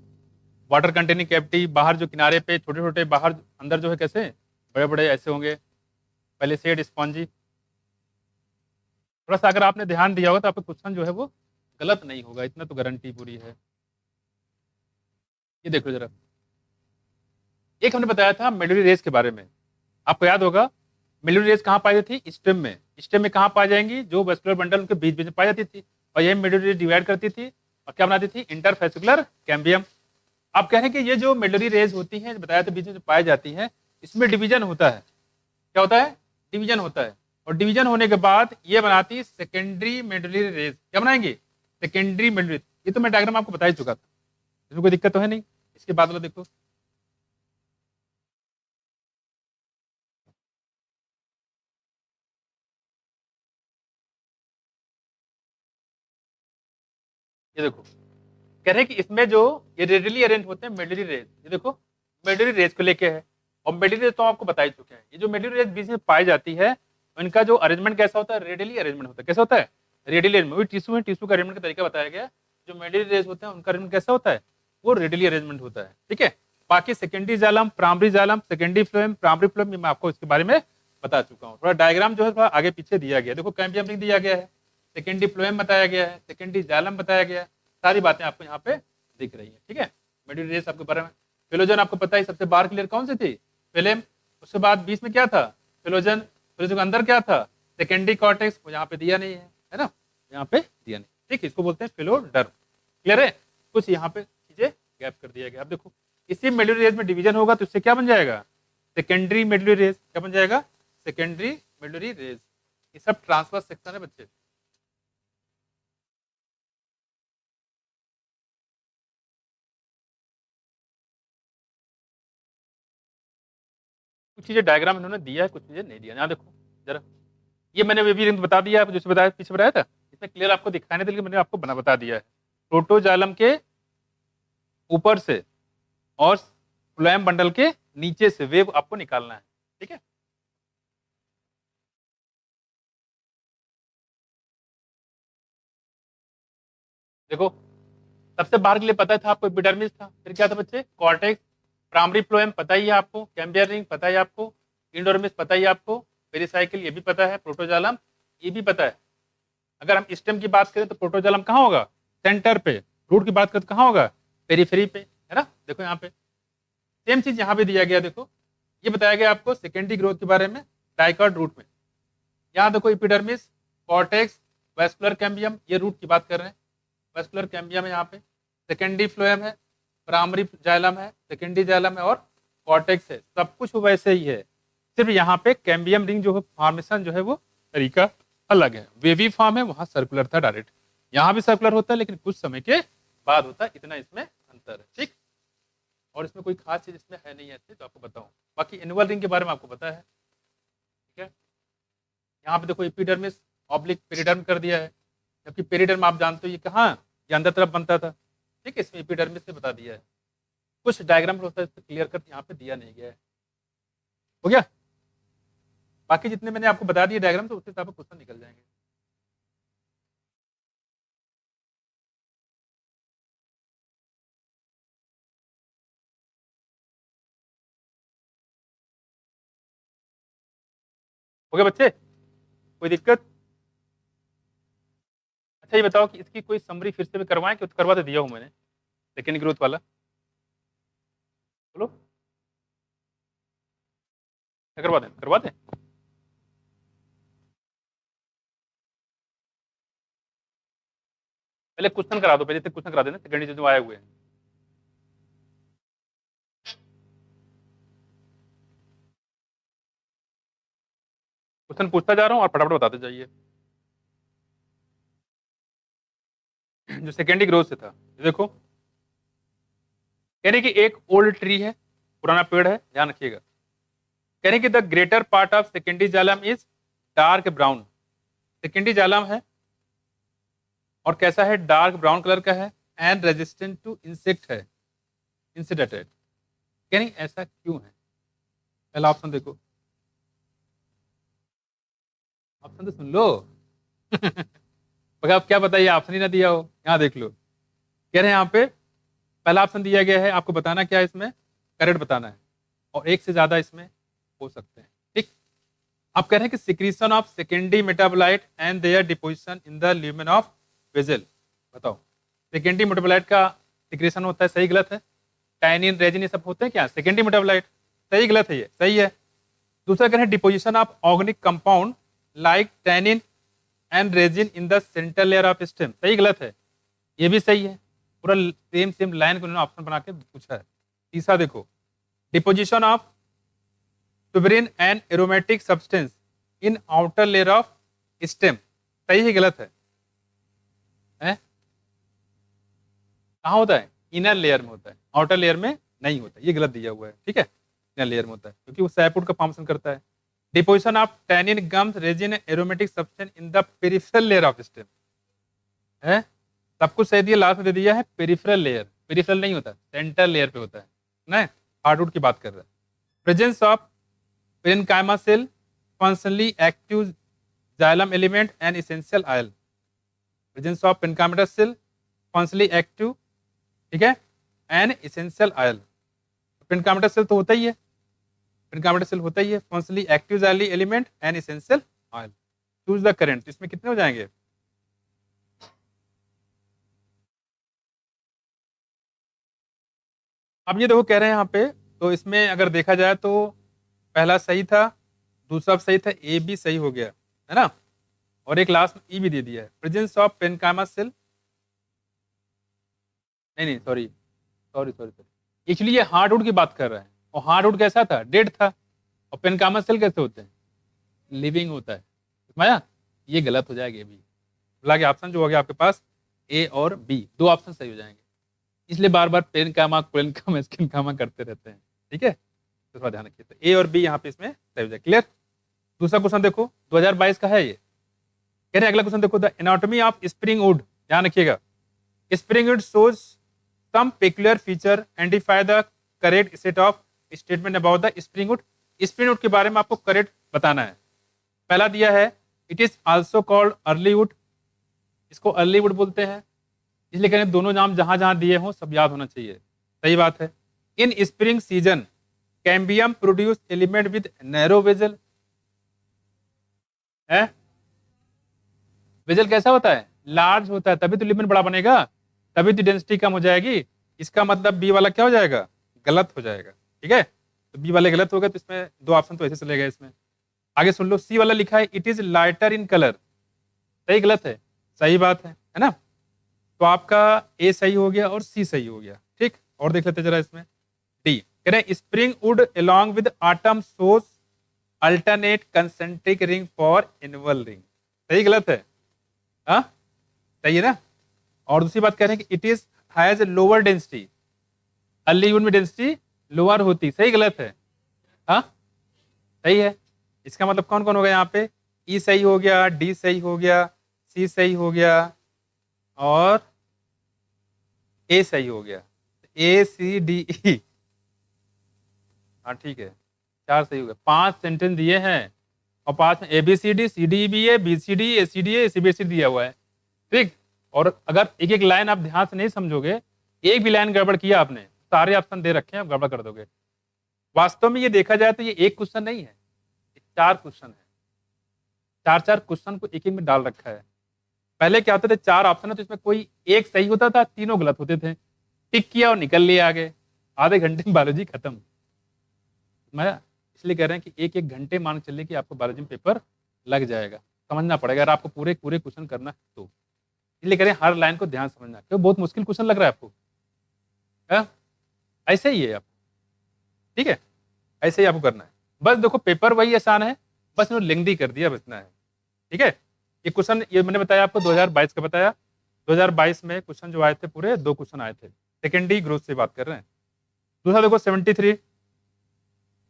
वाटर कंटेनिंग कैविटी, बाहर जो किनारे पे छोटे छोटे, बाहर अंदर जो है कैसे बड़े बड़े ऐसे होंगे, पहले सेट स्पॉन्जी। थोड़ा सा अगर आपने ध्यान दिया होगा तो आपका क्वेश्चन जो है वो गलत नहीं होगा, इतना तो गारंटी पूरी है। ये देखो जरा, एक हमने बताया था मेडुलरी रेस के बारे में, आपको याद होगा। मेडुलरी रेस कहाँ पाई जाती थी? स्टेम में। स्टेम में कहाँ पाई जाएंगी? जो वेस्कुलर बंडल उनके बीच बीच में पाई जाती थी, और यही मेडुलरी रेस डिवाइड करती थी और क्या बनाती थी? Interfascicular cambium. आप कह रहे हैं कि ये जो मेडुलरी रेस होती हैं, बताया था बीच में पाई जाती हैं, इसमें डिवीजन होता है। क्या होता है? डिवीजन होता है, और डिवीजन होने के बाद ये बनाती है सेकेंडरी मेडुलरी रेस। क्या बनाएंगे? Secondary medullary. ये तो मैं डायग्राम आपको बता ही चुका था, इसमें कोई दिक्कत तो है नहीं। इसके बाद वाला देखो, ये देखो, कह रहे हैं कि इसमें जो ये रेडियली अरेंज होते हैं मेडुलरी रेस, ये देखो मेडुलरी रेस को लेके है, और मेडुलरी रेस तो आपको बता ही चुके हैं। ये जो मेडुलरी रेस बीच में पाई जाती है, इनका जो अरेंजमेंट कैसा होता है? रेडियली अरेंजमेंट होता है। कैसा होता है? Radially arrangement. वही टिश्यू है, टिश्यू का अरेंजमेंट का तरीका बताया गया। जो मेडुलरी रेस होते हैं उनका अरेंजमेंट कैसा होता है? वो रेडियली अरेंजमेंट होता है। ठीक है, बाकी सेकेंडरी जालम, प्राइमरी जालम, सेकेंडरी फ्लोएम, प्राइमरी फ्लोएम, ये मैं आपको इसके बारे में बता चुका हूँ। थोड़ा डायग्राम जो है थोड़ा आगे पीछे दिया गया। देखो कैम्बियम रिंग दिया गया है, सेकेंडरी फ्लोएम बताया गया है, सेकेंडरी जालम बताया गया है, सारी बातें आपको यहाँ पे दिख रही है। ठीक है, मेडुलरी रेस आपके बारे में। फिलोजन आपको पता है, सबसे बाहर क्लियर कौन सी थी? फिलेम। उसके बाद बीच में क्या था? फिलोजन। फिलोजन के अंदर क्या था? Secondary cortex. वो यहाँ पे दिया नहीं है ना, यहाँ पे दिया नहीं। ठीक है, इसको बोलते हैं फिलोडर्म। क्लियर है? कुछ यहाँ पे चीजें गैप कर दिया गया। अब देखो, इसी मेडुलरी रेस में डिवीजन होगा तो इससे क्या बन जाएगा? Secondary medullary race. क्या बन जाएगा? Secondary medullary race. ये सब ट्रांसवर्स सेक्शन है बच्चे। कुछ चीजें डायग्राम इन्होंने दिया है, कुछ चीजें नहीं दिया। यहाँ देखो जरा, ये मैंने वे भी रिंग बता दिया है, जैसे बताया पीछे बताया था, इसमें क्लियर आपको दिखाने के लिए मैंने आपको बता दिया है। प्रोटोजालम के ऊपर से और फ्लोएम बंडल के नीचे से वेव आपको निकालना है। ठीक है, देखो सबसे बाहर के लिए पता था आपको, एपिडर्मिस था, फिर क्या था बच्चे? कॉर्टेक्स। प्राइमरी फ्लोएम पता ही है आपको, कैम्बियर रिंग पता है आपको, इंडोर्मिस पता ही है आपको, पेरिसाइकिल ये भी पता है, प्रोटोजालम ये भी पता है, अगर हम स्टेम की बात करें तो प्रोटोजालम कहाँ होगा, सेंटर पे। रूट की बात करें तो कहाँ होगा, पेरिफेरी पे, है ना। देखो यहाँ पे सेम चीज यहाँ पे दिया गया। देखो ये बताया गया आपको सेकेंडरी ग्रोथ के बारे में डाइकॉट रूट में। यहाँ देखो एपिडर्मिस, कॉर्टेक्स, वेस्कुलर कैम्बियम, ये रूट की बात कर रहे हैं। वेस्कुलर कैम्बियम है यहाँ पे, सेकेंडरी फ्लोएम है, प्राइमरी जाइलम है, सेकेंडरी जाइलम है और कॉर्टेक्स है। सब कुछ वैसे ही है, सिर्फ यहाँ पे कैम्बियम रिंग जो है फॉर्मेशन जो है वो तरीका अलग है। वेवी फॉर्म है, वहां सर्कुलर था डायरेक्ट, यहाँ भी सर्कुलर होता है लेकिन कुछ समय के बाद होता है, इतना इसमें अंतर है। ठीक, और इसमें कोई खास चीज इसमें है नहीं ऐसे तो आपको बताऊं। बाकी एनुअल रिंग के बारे में आपको पता है। ठीक है, यहाँ पे देखो एपिडर्मिस ऑब्लिक पेरिडर्म कर दिया है, जबकि पेरिडर्म आप जानते हो ये कहाँ, ये अंदर तरफ बनता था। ठीक है, इसमें एपिडर्मिस से बता दिया है। कुछ डायग्राम होता है इसको क्लियर कट यहाँ पे दिया नहीं गया है। हो गया, बाकी जितने मैंने आपको बता दिए डायग्राम तो उसके हिसाब से क्वेश्चन निकल जाएंगे। हो गया बच्चे, कोई दिक्कत? अच्छा ये बताओ कि इसकी कोई समरी फिर से भी करवाएं कि करवा तो दिया हूँ मैंने, सेकेंड ग्रोथ वाला। बोलो, क्या करवा दें, करवा दें? पहले क्वेश्चन करा दो, पहले से क्वेश्चन करा देना, सेकेंड जो आए हुए हैं। क्वेश्चन पूछता जा रहा हूँ और फटाफट बताते जाइए। जो सेकेंडरी ग्रोथ से था, देखो कह रहे कि एक ओल्ड ट्री है, पुराना पेड़ है, ध्यान रखिएगा। कह रहे कि the greater part of secondary xylem is dark brown. Secondary xylem है और कैसा है, डार्क ब्राउन कलर का है, एंड रेजिस्टेंट टू इंसेक्ट है, इंसिडेटेड। कह रही ऐसा क्यों है? पहला ऑप्शन देखो, ऑप्शन तो सुन लो। मगर आप क्या बताइए, ऑप्शन ही ना दिया हो, यहाँ देख लो। कह रहे हैं यहाँ पे पहला ऑप्शन दिया गया है, आपको बताना क्या है इसमें, करेक्ट बताना है, और एक से ज्यादा इसमें हो सकते हैं। ठीक, आप कह रहे हैं कि secretion of secondary metabolite and their deposition in the lumen of vessel. बताओ, सेकेंडरी मेटाबोलाइट का सिक्रीशन होता है, सही गलत है? टाइनिन, रेजिन, ये सब होते हैं क्या सेकेंडरी मेटाबोलाइट? सही गलत है? ये सही है। दूसरा कह रहे हैं deposition of organic compound like tannin and resin in the central layer of stem. सही गलत है? ये भी सही है। पूरा सेम सेम लाइन को उन्होंने ऑप्शन बना के पूछा है। तीसरा देखो, deposition of सुबरिन and aromatic substance in outer layer of stem. सही है गलत है? कहाँ होता है? इनर लेयर में होता है, आउटर लेयर में नहीं होता। ये गलत दिया हुआ है। ठीक है, इनर लेयर में होता है क्योंकि वो सैपुड का फॉर्मेशन करता है। Deposition of tannin, gums, resin, aromatic substance in the peripheral layer of stem है। सब कुछ सही दिया, लास्ट में दे दिया है पेरिफेरल लेयर। पेरिफेरल नहीं होता, सेंटर लेयर पे होता है ना। हार्डवुड की बात कर रहा है। Presence of parenchyma cell, functionally active xylem element and essential oil. Presence of parenchyma cell, functionally active, ठीक है, and essential oil. Parenchyma cell तो होता ही है, पेरेन्काइमा सेल होता ही है, functionally active xylem element and essential oil. Choose the correct, इसमें कितने हो जाएंगे? अब ये देखो कह रहे हैं यहाँ पे, तो इसमें अगर देखा जाए तो पहला सही था, दूसरा सही था, ए भी सही हो गया है ना, और एक लास्ट में ई भी दे दिया है। प्रेजेंस ऑफ पेरेन्काइमा सेल, नहीं नहीं sorry sorry sorry sorry, actually ये हार्डवुड की बात कर रहा है, और हार्डवुड कैसा था, डेड था। और पेरेन्काइमा सेल कैसे होते हैं, लिविंग होता है। समझा? ये गलत हो जाएगा, ये भी बोला कि ऑप्शन जो हो गया आपके पास ए और बी, दो ऑप्शन सही हो जाएंगे। इसलिए बार बार पेरेन्काइमा कोलेन्काइमा स्किनकाइमा करते रहते हैं। ठीक है, तो थोड़ा ध्यान रखिए। तो ए और बी यहाँ पे इसमें सही हो जाए। क्लियर? दूसरा क्वेश्चन देखो, 2022 का है ये। कह रहे हैं अगला क्वेश्चन देखो, the anatomy of spring wood, ध्यान रखिएगा। Spring wood shows some peculiar feature, identify the correct set of statement about the spring wood. Spring wood के बारे में आपको करेक्ट बताना है। पहला दिया है, it is also called early would, इसको अर्ली वुड बोलते हैं। इसलिए कह रहे हैं दोनों नाम जहां जहां दिए हों सब याद होना चाहिए। सही बात है। इन spring season cambium produce element with narrow vessel है। वेजल कैसा होता है? लार्ज होता है, तभी तो लिमिट बड़ा बनेगा, तभी तो डेंसिटी कम हो जाएगी। इसका मतलब बी वाला क्या हो जाएगा? गलत हो जाएगा। ठीक है, तो बी वाले गलत हो गए, तो इसमें दो ऑप्शन तो ऐसे चले गए इसमें। आगे सुन लो, सी वाला लिखा है it is lighter in colour, सही गलत है? सही बात है ना? तो आपका ए सही हो गया और सी सही हो गया। ठीक, और देख लेते जरा इसमें। डी कह रहे हैं spring wood along with autumn shows alternate concentric ring for annual ring, सही गलत है? हाँ सही है ना? और दूसरी बात कह रहे हैं कि it is has lower density, early यून में डेंसिटी लोअर होती, सही गलत है? हाँ सही है। इसका मतलब कौन कौन हो गया यहाँ पे? ई सही हो गया, डी सही हो गया, सी सही हो गया और ए सही हो गया। ए सी डी ई, हाँ ठीक है, चार सही हो गया। 5 सेंटेंस दिए हैं और 5 में A B C D, C D भी है, B C D, A C D है, सी बी सी दिया हुआ है। ठीक, और अगर एक एक लाइन आप ध्यान से नहीं समझोगे, एक भी लाइन गड़बड़ किया आपने, सारे ऑप्शन दे रखे हैं, आप गड़बड़ कर दोगे। वास्तव में ये देखा जाए तो ये एक क्वेश्चन नहीं है, ये 4 क्वेश्चन है। 4 क्वेश्चन को एक एक में डाल रखा है। पहले क्या होते थे, 4 ऑप्शन है तो इसमें कोई एक सही होता था, तीनों गलत होते थे। टिक किया और निकल लिया आगे, आधे घंटे में बायोलॉजी खत्म। मैं इसलिए कह रहे हैं कि एक एक घंटे मान चलिए कि आपको बायोलॉजी में पेपर लग जाएगा, समझना पड़ेगा अगर आपको पूरे पूरे क्वेश्चन करना है तो। इसलिए कह रहे हैं हर लाइन को ध्यान समझना, क्यों बहुत मुश्किल क्वेश्चन लग रहा है आपको? ऐसे ही है आप, ठीक है, ऐसे ही आपको करना है। बस देखो पेपर वही आसान है, बस इन्होंने लेंदी कर दिया, बचना है। ठीक है, ये क्वेश्चन ये मैंने बताया आपको 2022 का बताया। 2022 में क्वेश्चन जो आए थे पूरे 2 क्वेश्चन आए थे, सेकेंडरी ग्रोथ से बात कर रहे हैं। दूसरा देखो 73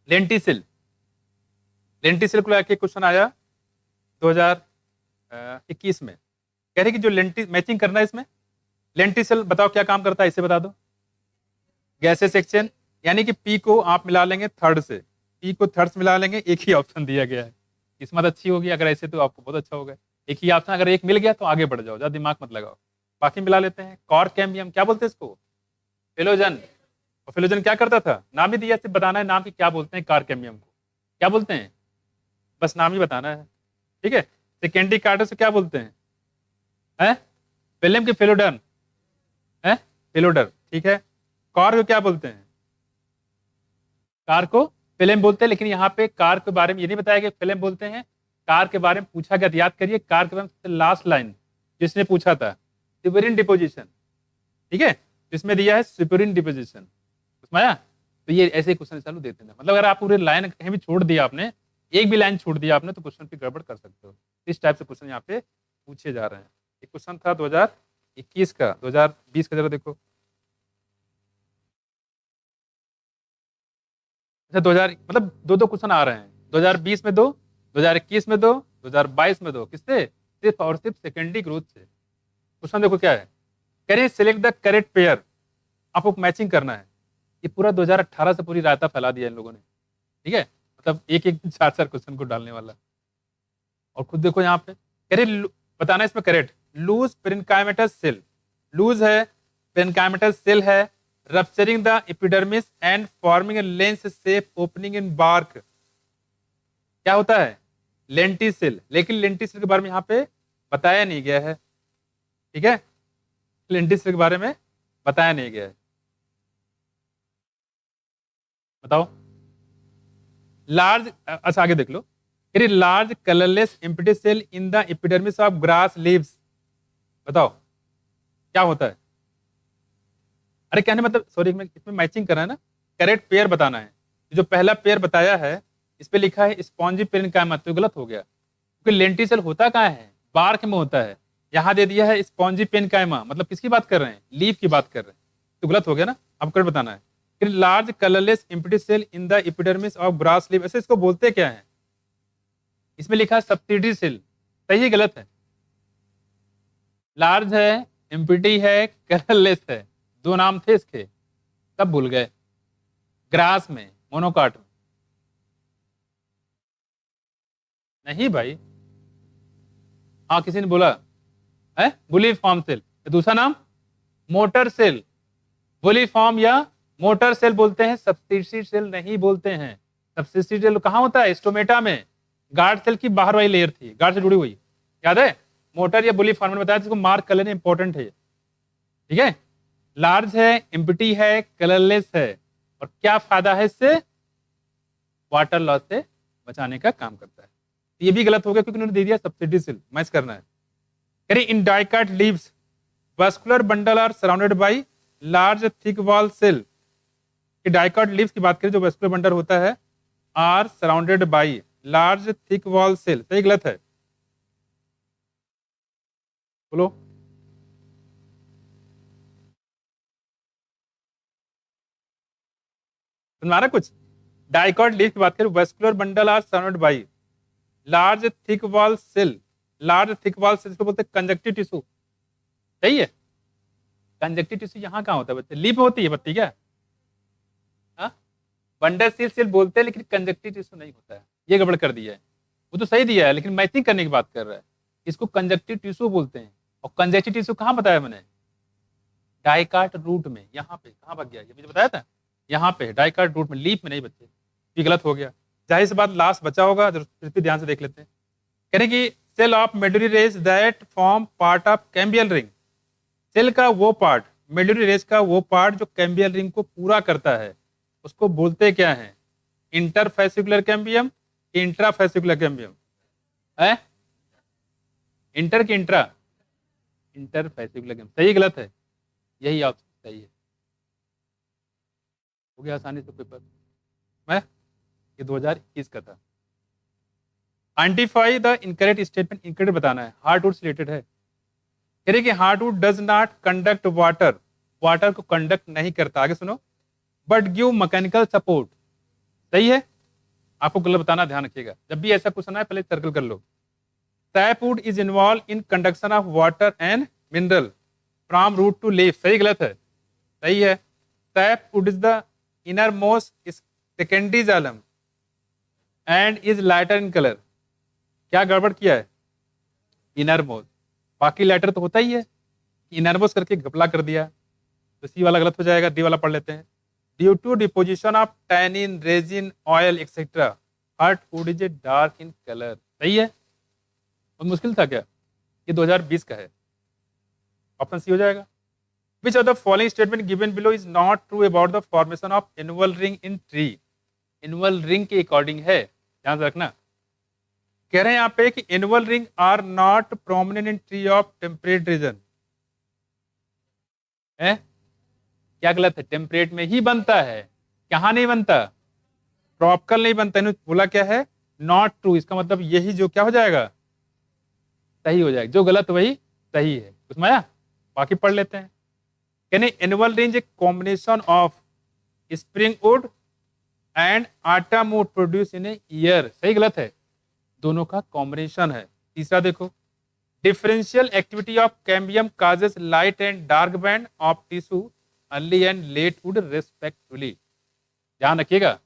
लेंटिसिल, लेंटिसिल को लेकर क्वेश्चन आया 2021 में। कह रहे कि जो लेंटी मैचिंग करना है इसमें, लेंटिसिल बताओ क्या काम करता है, इसे बता दो। गैसेस एक्सचेंज, यानी कि पी को आप मिला लेंगे थर्ड से, पी को थर्ड से मिला लेंगे, एक ही ऑप्शन दिया गया है, किस्मत अच्छी होगी अगर ऐसे तो आपको बहुत अच्छा होगा। एक ही ऑप्शन, अगर एक मिल गया तो आगे बढ़ जाओ, ज्यादा दिमाग मत लगाओ। बाकी मिला लेते हैं। कॉर कैम्बियम क्या बोलते हैं इसको? फिलोजन। और फिलोजन क्या करता था? नाम ही दिया, सिर्फ बताना है नाम की क्या बोलते हैं कार कैम्बियम को, क्या बोलते हैं, बस नाम ही बताना है। ठीक है, सेकेंडरी कार्डो से क्या बोलते हैं? फिल्म के फिलोडन है, फिलोडर। ठीक है, कार को क्या बोलते हैं? कार को फिल्म बोलते हैं, लेकिन यहाँ पे कार के बारे में ये नहीं बताया कि फिल्म बोलते हैं। कार के बारे में पूछा गया, याद करिए कार के बारे में लास्ट लाइन जिसने पूछा था, सुपरिन डिपोजिशन। ठीक है, इसमें दिया है सुपरिन डिपोजिशन, उसमें आया। तो ये ऐसे क्वेश्चन चालू देते हैं, मतलब अगर आप पूरे लाइन कहीं भी छोड़ दिया आपने, एक भी लाइन छोड़ दिया आपने, तो क्वेश्चन पे गड़बड़ कर सकते हो। इस टाइप से क्वेश्चन यहाँ पे पूछे जा रहे हैं। एक क्वेश्चन था 2021 का, 2020 का जरा देखो। अच्छा 2000 मतलब दो क्वेश्चन आ रहे हैं, 2020 में 2, 2021 में 2, 2022 में 2, किससे? सिर्फ और सिर्फ सेकेंडरी ग्रोथ से। क्वेश्चन देखो क्या है, कह रहे हैं सिलेक्ट द करेक्ट पेयर, आपको मैचिंग करना है। ये पूरा 2018 से पूरी रायता फैला दिया इन लोगों ने। ठीक है, मतलब एक एक 4 क्वेश्चन को डालने वाला। और खुद देखो यहाँ पे कह रहे बताना इसमें correct. Loose parenchymatous cell, loose है, पेरेन्काइमेटस सेल है, rupturing the epidermis and forming a lens shape opening in bark, क्या होता है? लेंटिसिल। लेकिन लेंटिसिल के बारे में यहाँ पे बताया नहीं गया है। ठीक है, लेंटिसिल के बारे में बताया नहीं गया है। बताओ लार्ज, अच्छा आगे देख लो, large colourless empty cell in the epidermis of grass leaves, बताओ क्या होता है? अरे कहने मतलब सॉरी, इसमें मैचिंग करना है ना, करेक्ट पेयर बताना है। जो पहला पेयर बताया है इस पे लिखा है स्पॉन्जी पेरेन्काइमा, तो गलत हो गया, क्योंकि लेंटिसिल होता कहाँ है? बार्क में होता है। यहाँ दे दिया है स्पॉन्जी पेरेन्काइमा, मतलब किसकी बात कर रहे हैं? लीफ की बात कर रहे हैं, तो गलत हो गया ना। अब करेक्ट बताना है। Large colourless empty cell in the epidermis of grass leaf, ऐसे इसको बोलते क्या है? इसमें लिखा है सब्सिडी सेल, सही है गलत है? लार्ज है, एम्प्टी है, कलरलेस है, 2 नाम थे इसके, सब भूल गए। ग्रास में, मोनोकाट में नहीं भाई। हाँ किसी ने बोला है बुलीफॉर्म सेल, दूसरा नाम मोटर सेल। बुलीफॉर्म या मोटर सेल बोलते हैं, सब्सिडी सेल नहीं बोलते हैं। सब्सिडी सेल कहाँ होता है? स्टोमेटा में, गार्ड सेल की बाहर वाली लेयर थी, गार्ड से जुड़ी हुई, याद है? मोटर या बुली फॉर्मेट बताया जिसको मार्क कर लेना इंपॉर्टेंट है, ठीक है। लार्ज है, एम्प्टी है, कलरलेस है, और क्या फायदा है इससे? वाटर लॉस से बचाने का काम करता है। ये भी गलत हो गया क्योंकि उन्होंने दे दिया सब्सिडी सेल, मैच करना है। कह रही in dicot leaves vascular bundle are surrounded by large thick wall cell. Dicot leaves की बात करें जो वैस्कुलर बंडल होता है, are surrounded by large thick wall cell, सही गलत है? बोलो। तुम्हारा कुछ डाइकाट लीव की बात करें, vascular bundle are surrounded by large thick wall cell. Large thick wall cell को बोलते हैं कंजक्टिव टिश्यू, सही है। कंजक्टिव टिश्यू यहाँ कहाँ होता है बच्चे? लीफ होती है पत्ती क्या? हाँ, बंडल सेल सेल बोलते हैं लेकिन कंजक्टिव टिश्यू नहीं होता है, ये गड़बड़ कर दिया है। वो तो सही दिया है लेकिन मैचिंग करने की बात कर रहा है। इसको कंजक्टिव टिश्यू बोलते हैं। और कंजक्टिव टिश्यू कहाँ बताया मैंने? डाइकाट रूट में। यहाँ पे कहाँ भाग गया? ये मुझे बताया था, यहाँ पे डाइकाट रूट में, लीफ में नहीं बच्चे, ये गलत हो गया। जाहिर सी बात लास्ट बचा होगा, फिर भी ध्यान से देख लेते हैं। कह रहे कि cell of medullary rays that form part of cambial ring. Cell का वो पार्ट, मेडुलरी रेस का वो पार्ट जो कैम्बियल रिंग को पूरा करता है, उसको बोलते क्या है? इंटरफेसिकुलर कैम्बियम, इंट्राफेसिकुलर कैम्बियम है? इंटर की इंट्रा? Interfascicular cambium. सही गलत है? यही ऑप्शन सही है। हो गया आसानी से पेपर में। ये 2021 का था। Identify the incorrect statement. Incorrect बताना है, हार्डवुड से रिलेटेड है। कह रही कि hardwood does not conduct water, water को कंडक्ट नहीं करता। आगे सुनो, बट गिव मैकेनिकल सपोर्ट। सही है? आपको गलत बताना, ध्यान रखिएगा। जब भी ऐसा क्वेश्चन आए पहले सर्कल कर लो। Sapwood is involve in conduction of water and mineral from root to leaf. सही गलत है? सही है। Sapwood is the innermost secondary xylem and is lighter in colour. क्या गड़बड़ किया है? इनर मोस्ट, बाकी लाइटर तो होता ही है, इनर मोस्ट करके घपला कर दिया, तो सी वाला गलत हो जाएगा। डी वाला पढ़ लेते हैं। Due to deposition of tannin, resin, oil etcetera, hardwood is dark in colour. सही है? बहुत मुश्किल था क्या? ये 2020 का है, ऑप्शन सी हो जाएगा। Which of the following statement given below is not true about the formation of annual ring in tree. Annual ring के अकॉर्डिंग है, ध्यान रखना। कह रहे हैं यहाँ पे कि annual ring are not prominent in tree of temperate region है। क्या गलत है? टेम्परेट में ही बनता है, कहाँ नहीं बनता? ट्रॉपिकल नहीं बनता। इन्होंने बोला क्या है? Not true. इसका मतलब यही जो क्या हो जाएगा? सही हो जाएगा। जो गलत वही सही है। उसमें आया, बाकी पढ़ लेते हैं। यानी एनुअल रेंज एक combination of spring wood and autumn wood produce in a year. सही गलत है? दोनों का कॉम्बिनेशन है। तीसरा देखो, differential activity of cambium causes light and dark band of tissue early and late wood respectively. ध्यान रखिएगा,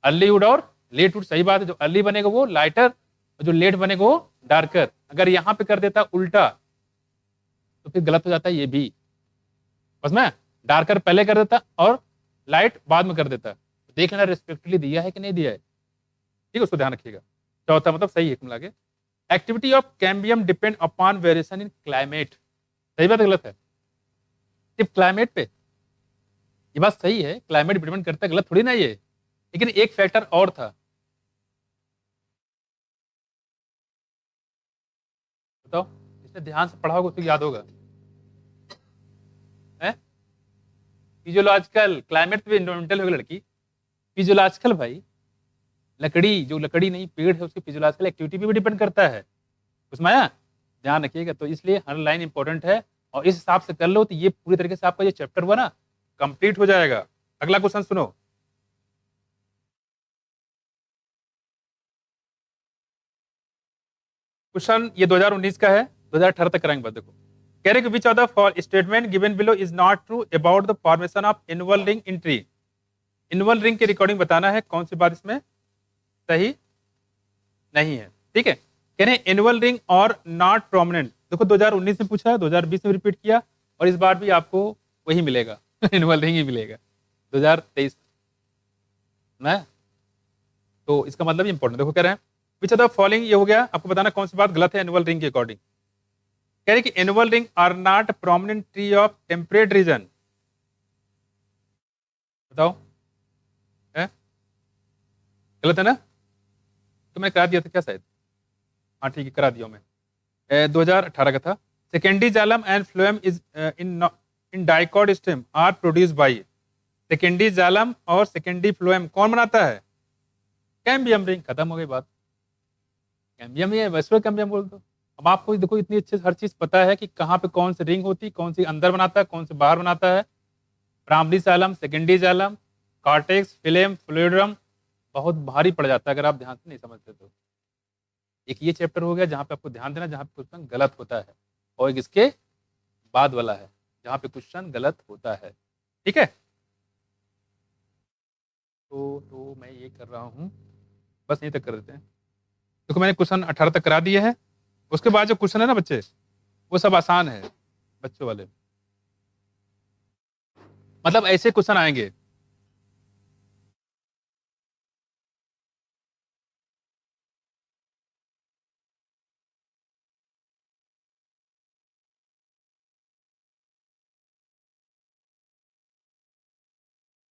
अर्ली वुड और लेट वुड। सही बात है, जो अर्ली बनेगा वो लाइटर और जो लेट बनेगा वो डार्कर। अगर यहां पे कर देता उल्टा तो फिर गलत हो जाता है ये भी। बस मैं डार्कर पहले कर देता और लाइट बाद में कर देता। देख लेना रेस्पेक्टिवली दिया है कि नहीं दिया है, ठीक है, उसको ध्यान रखिएगा। चौथा मतलब सही है कुल मिला के। Activity of cambium depend upon variation in climate. सही बात है गलत है? सिर्फ क्लाइमेट पे? ये बात सही है, क्लाइमेट डिपेंड करता है, गलत थोड़ी ना ये। लेकिन एक फैक्टर और था, बताओ। इसने ध्यान से पढ़ा होगा तो याद होगा। फिजियोलॉजिकल, क्लाइमेट पे इन्वायरमेंटल होगी लड़की। फिजियोलॉजिकल भाई, लकड़ी जो लकड़ी नहीं पेड़ है उसकी फिजियोलॉजिकल एक्टिविटी पे भी डिपेंड करता है। उसमें आया, ध्यान रखिएगा। तो इसलिए हर लाइन इंपॉर्टेंट है और इस हिसाब से कर लो तो ये पूरी तरीके से आपका ये चैप्टर हुआ ना कंप्लीट हो जाएगा। अगला क्वेश्चन सुनो। क्वेश्चन ये 2019 का है, 2018 तक कराएंगे बात। देखो, कह रहे कि विच of the statement given below is not true about the formation of annual ring in tree. Annual ring की रिकॉर्डिंग बताना है, कौन सी बात इसमें सही नहीं है, ठीक है। कह रहे हैं एनुअल रिंग और नॉट प्रोमिनेंट। देखो 2019 में पूछा है, 2020 में रिपीट किया और इस बार भी आपको वही मिलेगा एनुअल रिंग ही मिलेगा 2023 में। तो इसका मतलब इंपॉर्टेंट देखो, कह रहे हैं विच ऑफ द फॉलोइंग, ये हो गया। आपको बताना कौन सी बात गलत है एनुअल रिंग के अकॉर्डिंग। कह रहे कि annual ring are not prominent tree of temperate region. बताओ, है गलत है ना? तो मैं करा दिया था क्या शायद? हाँ ठीक है, करा दिया मैं। 2018 का था। Secondary xylem and phloem is in dicot stem are produce by. Secondary xylem और सेकेंडरी फ्लोएम कौन बनाता है? Cambium ring. खत्म हो गई बात। कैम्बियम ही है, वैसे कैम्बियम बोल दो। अब आपको देखो इतनी अच्छे से हर चीज पता है कि कहाँ पे कौन सी रिंग होती, कौन सी अंदर बनाता है, कौन सी बाहर बनाता है। प्राइमरी जालम, सेकेंडरी जालम, कॉर्टेक्स, फिलेम, फ्लूइडम। बहुत भारी पड़ जाता है अगर आप ध्यान से नहीं समझते तो। एक ये चैप्टर हो गया जहाँ पे आपको ध्यान देना, जहाँ पे क्वेश्चन गलत होता है, और एक इसके बाद वाला है जहाँ पे क्वेश्चन गलत होता है। ठीक है, तो मैं ये कर रहा हूँ, बस यहीं तक कर देते हैं। देखो मैंने क्वेश्चन 18 तक करा दिए हैं। उसके बाद जो क्वेश्चन है ना बच्चे, वो सब आसान है बच्चों वाले। मतलब ऐसे क्वेश्चन आएंगे